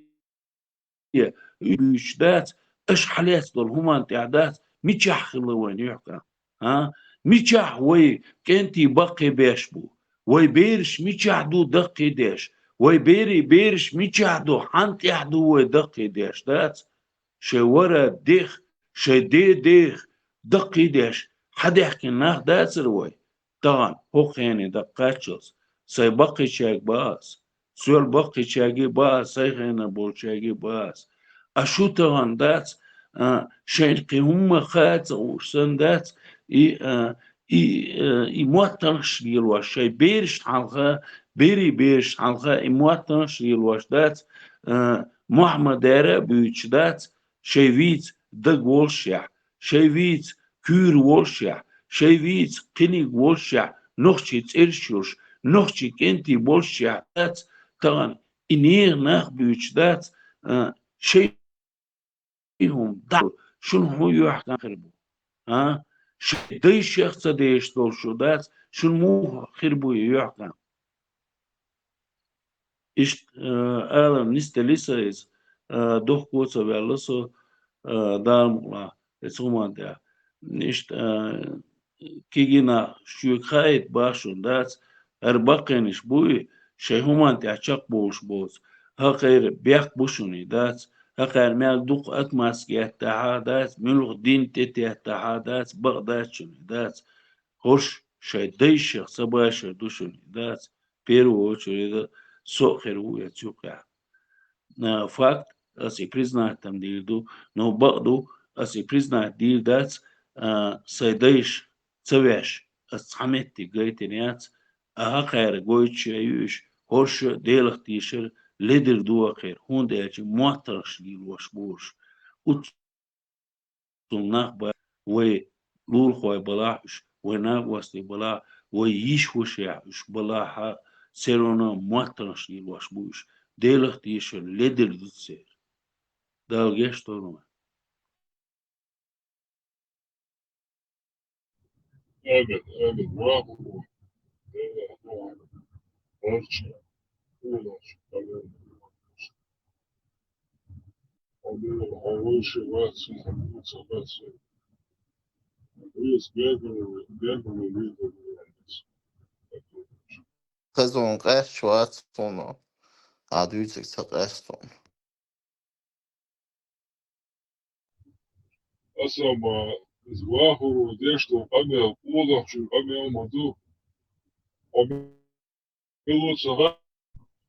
يشدات اش حلاس دول هما تعدات ميتشح خلا وين يحكم ميتشح وي كنتي بقي بيشبو وي بيرش ميتشح دو دقي ديش وي بيرش ميتشح دو حنت يحدو دقي ديش دات شورا ديخ شدي ديخ دقي ديش حد يحكي ناخ داتر وي طبعا هو خيني دقاتشوز سي بقي شاك باس سول بقي شاكي باس سي خينا بول شاكي باس أشو طبعا دات شاكي هم خات وشن دات i موتنش يلواش شي بيرش حلقة بيرش حلقة موتنش يلواش دات محمد دارا بيوتش دات شيفيت دق وولشع شيفيت كور وولشع شيفيت قني وولشع نخشي تيرشوش نخشي كنتي بولشع دات طبعا إنير ناخ بيوتش دات شيهم دعو شنو هو يحكم خربو دي شخص ديش دول شو دات شنو مو خربو يحكم إيش آلم نست لسه إز دوخ كوسا بيالسو دارم اسمه ده nicht كيجينا شو خايت باشون دات أربقينش بوي شيء هما تعشق بوش بوز هقير بيخ بوشوني دات هقير مال دوق أتماس يتها دات ملوغ دين تتي يتها دات بغداد شوني دات هوش شيء ديش سباش دوشوني دات بيرو شوني دا سوخر ويتشوكا факт, се признае там дилду, но баъду се признае дил дац сайдайш цавеш асхаметти гайтениац ахайр гойч юш хорш делах тишер ледер дуа خير هون داچ موترش ديل وش بوش ut nach ba we lul khoy balash we na wasti bala we yish وش يعش بلاها سيرونا موترش ديل وش بوش делах тишер ледер дутсер دالجه что Evet, bravo. Orça, uğraş, alıyor, havayışı vatsın, havayışı vatsın. Biz gergin lider. خزون قاش شوات فونو عدويتك تقاستون Asama, zvahu, dešto, amel, uğraşçı, amel, madu, amel, saha,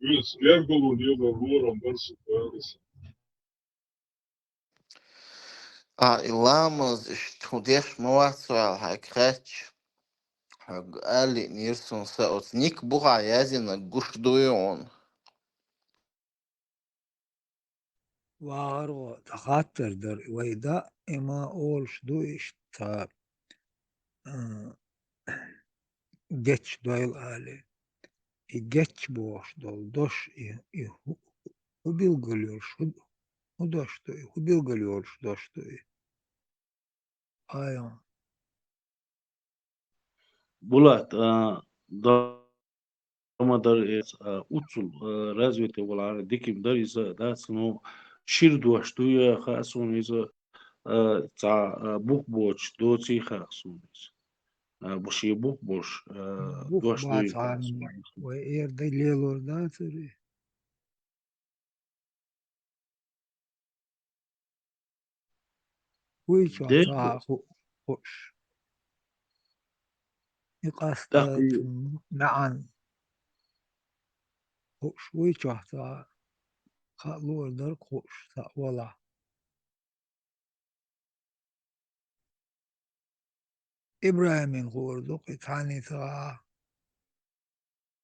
biz gergin lider, vuran, dersi, dersi. إلامز اشتوديش مواتسوال هاكراتش قالي نيرسون ساوت نيك بوغا يازين قوش دويون وارو تخاطر در ويدا إما أولش دويش تا جتش دويل آلي جتش بوش دول دوش وبيلغليوش ودوش دوي وبيلغليوش دوش دوي آيون Bulat, Дамадар уцул развитый валара диким дар иза дац но шир дуаштуя хасун иза ца бухбоч доци хасун буши бухбош بوخ дуаштуя بات عن وإير دي ليلور داتري ويش ده عطا خوش يقاستات دقي معن خوش ويش عطا خالور در خوش تا ولا إبراهيم غوردوق تاني تا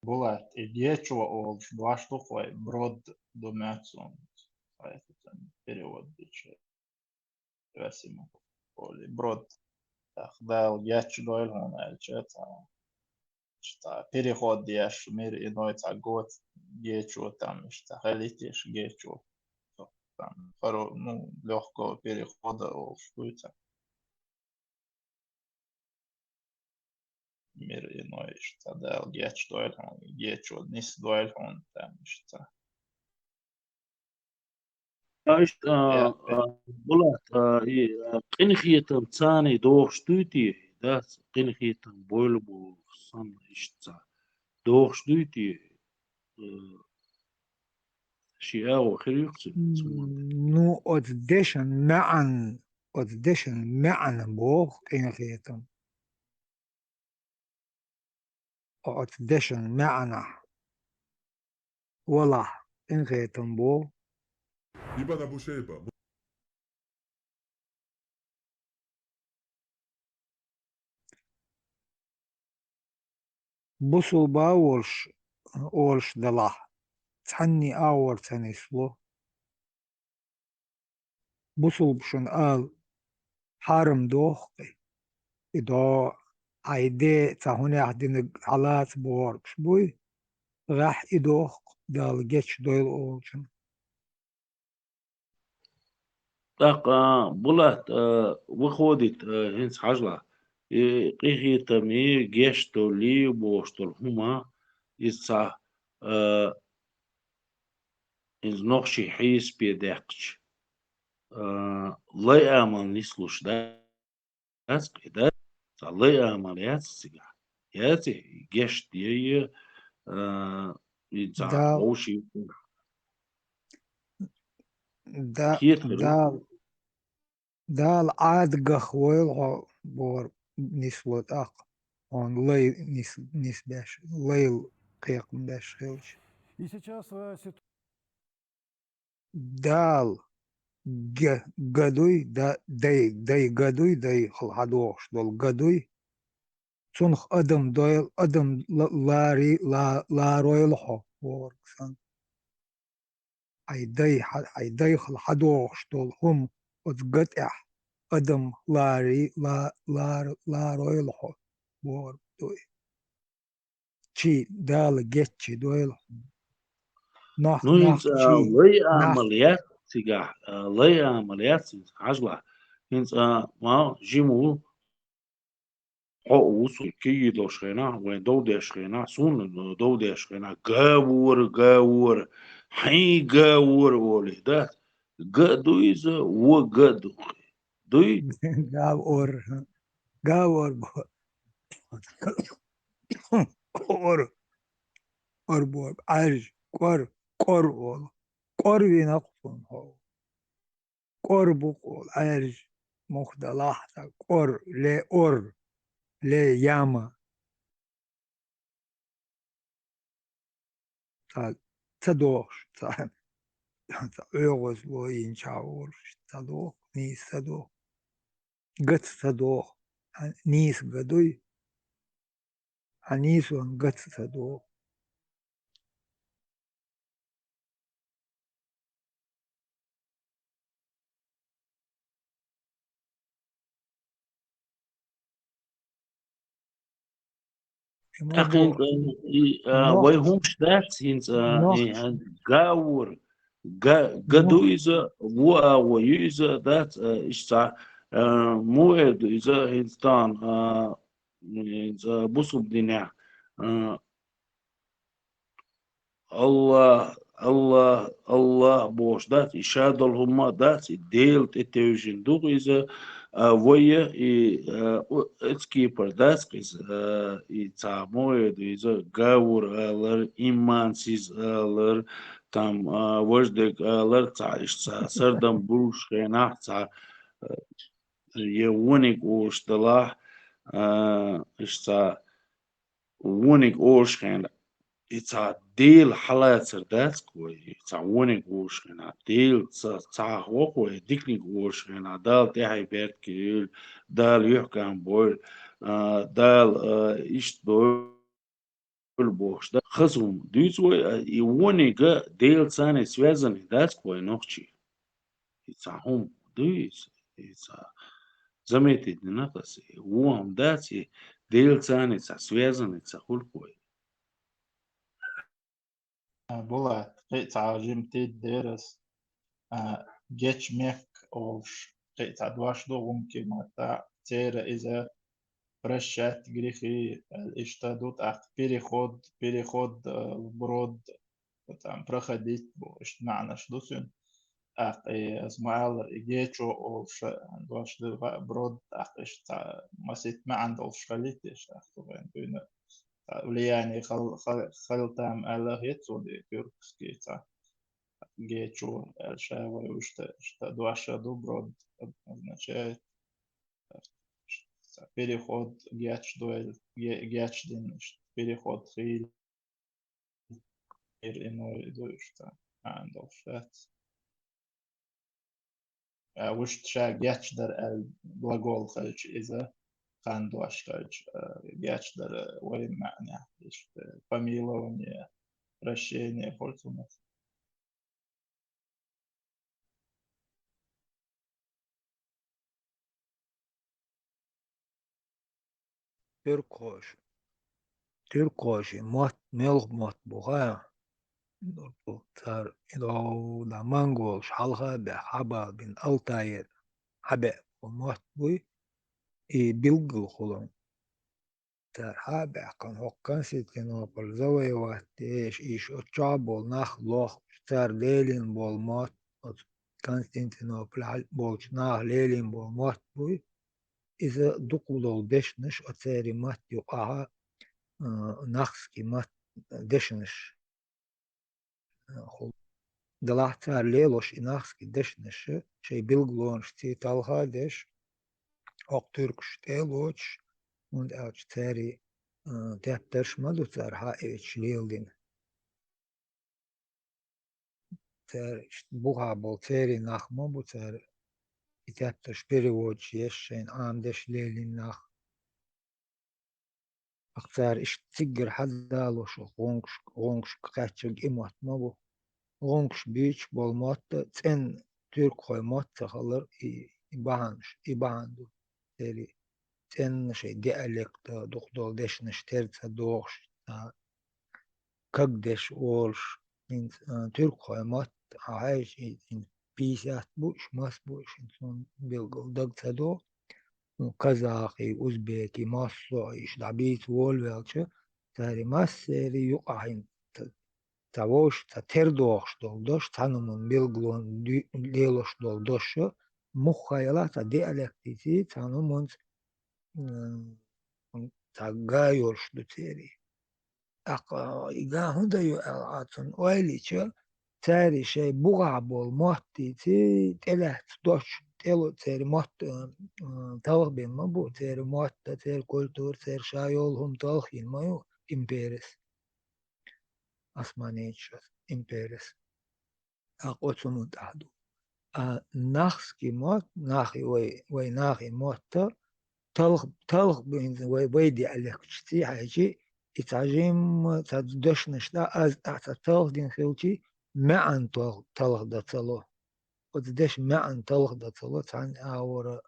Булат, идечего олш, два штука, брод до мяцун. Это перевод биче. Весимо. Оли брод. Дал яч дойл он элчета. Что переход яш мир иной та год гечу там что халитиш гечу. Там ну легкого перехода олшуется. Мир иной что дал яч дойл он гечу нис дойл он там что. ايش Я بولات قنخيتم ثاني دوغ شتوتي داس قنخيتم بولبو صن اشتا دوغ شتوتي شيء خير يقصد نو أددشن معن بوخ إن خيتم أددشن معنا ولا إن خيتم بو يبقى ابو شيبه بوسو أولش دلا تحني أور تنسلو بوسو بشن حارم دوخي إدو عيدي تهوني عدين علات بوركش بوي راح إدوخ دال جيتش دويل أولشن داق بولات وخودت هنس حجلة قيخيتم جيشتو لي بوشتل هما يسا إنز نوخشي حيس بيدقش لا يعمل نسلوش داس كده لا يعمل ياتسيجا ياتي جيش دي يتزع دال غوشي كيتر دال عاد قخويل بور نسلوت أق он лей нис беш лейл قيق беш хилч И сейчас дал гадуй дай гадуй дай хадош дол гадуй цунх адам дойл адам лари ла ройл хо ворксан ай дай хадош дол хум отгатя адам лари ла ройл хо ворк دوي شي دال جيتشي دويل ناخ نو ينز شي لا ناخ عمليات سيجا لا عمليات عجلة ينز ما جيمو حو وصل كي دوشخينا وين دو دشخينا سون دو دشخينا جاور حي جاور ولي ده قدو إذا وقدو دوي جاور اور بور عرج قر والله قر بينقصن هو قر بقول عرج مخد لحظة قر لي ياما تدوخ أغز لو ينشاور تدوخ نيس تدوخ قد صدوق نيس قدوي عنيس قد صدوق أخي مو وي نوخ هم شتات هينز نوخ جاور نوخ جدويزا ويوزا ذات إشتا موعد إذا هينستان بوصل دينا الله بوش دات إشادة هما دات ديلت التوجين دوغ إذا ويا اتسكيبر دات إذا إتعامويد إذا غاور لر إيمانسيز لر tam وجدك تاع سردم بروش خينا تاع يونيك وشتلاح اشتا ونيك اوش خينا تاع ديل حالات سردات كوي تاع ونيك اوش خينا ديل تاع هوكوي ديكنيك اوش خينا دال تاعي بيت كيل دال يحكم بول دال اشت بول boš. Da хазум дюцвой и вонега дейл цане связаны датской ногчи. И цахум дюц. И ца заметить не напаси. Уам дати дейл цане ца связаны ца хулкой. بولات قيتع جيمتي ديرس جيتش ميك أوش قيتع دواش دو ممكن متاع تيرا إذا برشات جريخي الاشتادوت أخ بيريخود البرود تام برخديت بو اشتمعنا شدوسن أخ اسماعيل جيتشو أوش دواش دو برود أخ اشتا مسيت ما عند أوش خليتش أخ طبعا بينا ولياني خل تام الله يتصودي تركسكي تا جيتشو الشاوي وشتا دواشا доброд означает переход гячдин переход хил иной душта андолшат وش شا гячдер глагол خلج إذا كان دوش خلج гячдер وين معنى помилование прощение фортуна تركوش موت ملغ موت بوغا صار لو دا مانجول شحالها بحبا بين التاير حبا وموت بوي إي بيلقل خلون صار حبا كان هو كونستانتينوبل زوي وقتيش إيش أتشابول ناخ لوخ صار ليلين بول موت كونستانتينوبل بولش ناخ ليلين بول موت بوي إذا دقلو دشنش أتاري مات يقعها ناخسكي مات دشنش دلعتار ليلوش إناخسكي دشنش شي بيلغلونش تي تالها دش أق تركش تيلوش und auch تاري تابترش مدو تار هايش ليلدين تار بوها بول تاري ناخ مبو تار تابترش переводش يشين عام دش ليلين ناخ أختار إش تسجر حدالوش غونكش كاتشج إموت مبو غونكش بيش بالموت تن ترك خوي موت تخلر إباندو تالي تن شي ديالكت دخدول ديش نشترت دوغش كقدش أولش إن ترك خوي موت عايش إن بيسات بوش ماس بوش إنسان بيلقل دق تدو كازاخي أوزبيكي ماسو إيش دعبيت وولوالش تاري ماس سيري يقعين تاوش تردوش دولدوش تانومون بيلغلون ليلوش دولدوش مخيلة ديالكتيتي تانومون تاغايوش دوتيري أقا إيغا هندا يؤلعاتن ويليش تاري شي بوغع بول موتي تلات دوش تلو تاري موت تلغ بين مبو تاري موت تاري كولتور تاري شايول هم تلخين مايو إمبيرس أسمانيتش إمبيرس أقوتسمون تحدو ناخسكي موت ناخي وي ناخي موت تلخ بين ويدي عليك تشتي حاجي يتعجم تدش نشتا از تلخ دين خلتي معن تلخ دا تلو وتدش معن تلخ دا تلو تعني اور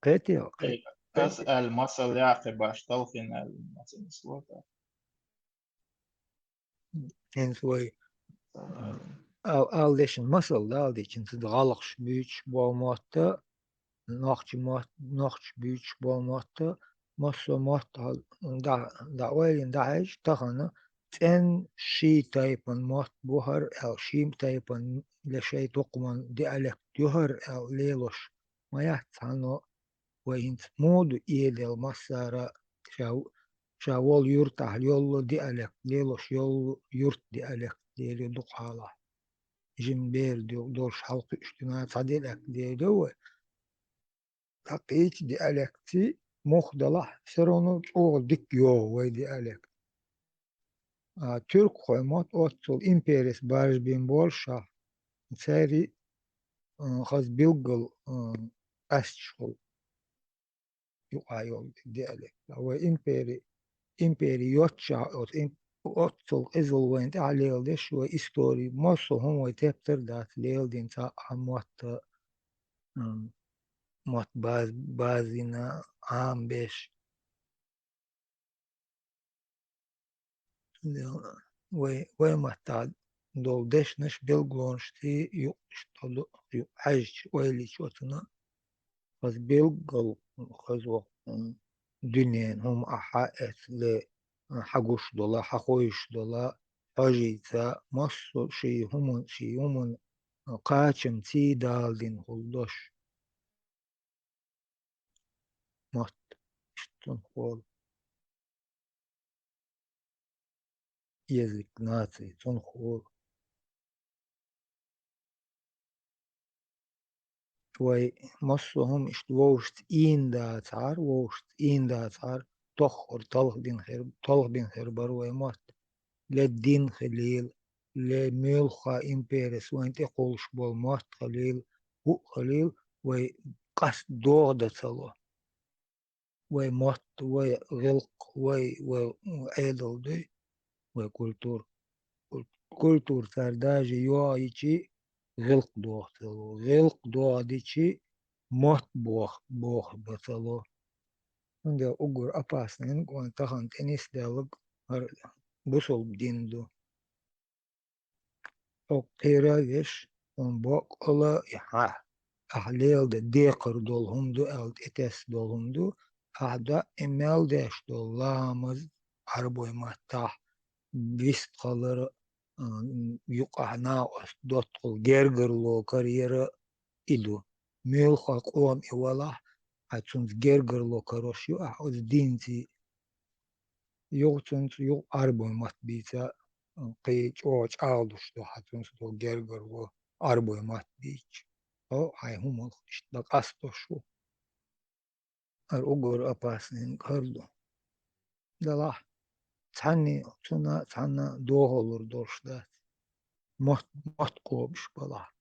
قيتي إيه، أسأل مصل يعقب أشتلخين المصل سلوتا انت وي al deşin masal da al deşin tıdı galıqş büyüç bolmatta noxç büyüç bolmatta maso matta da oylin da hiç tahanı en şi taypan mat buhar el şim taypan le şey tokuman dialekt yuhar el leloş mayat hano ve hint modu iyedel masara şavol yurt yollu dialekt leloş yollu yurt dialekt diye duqala جنبير دور حلق اجتماع صديقك دو تقيت دي ألكتي مخدلة سرونو أو ديك يو وي دي ألك ترك خويمات أوتول إمبيريس بارج بين بولشا ساري خاص بيوغل أسشل يو دي ألك هو إمبيري يوتشا أوتول إزل وين عليل دي شو إستوري مصو هم تبتر دات ليل دين تا عموات مات بازينا عام بيش وي محتاج دول ديش نش بيلغونشتي يقشتلو حج ويلي شوتنا خز بيلغل خزو دنيا هم أحائت ل حقوش دولا حقوش دولا حجيتا مصو شي هم قاچم تي دالدين خلدوش مات تنخول язык нации تنخول شوي مصهم اشتوشت إين داتار تخر طلق دين خير بروي مات للدين خليل لميلخا إمبيرس وين تقولش بول مات خليل هو خليل وي قصد دوغ دتلو وي مات وي غلق وي عيدل دي وي كولتور سرداجي يوعيشي غلق دوغتلو غلق دوغديشي مات بوخ بتلو عندي أقر أباسنين وان تخن تنس دالق بوصل بديندو أو قيراجش وان بوك ألا أحليل دا ديقر دولهم دو أو إتس دولهم دو أحدا إمال داش دول لامز عربوي ماتاح بيست قالر يقعنا دوتقل جرجر لو كاريرا إدو ميلخا قوام إولا هاتسونز جرجر لو كاروشيو أحوز دينتي يوتسونز يو أربو مات بيتا قيج أوش آلدوش دو هاتسونز دو جرجر لو أربو مات بيج أو هاي هم اشتاق أستوشو أرقور أباسنين كاردو دلاح تعني دوغولور دورشدات مات قوبش بلاح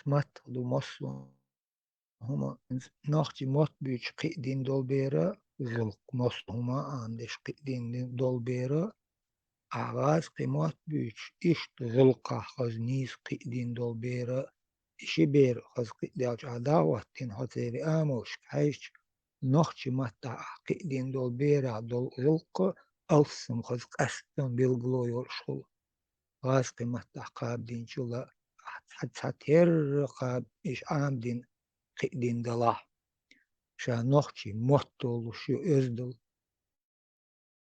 مات دو مصلو هما ناختي مات بيش قيدين دول بيرا غلق مصلو هما عندش قيدين دول بيرا أعغاز قيمات بيش إشت غلقة خزنيس قيدين دول بيرا إشي بير خز قيدالش عداوة تين حتيري آموش كحيش ناختي مات قيدين دول بيرا دول غلقة ألسم خز قستن بالغلو يرشل غاز قيمات قاب دين شولا حتير قاب إش عام دين قيدين دلاح شا ناختي موتول شو أزدل